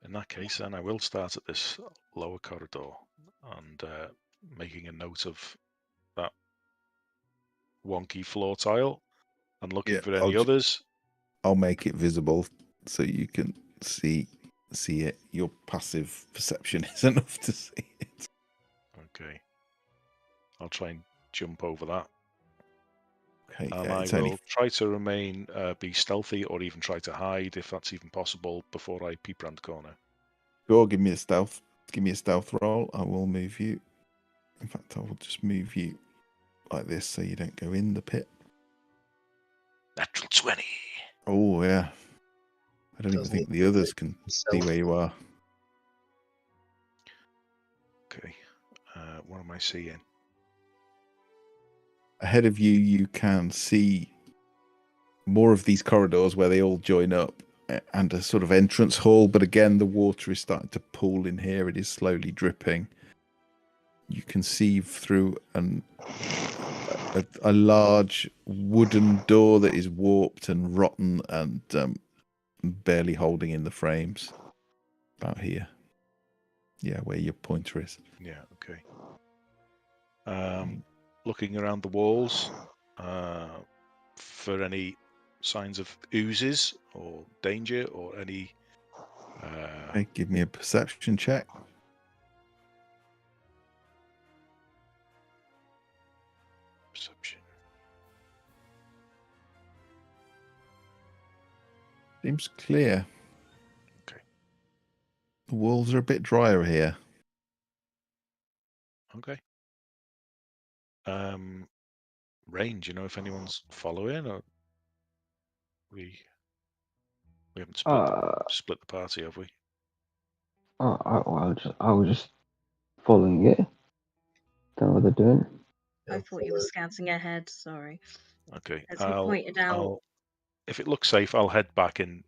In that case, then I will start at this lower corridor and making a note of that wonky floor tile and looking for any others.
I'll make it visible so you can see it. Your passive perception is enough to see it.
Okay. I'll try and jump over that.
Okay,
And
yeah,
I
it's
will try to be stealthy or even try to hide if that's even possible before I peep round the corner.
Sure, give me a stealth. Give me a stealth roll. I will move you. In fact, I will just move you like this so you don't go in the pit.
Natural 20.
Oh, yeah. I don't even think the others can see where you are.
Okay. What am I seeing?
Ahead of you, you can see more of these corridors where they all join up. and a sort of entrance hall, but again the water is starting to pool in here. It is slowly dripping. You can see through a large wooden door that is warped and rotten and barely holding in the frames. About here. Yeah, where your pointer is.
Yeah, okay. Looking around the walls for any signs of oozes or danger or any...
Okay, give me a perception check.
Perception.
Seems clear.
Okay.
The walls are a bit drier here.
Okay. Range, you know if anyone's following, or we haven't split the party, have we?
I was just following it. Don't know what they're doing.
I thought you were scouting ahead. Sorry.
Okay.
As he pointed out.
If it looks safe, I'll head back and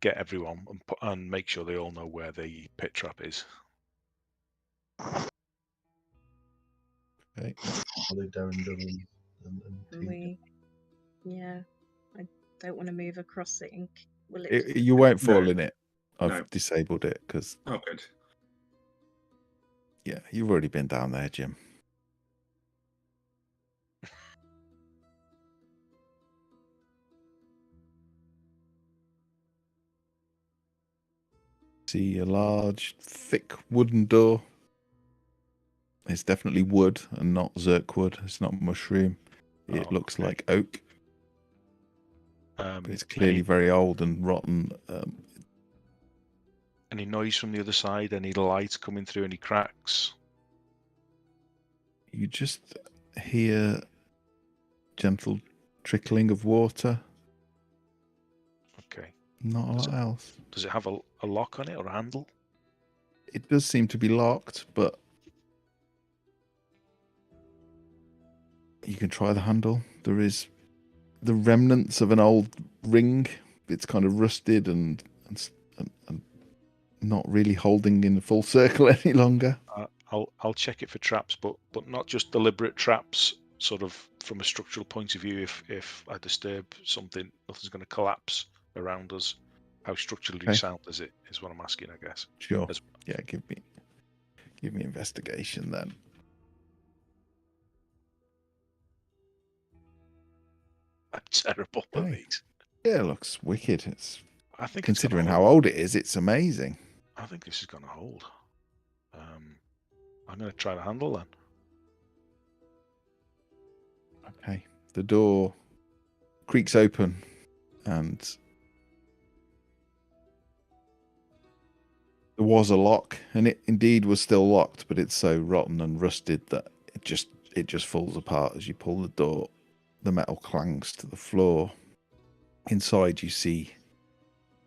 get everyone and make sure they all know where the pit trap is.
Okay.
Follow Darren Dillon and
Yeah, I don't want to move across the ink. Will
You won't fall
No.
in it. I've
No.
disabled it because
Oh, good.
yeah, you've already been down there, Jim. See a large, thick wooden door. It's definitely wood and not zerk wood. It's not mushroom. It looks
okay.
like oak. But it's clearly very old and rotten.
Any noise from the other side? Any light coming through? Any cracks?
You just hear gentle trickling of water.
Okay.
Not a lot else.
Does it have a lock on it or a handle?
It does seem to be locked, but you can try the handle. There is the remnants of an old ring. It's kind of rusted and not really holding in a full circle any longer.
I'll check it for traps, but not just deliberate traps. Sort of from a structural point of view, if I disturb something, nothing's going to collapse around us. How structurally sound is it? Is what I'm asking, I guess.
Sure. Yeah, give me investigation then.
I'm terrible at these.
Yeah, it looks wicked.
I think
considering how old it is, it's amazing.
I think this is going to hold. I'm going to try the handle then.
Okay. The door creaks open and there was a lock, and it indeed was still locked, but it's so rotten and rusted that it just falls apart as you pull the door. The metal clangs to the floor. Inside you see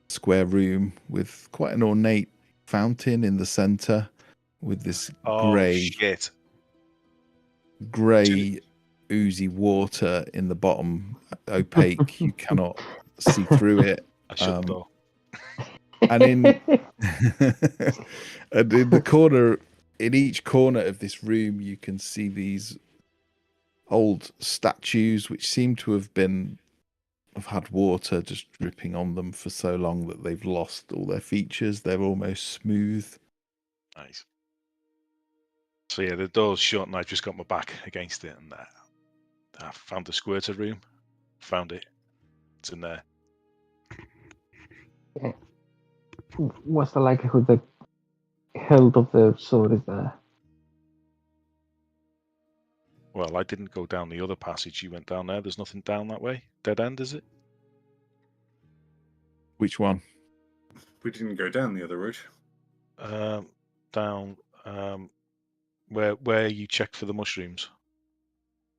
a square room with quite an ornate fountain in the center with this grey oozy water in the bottom, opaque. You cannot see through it.
I shut the door.
And in the corner, in each corner of this room, you can see these old statues which seem to have had water just dripping on them for so long that they've lost all their features. They're almost smooth.
Nice. So yeah, the door's shut and I just got my back against it, and I found the squirter room. Found it. It's in there.
Yeah. What's the likelihood the hilt of the sword is there?
Well, I didn't go down the other passage. You went down there. There's nothing down that way. Dead end, is it?
Which one?
We didn't go down the other route.
Down where you checked for the mushrooms.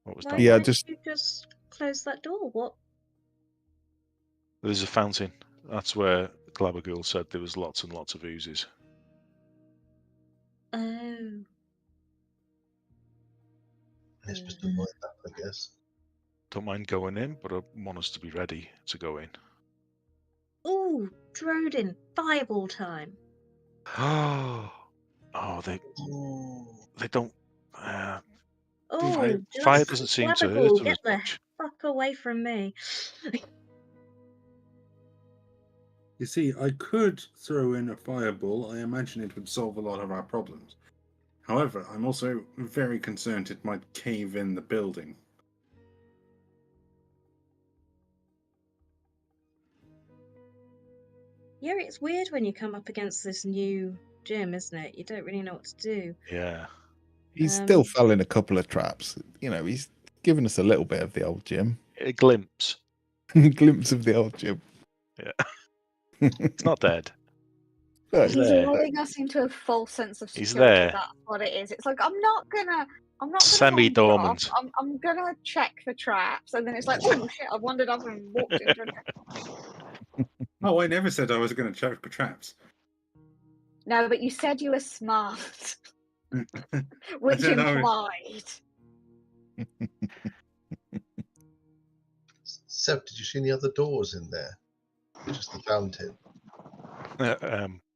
What was that?
Why did you just close that door? What?
There's a fountain. That's where Glabagul said there was lots and lots of oozes.
Oh.
It's just a mind up, I guess.
Don't mind going in, but I want us to be ready to go in.
Ooh, Drodin, fireball time.
Oh, they don't.
Oh,
Fire
just
doesn't seem to hurt
Gabagool,
them
get
as
the
much.
fuck away from me.
You see, I could throw in a fireball. I imagine it would solve a lot of our problems. However, I'm also very concerned it might cave in the building.
Yeah, it's weird when you come up against this new gym, isn't it? You don't really know what to do.
Yeah.
He's still fell in a couple of traps. You know, he's given us a little bit of the old gym.
A glimpse.
Glimpse of the old gym.
Yeah. It's not dead.
No,
He's
He's
there.
lulling us into a false sense of
He's
security.
there.
That's what it is. It's like I'm not gonna wander off.
Semi-dormant.
I'm gonna check for traps, and then it's like, oh shit! I've wandered off and walked into a trap.
Oh, I never said I was going to check for traps.
No, but you said you were smart, which
said I was-
implied.
Seb, did you see any other doors in there? Just the fountain.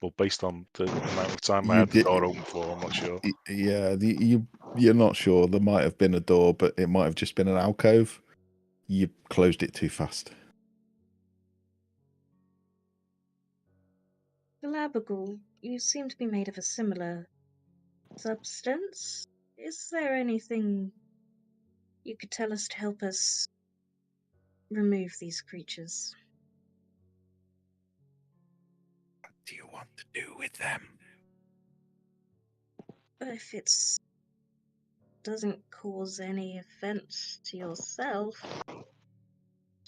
Well, based on the amount of time I
You
had the
did-
door open for, I'm not sure.
Yeah, you're not sure. There might have been a door, but it might have just been an alcove. You closed it too fast.
Gabagool, you seem to be made of a similar substance. Is there anything you could tell us to help us remove these creatures?
What do you want to do with them?
If it doesn't cause any offense to yourself,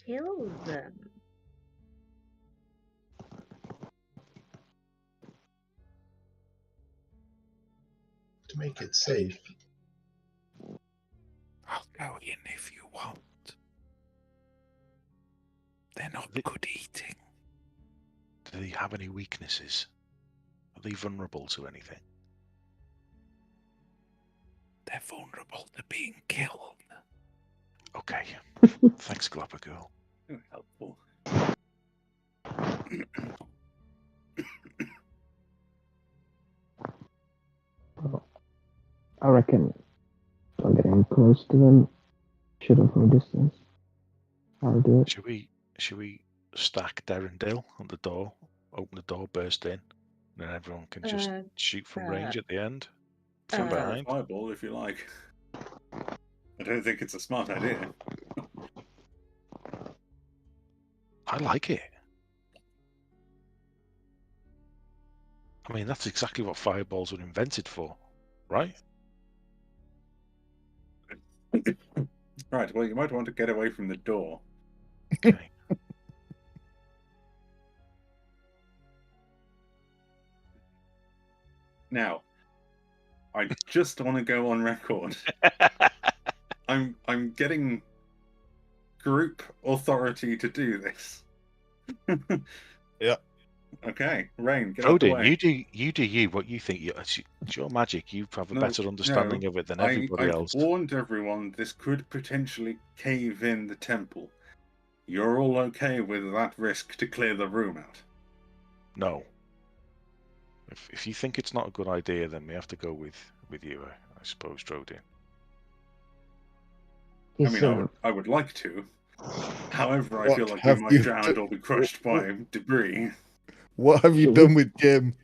kill them.
To make it safe.
I'll go in if you want. They're not good eating.
Do they have any weaknesses? Are they vulnerable to anything?
They're vulnerable to being killed.
Okay. Thanks, Gabagool.
Helpful.
I reckon I'm getting close to them. Shoot them from a distance. I'll do it.
Should we stack Derrindale on the door? Open the door, burst in, and then everyone can just shoot from range at the end? From behind?
Fireball, if you like. I don't think it's a smart idea.
I like it. I mean, that's exactly what fireballs were invented for, right?
Right, well, you might want to get away from the door.
Okay.
Now, I just want to go on record. I'm getting group authority to do this.
Yeah.
Okay, Rain, get out the
Odin,
way.
you do you. What you think? It's your magic. You have a better understanding of it than everybody
I've
else.
warned everyone this could potentially cave in the temple. You're all okay with that risk to clear the room out?
No. If you think it's not a good idea, then we have to go with you, I suppose, Drodin.
I mean, I would like to. However, I
What
feel like we
have
might
you
drown
done?
or be crushed by debris.
What have you done with Jim?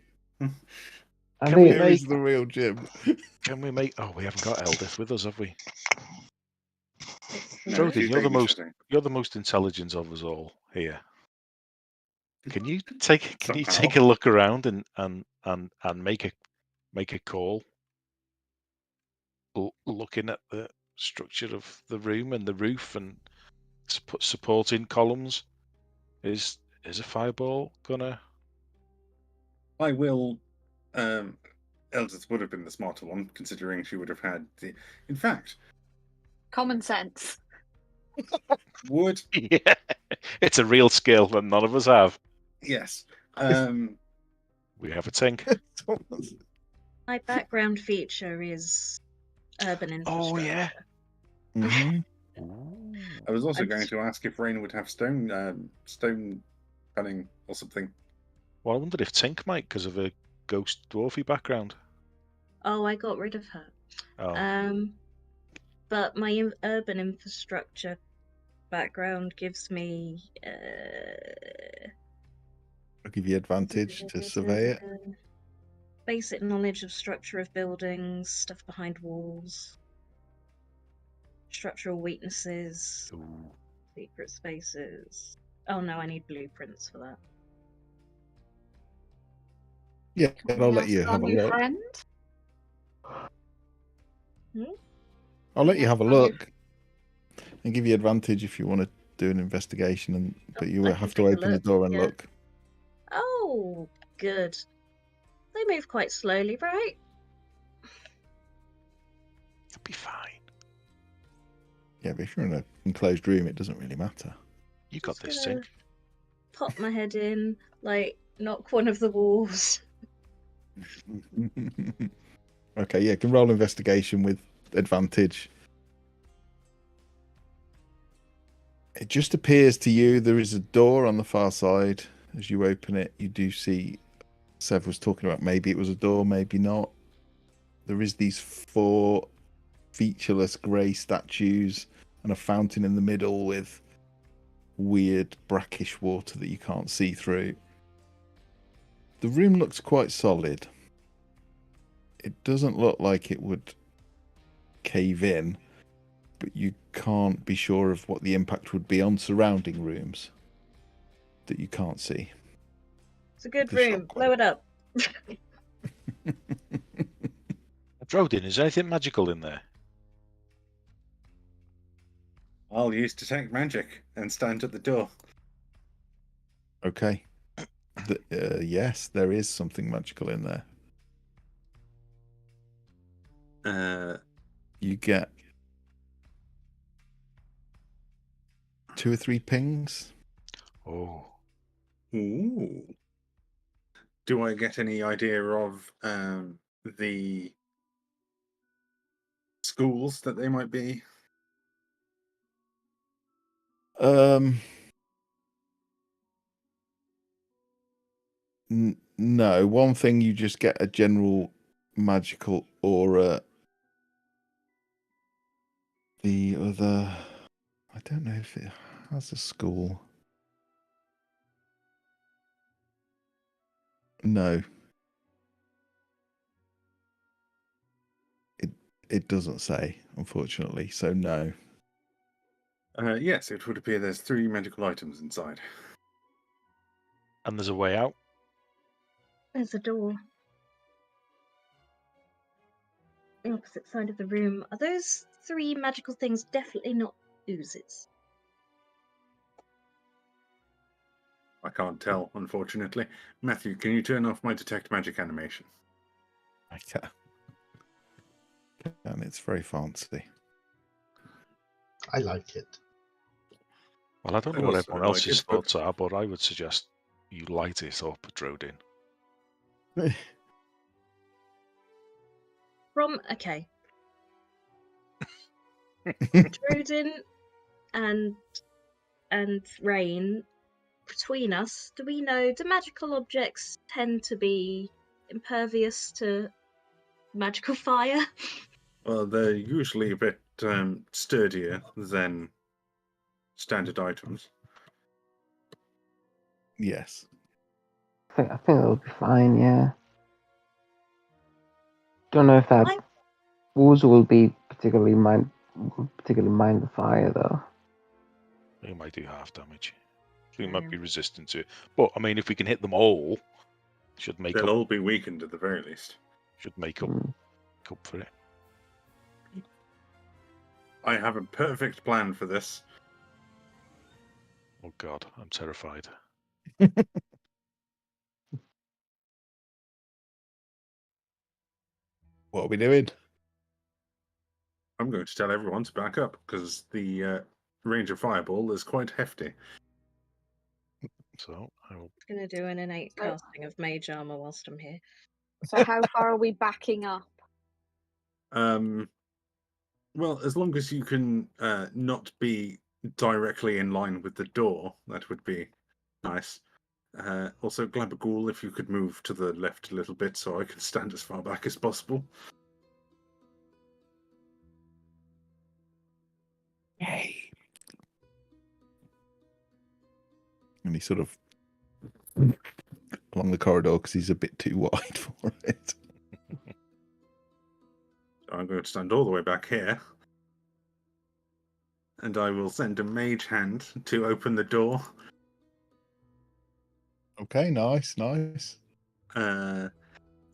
I
Can we
think
Where is the real Jim?
Can we make? Oh, we haven't got Eldith with us, have we?
No,
Drodin,
she's babysitting.
you're the most intelligent of us all here. Can you take
Somehow.
a look around and make a call? Looking at the structure of the room and the roof and supporting columns, is a fireball gonna?
I will. Eldith would have been the smarter one, considering she would have had the. In fact,
Common sense.
would
Yeah, it's a real skill that none of us have.
yes.
We have a tink.
My background feature is urban infrastructure.
Oh yeah.
Mhm.
I was also
I'd-
going to ask if Rain would have stone cutting or something.
Well, I wondered if Tink might, because of her ghost dwarfy background.
Oh, I got rid of her.
Oh.
But my urban infrastructure background gives me
I'll give you advantage to survey it.
basic knowledge of structure of buildings, stuff behind walls, structural weaknesses,
Ooh.
secret spaces. Oh no, I need blueprints for that.
Yeah,
Can
I'll
we
let you
ask our
have a
new
look.
friend?
I'll let
Can
you
we
have a
ask our new-
look and give you advantage if you want to do an investigation, but you
I
will
can
have to
take a
open the
look,
door and
yeah.
look.
Oh, good. They move quite slowly, right?
You'll be fine.
Yeah, but if you're in an enclosed room, it doesn't really matter.
You got
Just
this,
gonna
Tink.
pop my head in, like knock one of the walls.
Okay, yeah, can roll investigation with advantage. It just appears to you there is a door on the far side. As you open it, you do see Sev was talking about maybe it was a door, maybe not. There is these 4 featureless grey statues and a fountain in the middle with weird brackish water that you can't see through. The room looks quite solid. It doesn't look like it would cave in, but you can't be sure of what the impact would be on surrounding rooms that you can't see.
It's a good
The
room.
shockwave.
Blow it up.
Drodin, is there anything magical in there?
I'll use detect magic and stand at the door.
Okay. Yes, there is something magical in there. You get 2 or 3 pings.
Oh.
Ooh. Do I get any idea of the schools that they might be?
No. One thing, you just get a general magical aura. The other, I don't know if it has a school. No. It doesn't say, unfortunately, so no.
Yes, it would appear there's 3 magical items inside.
And there's a way out?
There's a door. The opposite side of the room. Are those 3 magical things definitely not oozes?
I can't tell, unfortunately. Matthew, can you turn off my detect magic animation?
I can. And it's very fancy.
I like it.
Well, I don't know
I
what
also
everyone
like
else's
it, but-
thoughts are, but I would suggest you light it up, Drodin.
Okay. Drodin and Rain, between us, do we know, do magical objects tend to be impervious to magical fire?
Well, they're usually a bit sturdier than standard items.
Yes.
I think that'll be fine, yeah. Don't know if that walls will be particularly mind the fire though.
They might do half damage. So you might be resistant to it. But I mean, if we can hit them all, should make
They'll
up
all be weakened at the very least.
up for it.
I have a perfect plan for this.
Oh God, I'm terrified.
What are we doing?
I'm going to tell everyone to back up because the range of fireball is quite hefty.
So I will.
I'm going to do an innate
So-
casting of mage armor whilst I'm here.
So how far are we backing up?
Well, as long as you can not be directly in line with the door, that would be nice. Also, Glabagool, if you could move to the left a little bit so I can stand as far back as possible.
Hey. And he sort of along the corridor because he's a bit too wide for it.
So I'm going to stand all the way back here. And I will send a mage hand to open the door.
Okay, nice.
And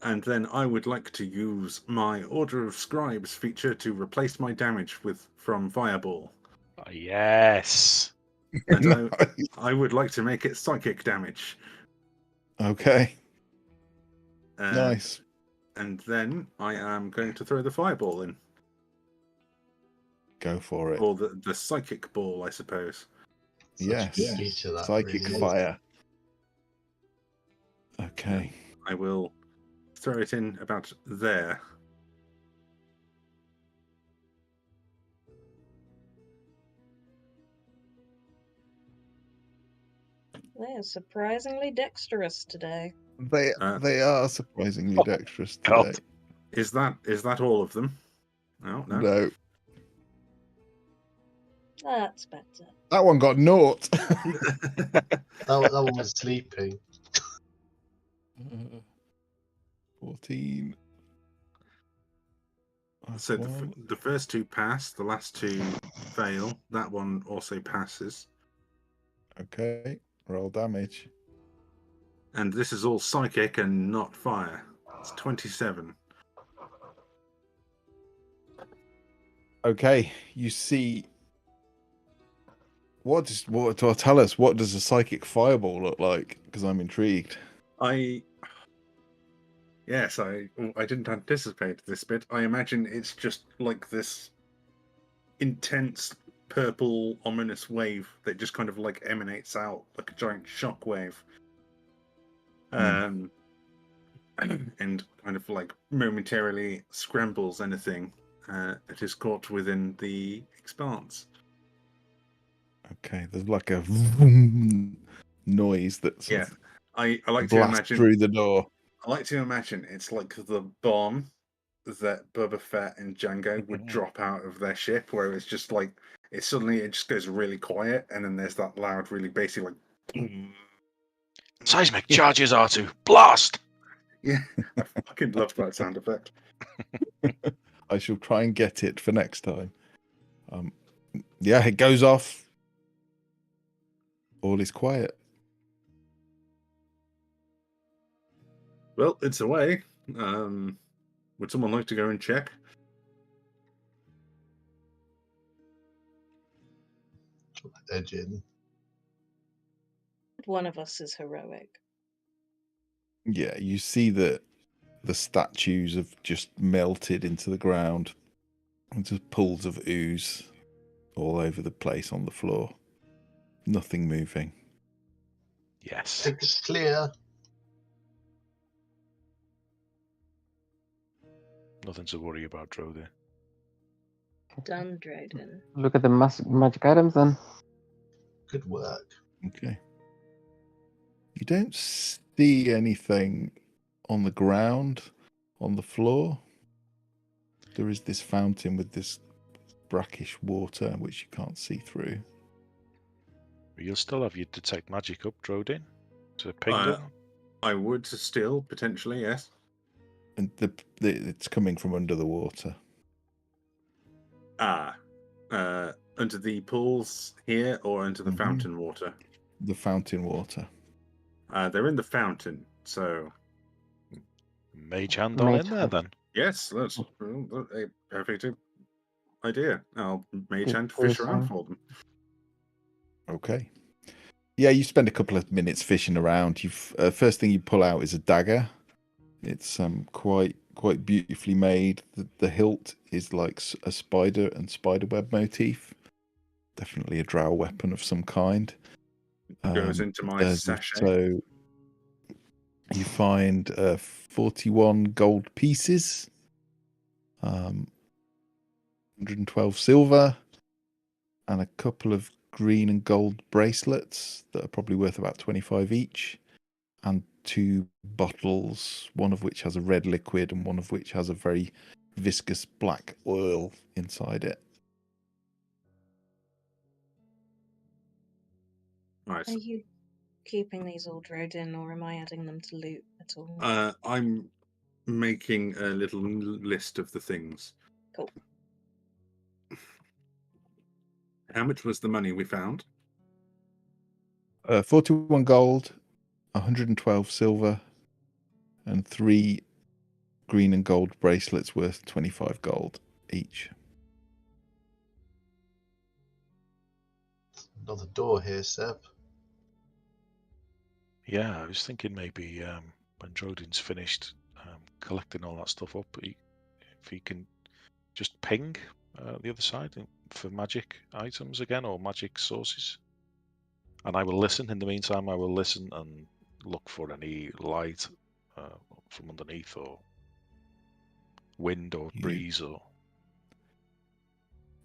then I would like to use my Order of Scribes feature to replace my damage from Fireball.
Yes.
And
Nice.
I would like to make it psychic damage.
Okay. Nice.
And then I am going to throw the Fireball in.
Go for it.
Or the Psychic Ball, I suppose.
Yes.
Feature, that
Psychic
really is.
fire. Okay.
I will throw it in about there.
They are surprisingly dexterous today.
They are surprisingly dexterous today.
God.
Is that all of them? No.
No.
That's better.
That one got naught.
That one was sleeping.
14.
So the first two pass, the last two fail. That one also passes.
Okay. Roll damage.
And this is all psychic and not fire. It's 27.
Okay. You see. What tell us? What does a psychic fireball look like? Because I'm intrigued.
Yes, I didn't anticipate this bit. I imagine it's just like this intense purple ominous wave that just kind of like emanates out like a giant shock wave. And kind of like momentarily scrambles anything that is caught within the expanse.
Okay, there's like a vroom noise that's
I like to
blast
imagine
through the door.
I like to imagine it's like the bomb that Boba Fett and Django would drop out of their ship, where it's just like it just goes really quiet, and then there's that loud, really bassy like.
Seismic charges R2. Blast!
Yeah, I fucking love that sound effect.
I shall try and get it for next time. Yeah, it goes off. All is quiet.
Well, it's away. Would someone like to go and check?
Edge in.
One of us is heroic.
Yeah, you see that the statues have just melted into the ground. And just pools of ooze all over the place on the floor. Nothing moving.
Yes.
It's clear.
Nothing to worry about, Drode.
Done, Droden.
Look at the magic items then.
Good work.
Okay. You don't see anything on the ground, on the floor. There is this fountain with this brackish water which you can't see through.
You'll still have your detect magic up, Drodin, to ping them.
I would still potentially, yes.
And it's coming from under the water.
Under the pools here or under the fountain water?
The fountain water.
They're in the fountain, so
Mage hand on in there then.
yes, that's a perfect idea. I'll mage hand fish around for them.
Okay. Yeah, you spend a couple of minutes fishing around. First thing you pull out is a dagger. It's quite beautifully made. The hilt is like a spider and spiderweb motif. Definitely a drow weapon of some kind.
Goes into my sachet.
So you find 41 gold pieces, 112 silver, and a couple of green and gold bracelets that are probably worth about 25 each. and 2 bottles, one of which has a red liquid and one of which has a very viscous black oil inside it.
Right.
Are you keeping these all Drodin, or am I adding them to loot at all?
I'm making a little list of the things.
Cool.
How much was the money we found?
41 gold, 112 silver, and 3 green and gold bracelets worth 25 gold each.
Another door here, Seb.
Yeah, I was thinking maybe when Drodin's finished collecting all that stuff up, if he can just ping the other side for magic items again or magic sources. And I will listen. In the meantime, I will listen and look for any light from underneath, or wind or breeze, or...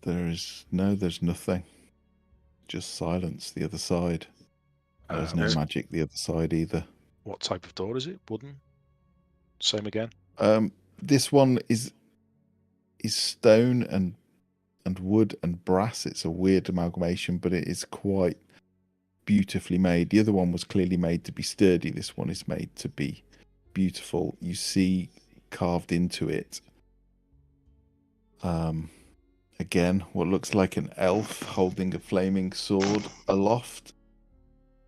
There's nothing. Just silence the other side. There's no magic the other side either.
What type of door is it? Wooden? Same again?
This one is stone and wood and brass. It's a weird amalgamation, but it is quite beautifully made. The other one was clearly made to be sturdy. This one is made to be beautiful. You see carved into it again what looks like an elf holding a flaming sword aloft,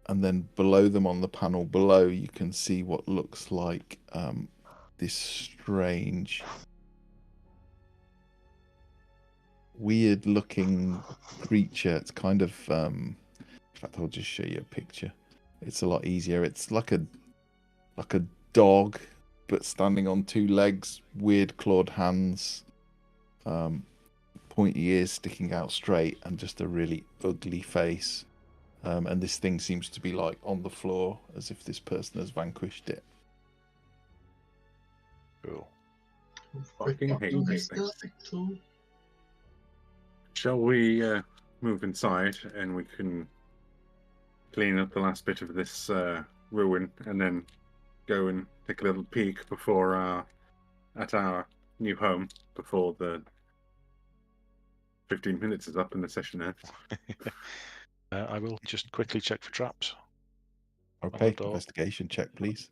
and then below them on the panel below you can see what looks like this strange weird looking creature. It's kind of in fact I'll just show you a picture. It's a lot easier. It's like a dog but standing on 2 legs, weird clawed hands, pointy ears sticking out straight, and just a really ugly face. And this thing seems to be like on the floor as if this person has vanquished it.
Cool.
Fucking hate these things. Shall we move inside and we can clean up the last bit of this ruin and then go and take a little peek at our new home before the 15 minutes is up and the session ends?
I will just quickly check for traps.
Okay, investigation check, please.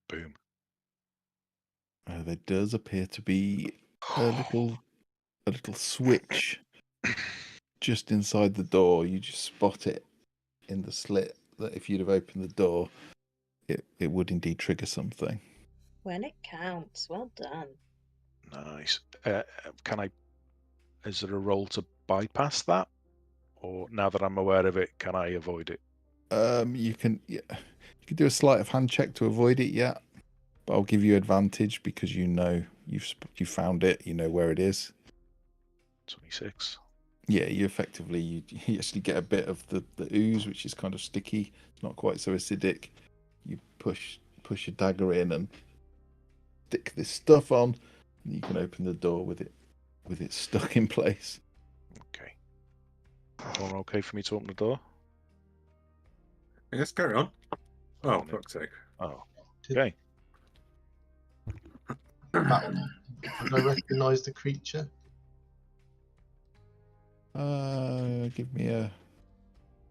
Boom.
There does appear to be a little switch just inside the door. You just spot it in the slit that if you'd have opened the door, it would indeed trigger something.
When it counts. Well done.
Nice. Is there a roll to bypass that? Or now that I'm aware of it, can I avoid it?
You can do a sleight of hand check to avoid it, yeah. But I'll give you advantage because you know you found it, you know where it is.
26.
Yeah, you effectively you actually get a bit of the ooze, which is kind of sticky. It's not quite so acidic. You push your dagger in and stick this stuff on, and you can open the door with it stuck in place.
Okay. Everyone okay for me to open the door?
Yes, carry on. Oh, fuck's sake.
Oh, okay.
Did I recognise the creature?
Give me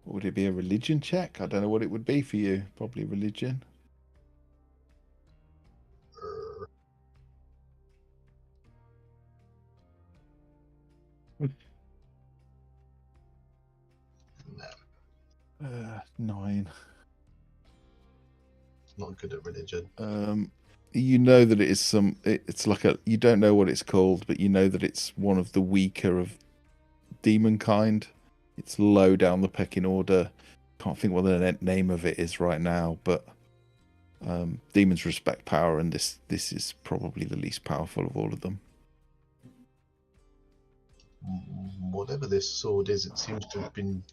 what would it be, a religion check? I don't know what it would be for you. Probably religion.
No.
9.
Not good at religion.
You know that it is it's like you don't know what it's called, but you know that it's one of the weaker of demon kind. It's low down the pecking order. Can't think what the name of it is right now, but demons respect power, and this is probably the least powerful of all of them.
Whatever this sword is, it seems to have been,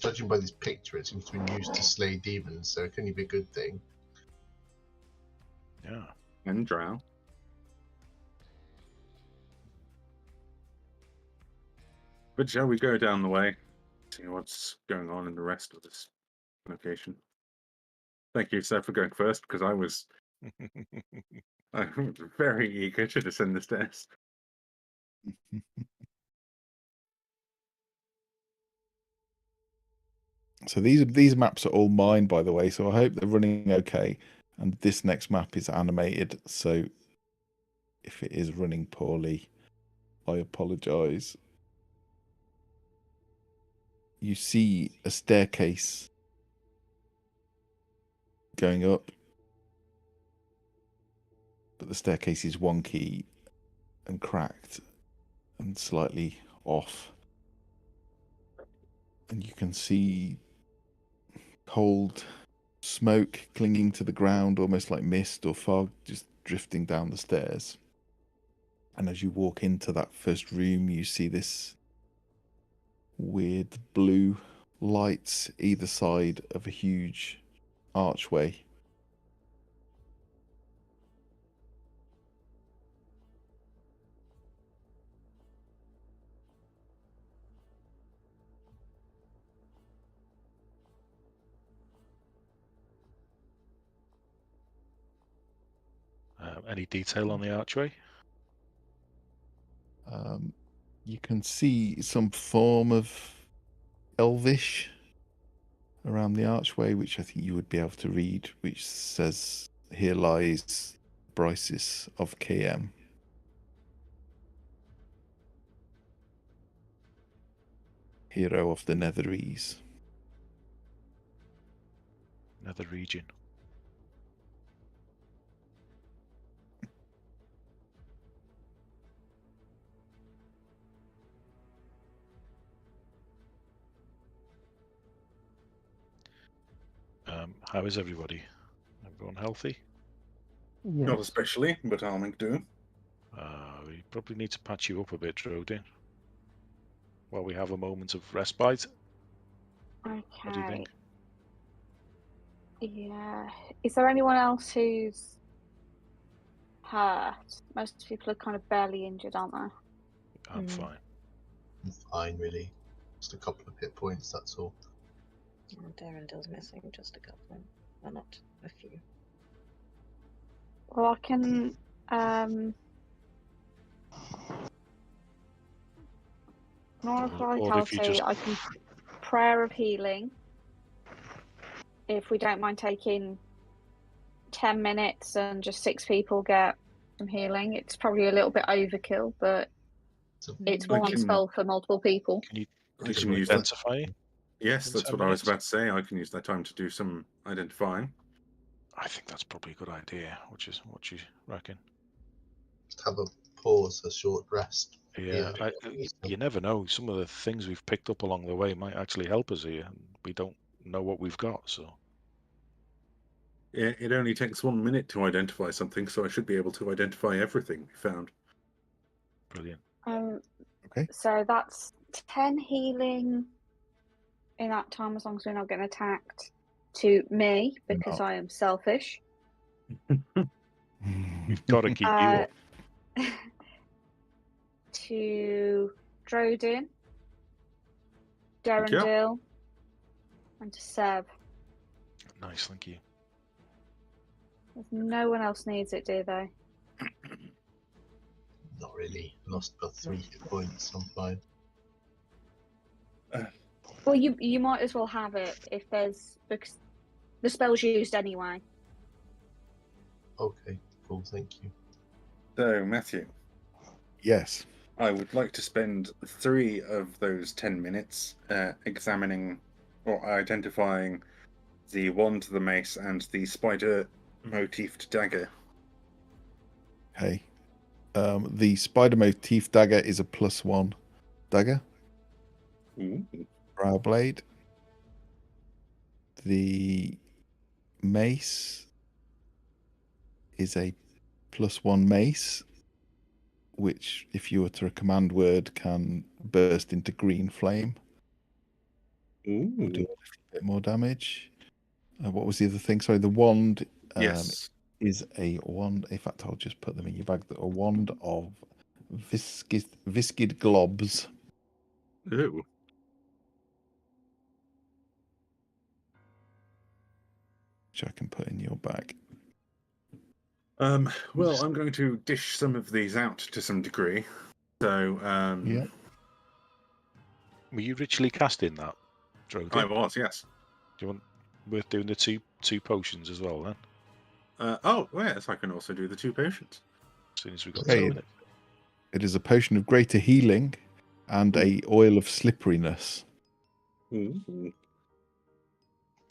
judging by this picture, it seems to have been used to slay demons, so it can only be a good thing.
Yeah.
And drow. But shall we go down the way, see what's going on in the rest of this location? Thank you, sir, for going first, because I was very eager to descend the stairs.
So these maps are all mine, by the way. So I hope they're running okay. And this next map is animated. So if it is running poorly, I apologise. You see a staircase going up, but the staircase is wonky and cracked and slightly off. And you can see cold smoke clinging to the ground, almost like mist or fog, just drifting down the stairs. And as you walk into that first room, you see this weird blue lights either side of a huge archway.
Any detail on the archway?
You can see some form of Elvish around the archway, which I think you would be able to read, which says, "Here lies Brysis of KM." Hero of the Netherese.
Nether region. How is everybody? Everyone healthy?
Yes.
Not especially, but I'll make do.
We probably need to patch you up a bit, Drodin, while we have a moment of respite.
Okay.
What do you think?
Yeah. Is there anyone else who's hurt? Most people are kind of barely injured, aren't they?
I'm fine.
I'm fine, really. Just a couple of hit points, that's all.
Oh, Darrendel's missing just a couple. Well, not a few.
Well, I can. More
Or if you
vitality.
just
I can prayer of healing. If we don't mind taking 10 minutes and just 6 people get some healing, it's probably a little bit overkill, but
So
it's
I
one
can-
spell for multiple people.
can you
I
do
can
some
use that.
identifying?
Yes,
in
that's
10
what I was
minutes?
about to say. I can use that time to do some identifying.
I think that's probably a good idea. What you reckon?
just have a pause, a short rest.
Yeah, you never know. Some of the things we've picked up along the way might actually help us here. And we don't know what we've got, so
It only takes 1 minute to identify something, so I should be able to identify everything we found.
brilliant.
Okay.
So that's 10 healing in that time, as long as we're not getting attacked, to me, because
No.
I am selfish.
We've got to keep you up.
To Drodin, Darendil, and to Seb.
Nice, thank you.
No one else needs it, do they?
Not really. Lost about 3 hit points, I'm fine.
Well, you might as well have it if there's, because the spell's used anyway.
Okay, cool, thank you.
So, Matthew,
Yes.
I would like to spend 3 of those 10 minutes examining or identifying the wand, the mace, and the spider motifed dagger.
Okay. The spider motif dagger is a +1 dagger.
Ooh.
Brow blade. The mace is a +1 mace, which, if you utter a command word, can burst into green flame. Or do a little bit more damage. What was the other thing? Sorry, the wand
Yes.
is a wand. In fact, I'll just put them in your bag. A wand of viscid globs. which I can put in your bag.
Well, I'm going to dish some of these out to some degree. So,
Yeah.
Were you ritually casting that, Drogon?
I was, yes.
Do you want worth doing the two potions as well then?
Oh, yes, I can also do the 2 potions.
As soon as we got
Okay.
to it.
It is a potion of greater healing and a oil of slipperiness.
Ooh.
Wait,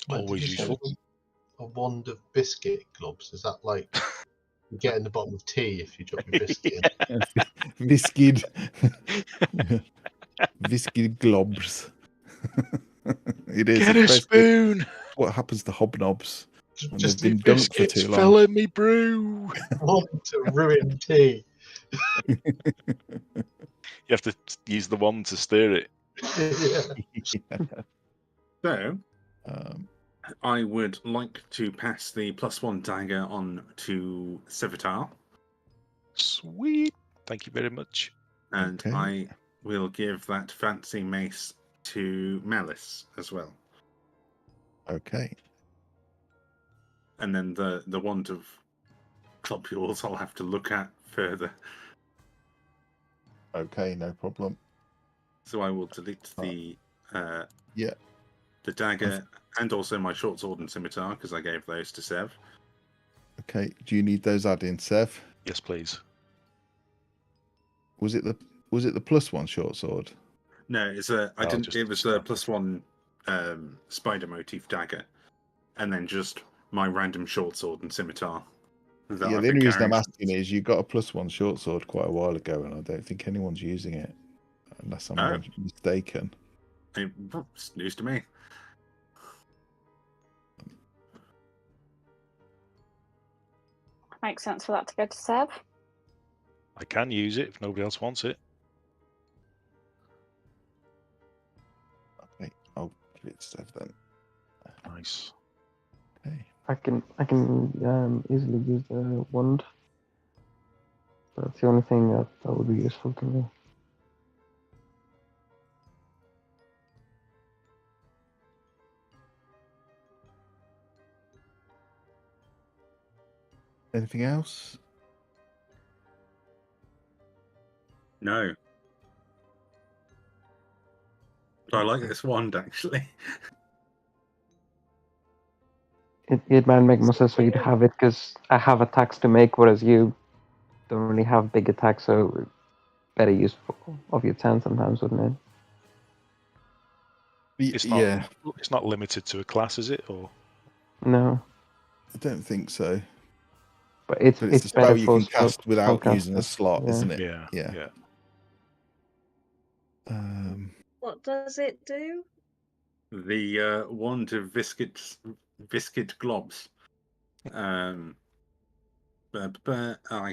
Always
did you say
useful.
a wand of biscuit globs? Is that like you get in the bottom of tea if you drop your biscuit in?
Viscid. Viscid globs. It is.
Get
it's
a
basically
spoon!
what happens to hobnobs when
Just
they've been dunked for
Biscuits
too
fell
long.
in me brew!
want to ruin tea.
You have to use the wand to stir it.
Yeah.
So,
Um,
I would like to pass the +1 dagger on to Sevitar,
Sweet! Thank you very much.
and
Okay.
I will give that fancy mace to Malice as well.
okay.
And then the wand of globules I'll have to look at further.
Okay, no problem.
So I will delete the
Yeah.
the dagger and also my short sword and scimitar because I gave those to Sev.
Okay. Do you need those add-in, Sev?
Yes, please.
Was it the +1 short sword?
No, it's a I
Oh,
didn't.
just
It was a +1 spider motif dagger, and then just my random short sword and scimitar. That
Yeah,
I've
the
been
only reason I'm
carrying
asking is you got a +1 short sword quite a while ago, and I don't think anyone's using it, unless I'm mistaken.
It's news to me.
Makes sense for that to go to Seb.
I can use it if nobody else wants it.
Okay, I'll give it to Sev then.
Nice.
Okay.
I can easily use the wand. That's the only thing that would be useful to me.
Anything else?
No. But I like this wand actually.
It might make more sense for you to have it because I have attacks to make, whereas you don't really have big attacks, so better use of your turn sometimes, wouldn't it?
It's not. It's not limited to a class, is it? Or
No,
I don't think so.
but it's
a spell
better
you
for
can cast without using a
spellcasters,
slot,
yeah.
isn't it?
Yeah.
What does it do?
The wand of viscid globs. I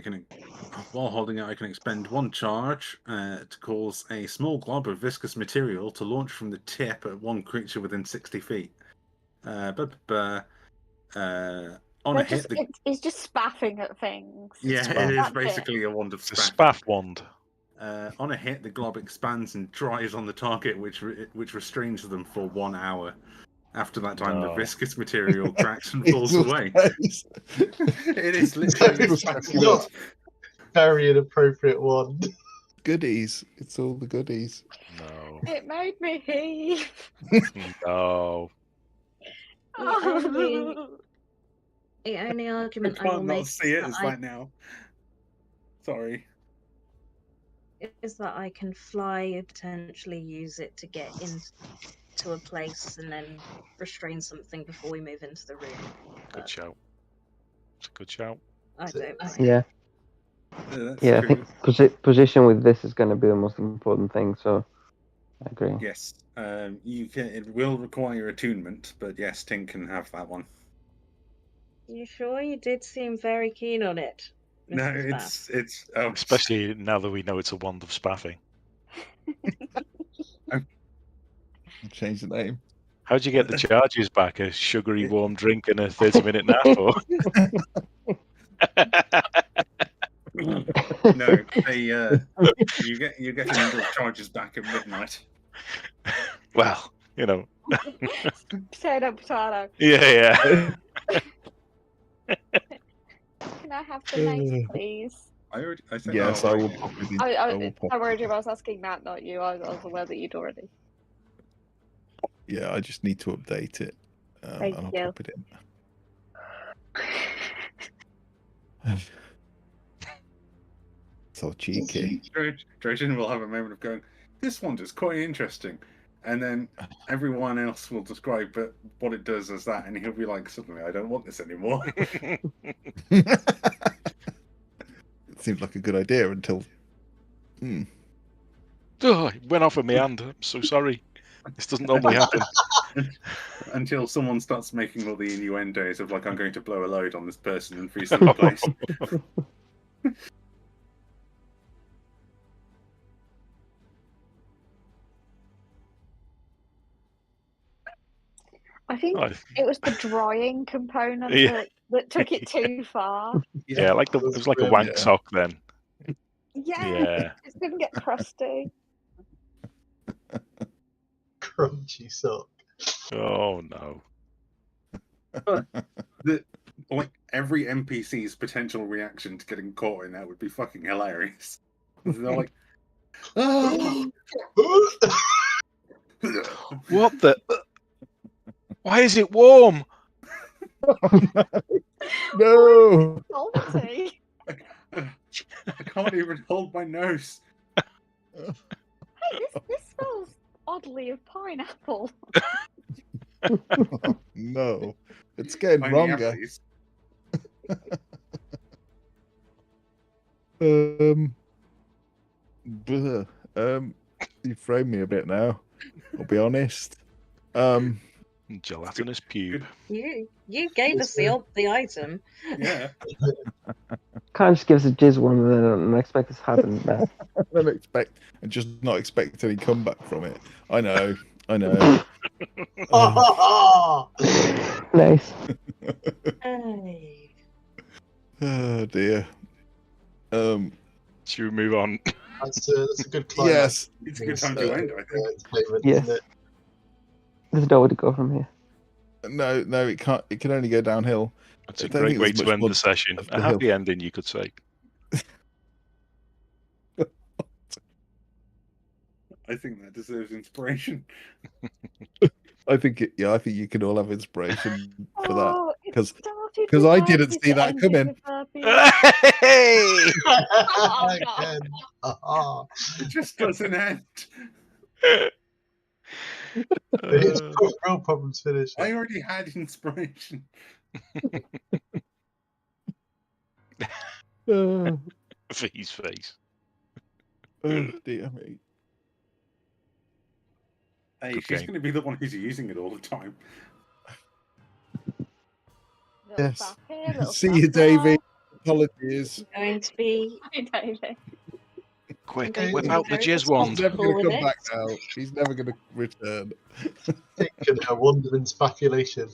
can, while holding it, I can expend 1 charge to cause a small glob of viscous material to launch from the tip at one creature within 60 feet. On a hit,
It's just spaffing at things.
yeah,
Spaff.
it is
That's
basically a wand of
It's a
spaff.
spaff wand.
On a hit, the glob expands and dries on the target, which restrains them for 1 hour. After that time, the
No.
viscous material cracks and falls away. It is literally a spaff
You
wand.
got very inappropriate wand.
Goodies. It's all the goodies.
No.
It made me heave.
No.
The only argument I will
can't
make
not see it.
that
It's
I-
like now. Sorry.
is that I can fly and potentially use it to get into a place and then restrain something before we move into the room.
Good shout. It's a good shout.
I don't mind.
Yeah,
That's
yeah. I
true.
think position with this is going to be the most important thing. So I agree.
Yes, you can. It will require attunement, but yes, Tink can have that one.
You sure? You did seem very keen on it.
No,
Mr. Spaff.
it's
Especially now that we know it's a wand of spaffing.
Change the name.
How'd you get the charges back? A sugary warm drink and a 30-minute nap? Or?
No, you get a number of charges back at midnight.
Well, you know.
Potato, potato.
Yeah.
I have the names, please?
I said,
Yes,
oh,
I will
right.
pop it in.
I
will pop.
don't worry, Jim. I was asking Matt, not you. I was aware that you'd already.
Yeah, I just need to update it.
Thank
and I'll
you.
pop it in. So cheeky.
Trajan will have a moment of going, this one is quite interesting. And then everyone else will describe but what it does as that, and he'll be like, suddenly, I don't want this anymore.
It seemed like a good idea until.
Oh, it went off of my hand. I'm so sorry. This doesn't normally happen.
Until someone starts making all the innuendos of, like, I'm going to blow a load on this person and freeze them in place.
I think it was the drying component that took it too far.
Yeah, like it was like a wank sock then.
Yeah. It didn't get crusty.
Crunchy sock.
Oh no. Like every NPC's potential reaction to getting caught in that would be fucking hilarious. They're like, oh!
What the? Why is it warm?
No!
Salty.
I can't even hold my nose.
Hey, this smells oddly of pineapple.
No, it's getting wronger. You framed me a bit now. I'll be honest.
Gelatinous pube.
You gave us the item.
Yeah.
Can't just give us a jizz one and expect this to happen.
And just not expect any comeback from it. I know.
Nice.
Oh dear.
Should we move on?
That's a good climax.
Yes.
It's a good time to end, I think.
Yes. There's nowhere to go from here.
No, it can't. It can only go downhill.
That's a great way to end the session. A happy ending, you could say.
I think that deserves inspiration.
I think you can all have inspiration for that because
I
I didn't see that coming.
Hey!
It just doesn't end.
Real problems finished.
I already had inspiration.
V's face.
Oh dear me.
Hey, she's going to be the one who's using it all the time.
Yes. See you, Davey. Apologies.
Going to be.
Quick, whip out the jizz wand.
He's never going to come back now. He's never going to return.
Taking a wandering speculation.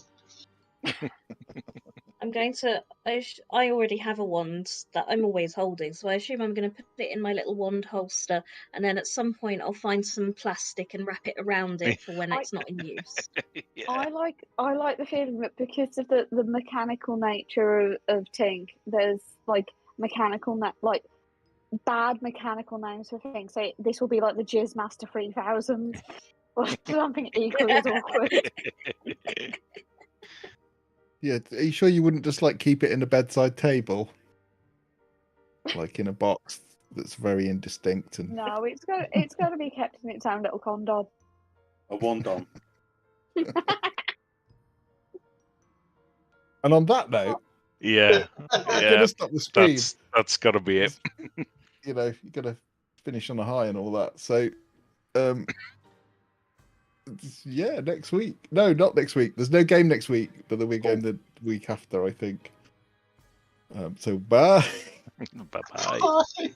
I'm going to. I already have a wand that I'm always holding, so I assume I'm going to put it in my little wand holster, and then at some point I'll find some plastic and wrap it around it for when it's not in use.
Yeah.
I like the feeling that because of the mechanical nature of Tink, there's like bad mechanical names for things. So this will be like the Jizz Master 3000 or something equally as awkward.
Yeah, are you sure you wouldn't just like keep it in a bedside table, like in a box that's very indistinct? And
No, it's got to be kept in its own little condom.
A wandon.
And on that note,
Yeah,
gonna stop the stream.
That's got to be it.
You know, you got to finish on a high and all that. So, yeah, next week. No, not next week. There's no game next week, but there'll be a game the week after, I think. So bye.
Bye bye.
Bye.